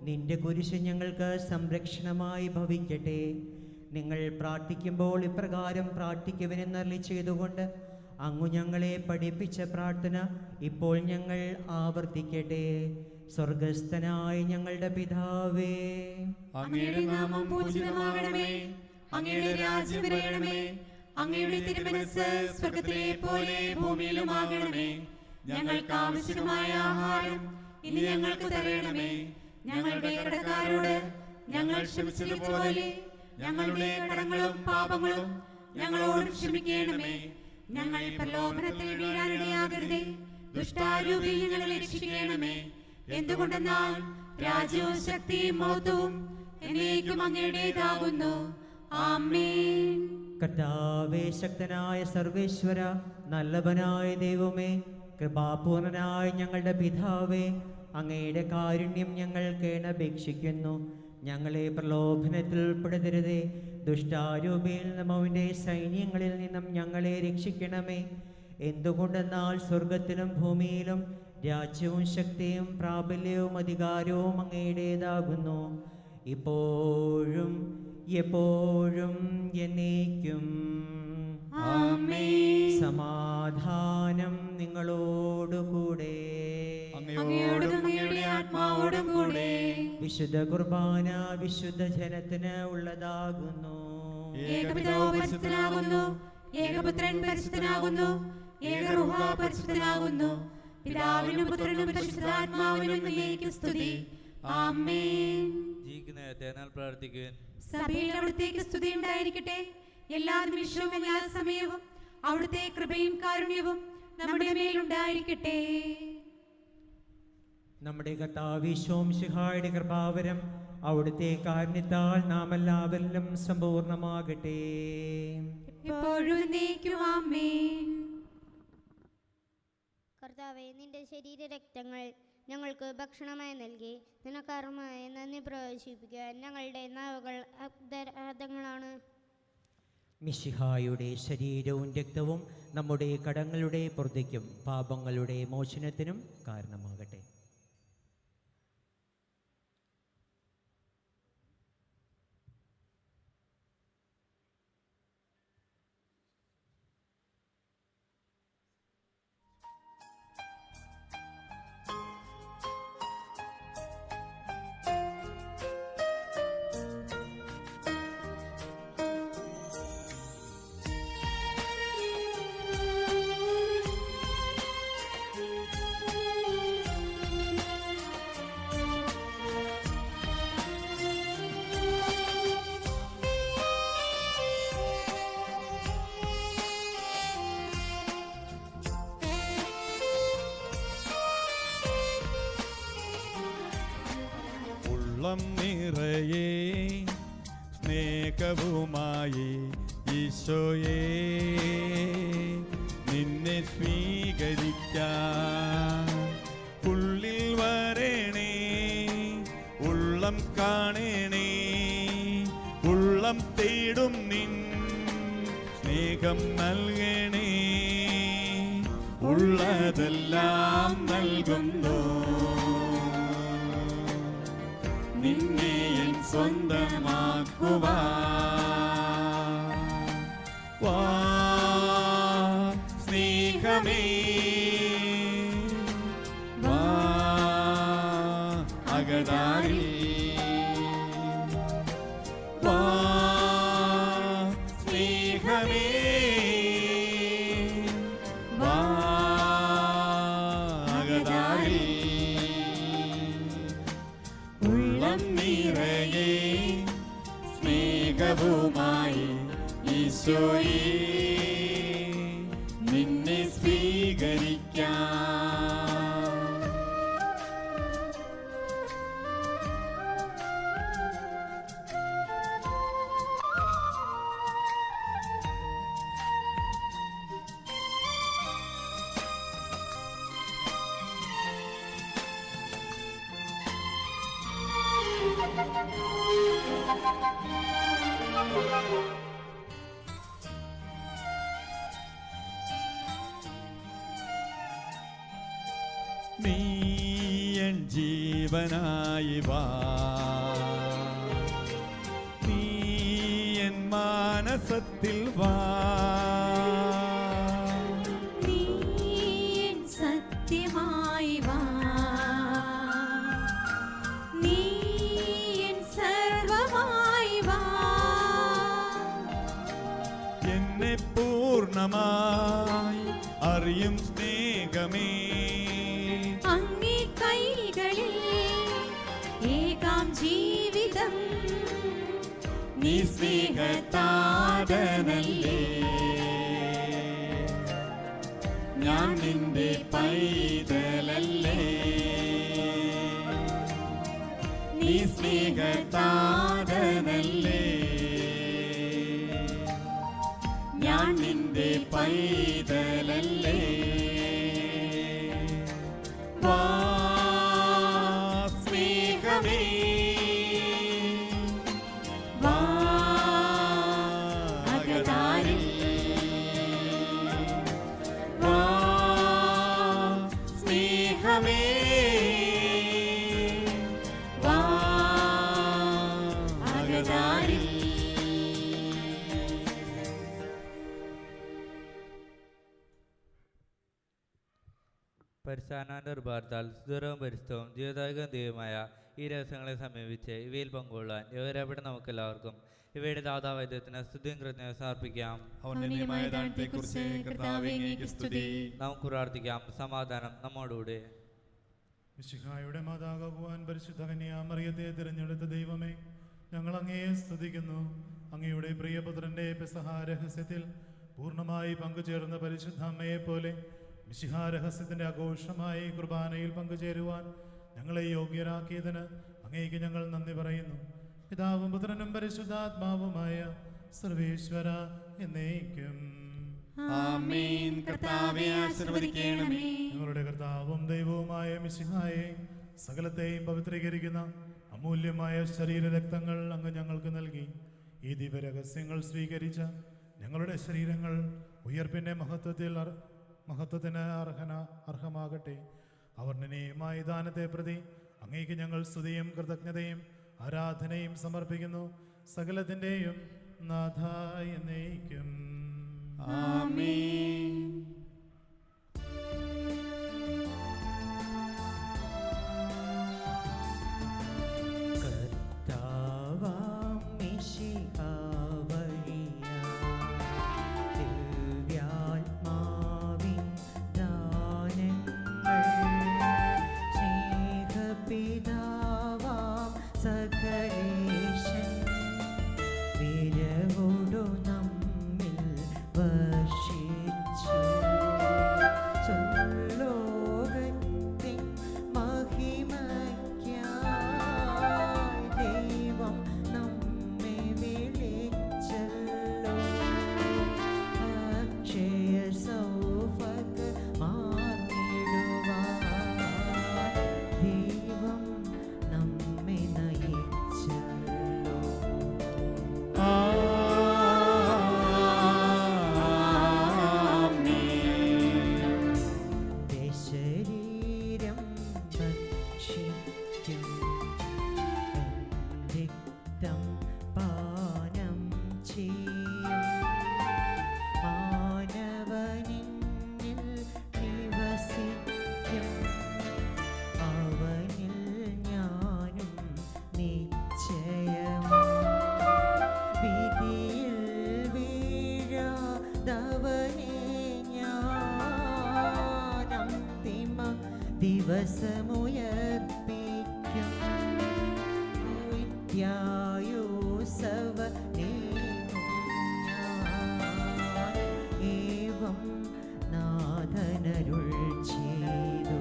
നിന്റെ കുരിശ് ഞങ്ങൾക്ക് സംരക്ഷണമായി ഭവിക്കട്ടെ. നിങ്ങൾ പ്രാർത്ഥിക്കുമ്പോൾ ഇപ്രകാരം പ്രാർത്ഥിക്കുവനെന്നരുളി ചെയ്തുകൊണ്ട് അങ്ങു ഞങ്ങളെ പഠിപ്പിച്ച പ്രാർത്ഥന ഇപ്പോൾ ഞങ്ങൾ ആവർത്തിക്കട്ടെ. സ്വർഗസ്ഥനായ ഞങ്ങളുടെ പിതാവേ, അങ്ങയുടെ നാമം പൂജിതമാകണമേ, അങ്ങയുടെ രാജ്യം വരണമേ, അങ്ങയുടെ തിരുമനസ്സ് സ്വർഗ്ഗത്തിലെ പോലെ ഭൂമിയിലുമാകണമേ. ഞങ്ങൾക്ക് ആവശ്യമായ ആഹാരം ഇനി ഞങ്ങൾക്ക് തരണമേ. ഞങ്ങളുടെ കടക്കാരോട് ഞങ്ങൾ ക്ഷമിച്ചതുപോലെ ഞങ്ങളുടെ കടങ്ങളും പാപങ്ങളും ഞങ്ങളോട് ക്ഷമിക്കണമേ. ഞങ്ങൾ പ്രലോഭനത്തിൽ വീഴാനിടയാകരുതേ, ദുഷ്ടാരൂപിയിൽ ഞങ്ങളെ രക്ഷിക്കണമേ. എന്തുകൊണ്ടെന്നാൽ രാജ്യവും ശക്തിയും മഹത്വവും എന്നേക്കും അങ്ങയുടേതാകുന്നു. ആമേൻ. കർത്താവേ, ശക്തനായ സർവേശ്വര, നല്ലവനായ ദൈവമേ, കൃപാപൂർണനായ ഞങ്ങളുടെ പിതാവേ, അങ്ങയുടെ കാരുണ്യം ഞങ്ങൾ കേണപേക്ഷിക്കുന്നു. ഞങ്ങളെ പ്രലോഭനത്തിൽ ഉൾപ്പെടുത്തരുതേ, ദുഷ്ടാരൂപിയിൽ നിന്നും അവൻ്റെ സൈന്യങ്ങളിൽ നിന്നും ഞങ്ങളെ രക്ഷിക്കണമേ. എന്തുകൊണ്ടെന്നാൽ സ്വർഗത്തിലും ഭൂമിയിലും രാജ്യവും ശക്തിയും പ്രാബല്യവും അധികാരവും അങ്ങയുടേതാകുന്നു. ഇപ്പോഴും എപ്പോഴും എന്നേക്കും. ആമേൻ. സമാധാനം നിങ്ങളോടുകൂടെ. അങ്ങയോടും അങ്ങയുടെ ആത്മാവോടും കൂടെ. വിശുദ്ധ കുർബാന വിശുദ്ധ ജനത്തിന് ഉള്ളതാകുന്നു. ഏകപിതാവ് പരിശുദ്ധനാകുന്നു, ഏകപുത്രൻ പരിശുദ്ധനാകുന്നു, ഏകറൂഹ പരിശുദ്ധനാകുന്നു. പിതാവിനും പുത്രനും പരിശുദ്ധാത്മാവിനും എന്നേക്കും സ്തുതി. ആമേൻ. ജീവിക്കുന്ന നേരത്തെ പ്രാർത്ഥിക്കുവാൻ സഭയിൽ അവിടുത്തേക്ക് സ്തുതി ഉണ്ടായിരിക്കട്ടെ. എല്ലാ നിമിഷവും എല്ലാ സമയവും അവിടുത്തെ കൃപയും കാരുണ്യവും നമ്മുടെ മേലുണ്ടായിരിക്കട്ടെ. നമ്മുടെ കർത്താവ് ഈശോ മിശിഹായുടെ കൃപാവരം അവിടുത്തെ കാരുണ്യത്താൽ നാം എല്ലാവരിലും സമ്പൂർണ്ണമാകട്ടെ. ഇപ്പോഴും എന്നേക്കും ആമേൻ. കർത്താവെ, നിന്റെ ശരീരരക്തങ്ങൾ ഞങ്ങൾക്ക് ഭക്ഷണമായി നൽകി നിനക്കാറുമായി നന്ദി പ്രവേശിപ്പിക്കാൻ ഞങ്ങളുടെ നാവുകൾ അഗ്ദങ്ങളാണ്. മിശിഹായുടെ ശരീരവും രക്തവും നമ്മുടെ കടങ്ങളുടെ പൊറുതിക്കും പാപങ്ങളുടെ മോചനത്തിനും കാരണമാകട്ടെ. ഉള്ളം നിറയെ സ്നേഹവുമായി ഈശോയെ നിന്നെ സ്വീകരിക്കാൻ ഉള്ളിൽ വരണേ, ഉള്ളം കാണണേ, ഉള്ളം തേടും നിൻ സ്നേഹം നൽകണേ. ഉള്ളതെല്ലാം നൽകുന്നു, നിന്നെ എൻ സ്വന്തമാക്കുവാൻ. വാ സ്നേഹമേ, വാ അകതാരിൽ, വാ സ്നേഹമേ, വാ അകതാരിൽ. ഉള്ളം നിറയെ സ്നേഹവുമായി ഈശോയെ നിന്നെ സ്വീകരിക്കാം. നീ എൻ ജീവനായി വാ, നീ എൻ മാനസത്തിൽ വാ, നീ എൻ സത്യമായി വാ, നീ എൻ സർവമായി വാ. എന്നെ പൂർണ്ണമായി അറിയും സ്നേഹമേ, അങ്ങേ കൈകളിൽ ഏകാം ജീവിതം നീ സ്നേഹത്താതനല്ലേ. ഞാൻ നിന്റെ പൈതലല്ലേ, നീ സ്നേഹത്താതനല്ലേ. ഞാൻ നിന്റെ പൈതലല്ലേ. വാ സ്നേഹമേ, വാ അകതാരിൽ, വാ സ്നേഹമേ, വാ പരിശാനാന്റെ ഒരുപാർത്താൽ സുദൂരവും പരിസ്ഥവും ജീവദായകവും ദൈവമായ ഈ രഹസ്യങ്ങളെ സമീപിച്ച് ഇവയിൽ പങ്കുകൊള്ളാൻ ഇവരെവിടെ നമുക്കെല്ലാവർക്കും ഇവയുടെ ദാതാവൈദ്യത്തിന് സ്തുതിയും കൃതജ്ഞതയും സമർപ്പിക്കാം. നമുക്ക് പ്രാർത്ഥിക്കാം. സമാധാനം നമ്മോടുകൂടെ. മിശിഹായുടെ മാതാകുവാൻ പരിശുദ്ധ കന്യാമറിയത്തെ തിരഞ്ഞെടുത്ത ദൈവമേ, ഞങ്ങൾ അങ്ങയെ സ്തുതിക്കുന്നു. അങ്ങയുടെ പ്രിയപുത്രന്റെ പെസഹ രഹസ്യത്തിൽ പൂർണ്ണമായി പങ്കുചേർന്ന പരിശുദ്ധ അമ്മയെ പോലെ മിശിഹാ രഹസ്യത്തിന്റെ ആഘോഷമായി കുർബാനയിൽ പങ്കുചേരുവാൻ ഞങ്ങളെ യോഗ്യരാക്കിയതിന് അങ്ങേക്ക് ഞങ്ങൾ നന്ദി പറയുന്നു. പിതാവും പുത്രനും പരിശുദ്ധാത്മാവുമായ സർവേശ്വര എന്നേക്കും ആമേൻ. കർത്താവേ ആശീർവദിക്കണമേ. ഞങ്ങളുടെ കർത്താവും ദൈവവുമായ മിശിഹായെ സകലത്തെയും പവിത്രീകരിക്കുന്ന അമൂല്യമായ ശരീരരക്തങ്ങൾ അങ്ങ് ഞങ്ങൾക്ക് നൽകി. ഈ ദിവ്യരഹസ്യങ്ങൾ സ്വീകരിച്ച ഞങ്ങളുടെ ശരീരങ്ങൾ ഉയർപ്പിന്റെ മഹത്വത്തിന് അർഹമാകട്ടെ. അവർണ്ണനീയമായ ദാനത്തെ പ്രതി അങ്ങേക്ക് ഞങ്ങൾ സ്തുതിയും കൃതജ്ഞതയും ആരാധനയും സമർപ്പിക്കുന്നു. സകലത്തിൻ്റെയും നാഥ എന്നേക്കും ആമേൻ. കർത്താവാം മിശിഹാ ദിവ്യാത്മാവിൻ ദാനങ്ങൾ സ്നേഹപിതാവാം സകലേശൻ വിരവോടു നമ്മിൽ വർഷിച്ചു. സ്വർലോകത്തിൻ മഹിമയ്ക്കായി ദൈവം നമ്മെ വിളിച്ചല്ലോ. അക്ഷയ സൗഭാഗ്യമാർന്നിടുവാൻ ദൈവം നമ്മെ നയിച്ചല്ലോ. ശരീരം ഭക്ഷിക്കും രക്തം പാനം ചെയ്യും മാനവനിൽ നിവസിക്കും അവനിൽ ഞാനും നിശ്ചയം വിധിയിൽ വീഴാതവനെ ഞാൻ അന്തിമ ദിവസമുയർപ്പിക്കും. നിത്യായുസ്സവനേകും ഞാൻ ഏവം നാഥനരുൾ ചെയ്തു.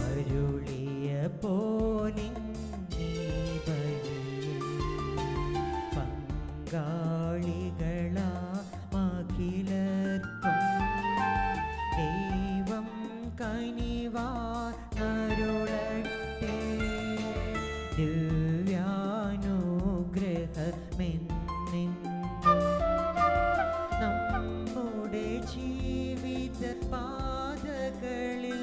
അരുളിയ പോലിൻ നീ ബലിയിൽ പങ്കാളികളാ മഖിലർക്കും ദൈവം കനിവാനരുളട്ടെ. ദിവ്യാനുഗ്രഹമെന്നെന്നും നമ്മുടെ ജീവിത പാതകളിൽ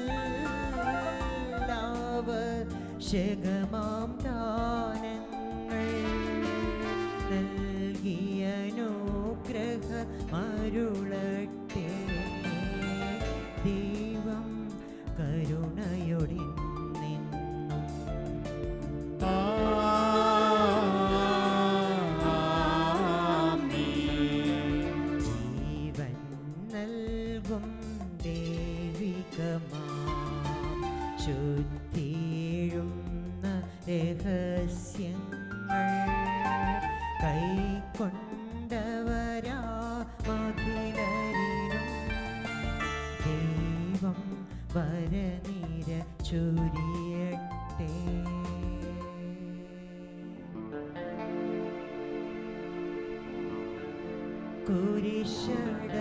ആവശ്യകമാം ദാനങ്ങൾ നൽകിയനുഗ്രഹമരുളട്ടെ. ദൈവം കരുണയോടെന്നെന്നും ജീവൻ നൽകും ദൈവികമാം ശുദ്ധിയേഴുന്ന രഹസ്യങ്ങൾ കൈക്കൊണ്ടവരാ മഖിലരിലും ദൈവം വരനിര ചൊരിയട്ടെ.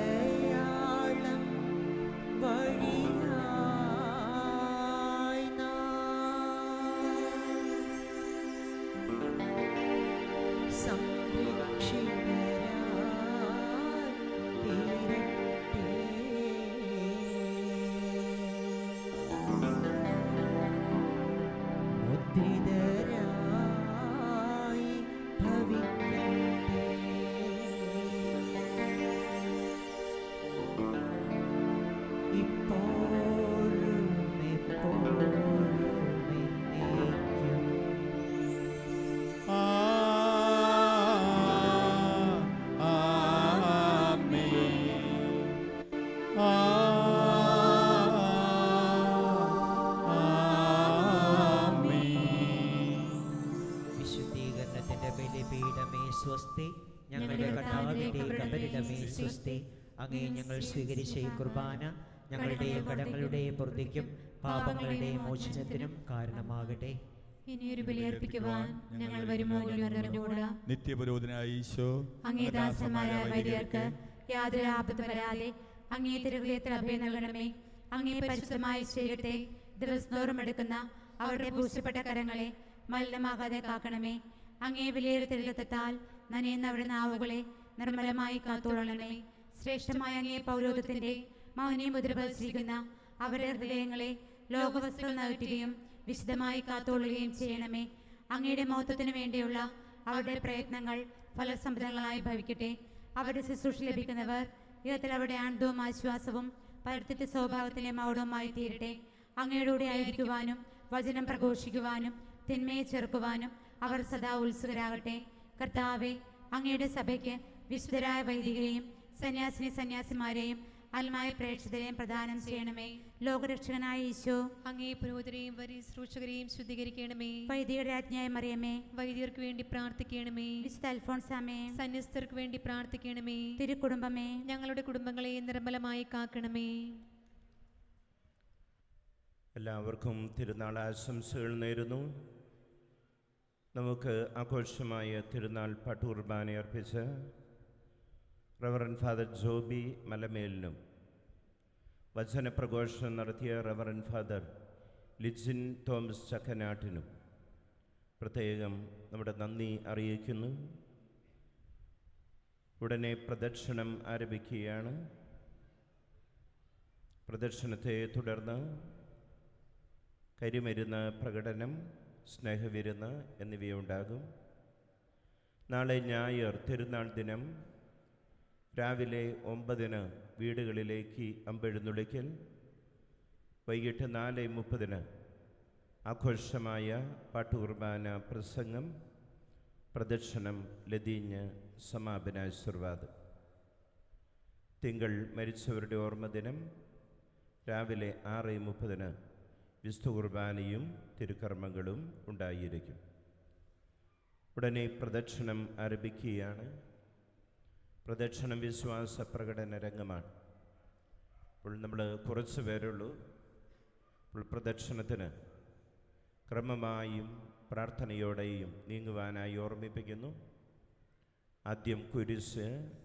കുരിശടയാളം വഴിയായി നാം സംരക്ഷിതരായി തീരട്ടെ. മുദ്രിതരായി ഭവിക്കട്ടെ. സ്വസ്തി. ഞങ്ങളുടെ കർത്താവിന്റെ കബരിടമേ സ്വസ്തി. അങ്ങേ ഞങ്ങൾ സ്വീകരിച്ച ഈ കുർബാന ഞങ്ങളുടെയും കടങ്ങളുടെയും പൂർത്തിക്കും പാപങ്ങളുടെയും മോചനത്തിനും കാരണമാകട്ടെ. ഇനിയൊരു ബലിയർപ്പിക്കുവാൻ ഞങ്ങൾ വരുമോ എന്നറിഞ്ഞുകൂടാ. നിത്യപുരോധനായ ഈശോ അങ്ങേ ദാസന്മാരായ വൈദികർക്ക് യാതൊരു ആപത്തും വരാതെ അങ്ങേ തിരുഹൃദയത്തിൽ അഭയം നൽകണമേ. അങ്ങേ പരിശുദ്ധമായ ശരീരത്തെ ദിവസത്തോറും എടുക്കുന്ന അവരുടെ പൂശപ്പെട്ട കരങ്ങളെ മലിനമാകാതെ കാക്കണമേ. അങ്ങേ വിലയേറിയ രക്തത്താൽ നനയുന്ന അവരുടെ നാവുകളെ നിർമ്മലമായി കാത്തോളണമേ. ശ്രേഷ്ഠമായ അങ്ങേ പൗരോഹിത്യത്തിന്റെ മൗനം മുദ്രപതിച്ചിരിക്കുന്ന അവരുടെ ഹൃദയങ്ങളെ ലോകവസ്തുക്കൾ നകറ്റുകയും വിശുദ്ധമായി കാത്തോളുകയും ചെയ്യണമേ. അങ്ങയുടെ മഹത്വത്തിനു വേണ്ടിയുള്ള അവരുടെ പ്രയത്നങ്ങൾ ഫലസമൃദ്ധങ്ങളായി ഭവിക്കട്ടെ. അവരുടെ ശുശ്രൂഷ ലഭിക്കുന്നവർ ഇതത്തിൽ അവരുടെ ആനന്ദവും ആശ്വാസവും പരിത്യക്ത സ്വഭാവത്തിലെ മൗഢവുമായി തീരട്ടെ. അങ്ങയോടുകൂടി ആയിരിക്കുവാനും വചനം പ്രഘോഷിക്കുവാനും തിന്മയെ ചെറുക്കുവാനും അവർ സദാ ഉത്സുകരാകട്ടെ. കർത്താവെ, അങ്ങയുടെ സഭയ്ക്ക് വിശുദ്ധരായ വൈദികരെയും സന്യാസിമാരെയും അൽമായ പ്രേക്ഷിതരെയും പ്രദാനം ചെയ്യണമേ. ലോകരക്ഷകനായ ഈശോ, അങ്ങേ പുരോഹിതരെയും ശുശ്രൂഷകരെയും ശുദ്ധീകരിക്കണമേ. വൈദികരുടെ രാജ്ഞിയായ മറിയമേ, വൈദികർക്ക് വേണ്ടി പ്രാർത്ഥിക്കണമേ. വിശുദ്ധ അൽഫോൻസാമേ, സന്യസ്തർക്ക് വേണ്ടി പ്രാർത്ഥിക്കണമേ. തിരുക്കുടുംബമേ, ഞങ്ങളുടെ കുടുംബങ്ങളെ നിർമ്മലമായി കാക്കണമേ. എല്ലാവർക്കും തിരുനാൾ ആശംസകൾ നേരുന്നു. നമുക്ക് ആഘോഷമായ തിരുനാൾ പാട്ടുകുർബാന അർപ്പിച്ച് റവറൻ ഫാദർ ജോബി മലമേലിനും വചനപ്രഘോഷണം നടത്തിയ റവറൻ ഫാദർ ലിജിൻ തോമസ് ചക്കനാട്ടിനും പ്രത്യേകം നമ്മുടെ നന്ദി അറിയിക്കുന്നു. ഉടനെ പ്രദക്ഷിണം ആരംഭിക്കുകയാണ്. പ്രദക്ഷിണത്തെ തുടർന്ന് കരിമരുന്ന് പ്രകടനം, സ്നേഹവിരുന്ന് എന്നിവയുണ്ടാകും. നാളെ ഞായർ തിരുനാൾ ദിനം രാവിലെ 9 വീടുകളിലേക്ക് അമ്പെഴുന്നള്ളിക്കൽ, വൈകിട്ട് 4:30 ആഘോഷമായ പാട്ടുകുർബാന പ്രസംഗം, പ്രദക്ഷിണം, ലതീഞ്ഞ്, സമാപനാശീർവാദം. തിങ്കൾ മരിച്ചവരുടെ ഓർമ്മ ദിനം രാവിലെ 6:30 വിശുദ്ധ കുർബാനയും തിരുക്കർമ്മങ്ങളും ഉണ്ടായിരിക്കും. ഉടനെ പ്രദക്ഷിണം ആരംഭിക്കുകയാണ്. പ്രദക്ഷിണം വിശ്വാസ പ്രകടന രംഗമാണ്. അപ്പോൾ നമ്മൾ കുറച്ച് പേരുള്ളൂ. അപ്പോൾ പ്രദക്ഷിണത്തിന് ക്രമമായും പ്രാർത്ഥനയോടെയും നീങ്ങുവാനായി ഓർമ്മിപ്പിക്കുന്നു. ആദ്യം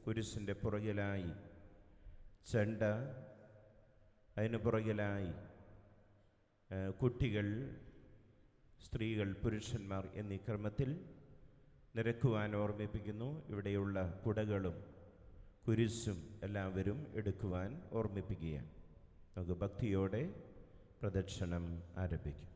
കുരിശിൻ്റെ പുറകിലായി ചെണ്ട, അതിന് പുറകിലായി കുട്ടികൾ, സ്ത്രീകൾ, പുരുഷന്മാർ എന്നീ ക്രമത്തിൽ നിരക്കുവാൻ ഓർമ്മിപ്പിക്കുന്നു. ഇവിടെയുള്ള കുടകളും കുരിശും എല്ലാവരും എടുക്കുവാൻ ഓർമ്മിപ്പിക്കുകയാണ്. നമുക്ക് ഭക്തിയോടെ പ്രദക്ഷിണം ആരംഭിക്കും.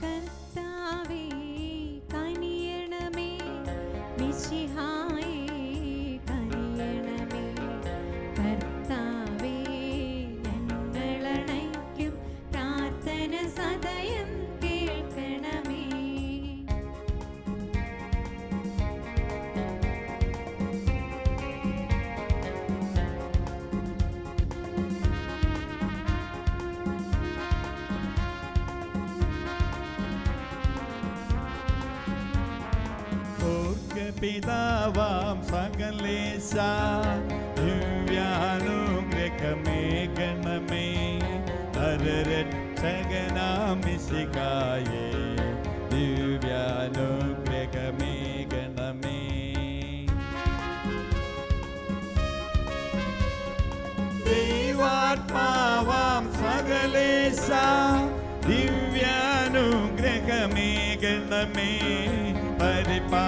കർത്താവേ കനിയണമേ, മിശിഹായേ കനിയണമേ. കർത്താവേ ഞങ്ങളണയ്ക്കും പ്രാർത്ഥന സദയം കേൾക്കണമേ. പിതാവാം സകലേശ ദിവ്യാനുഗ്രഹമേകണമേ. നരരക്ഷകനാം മിശിഹായേ ദിവ്യാനുഗ്രഹമേകണമേ. ദൈവാത്മാവാം സകലേശ ദിവ്യാനുഗ്രഹമേകണമേ. പരിപാ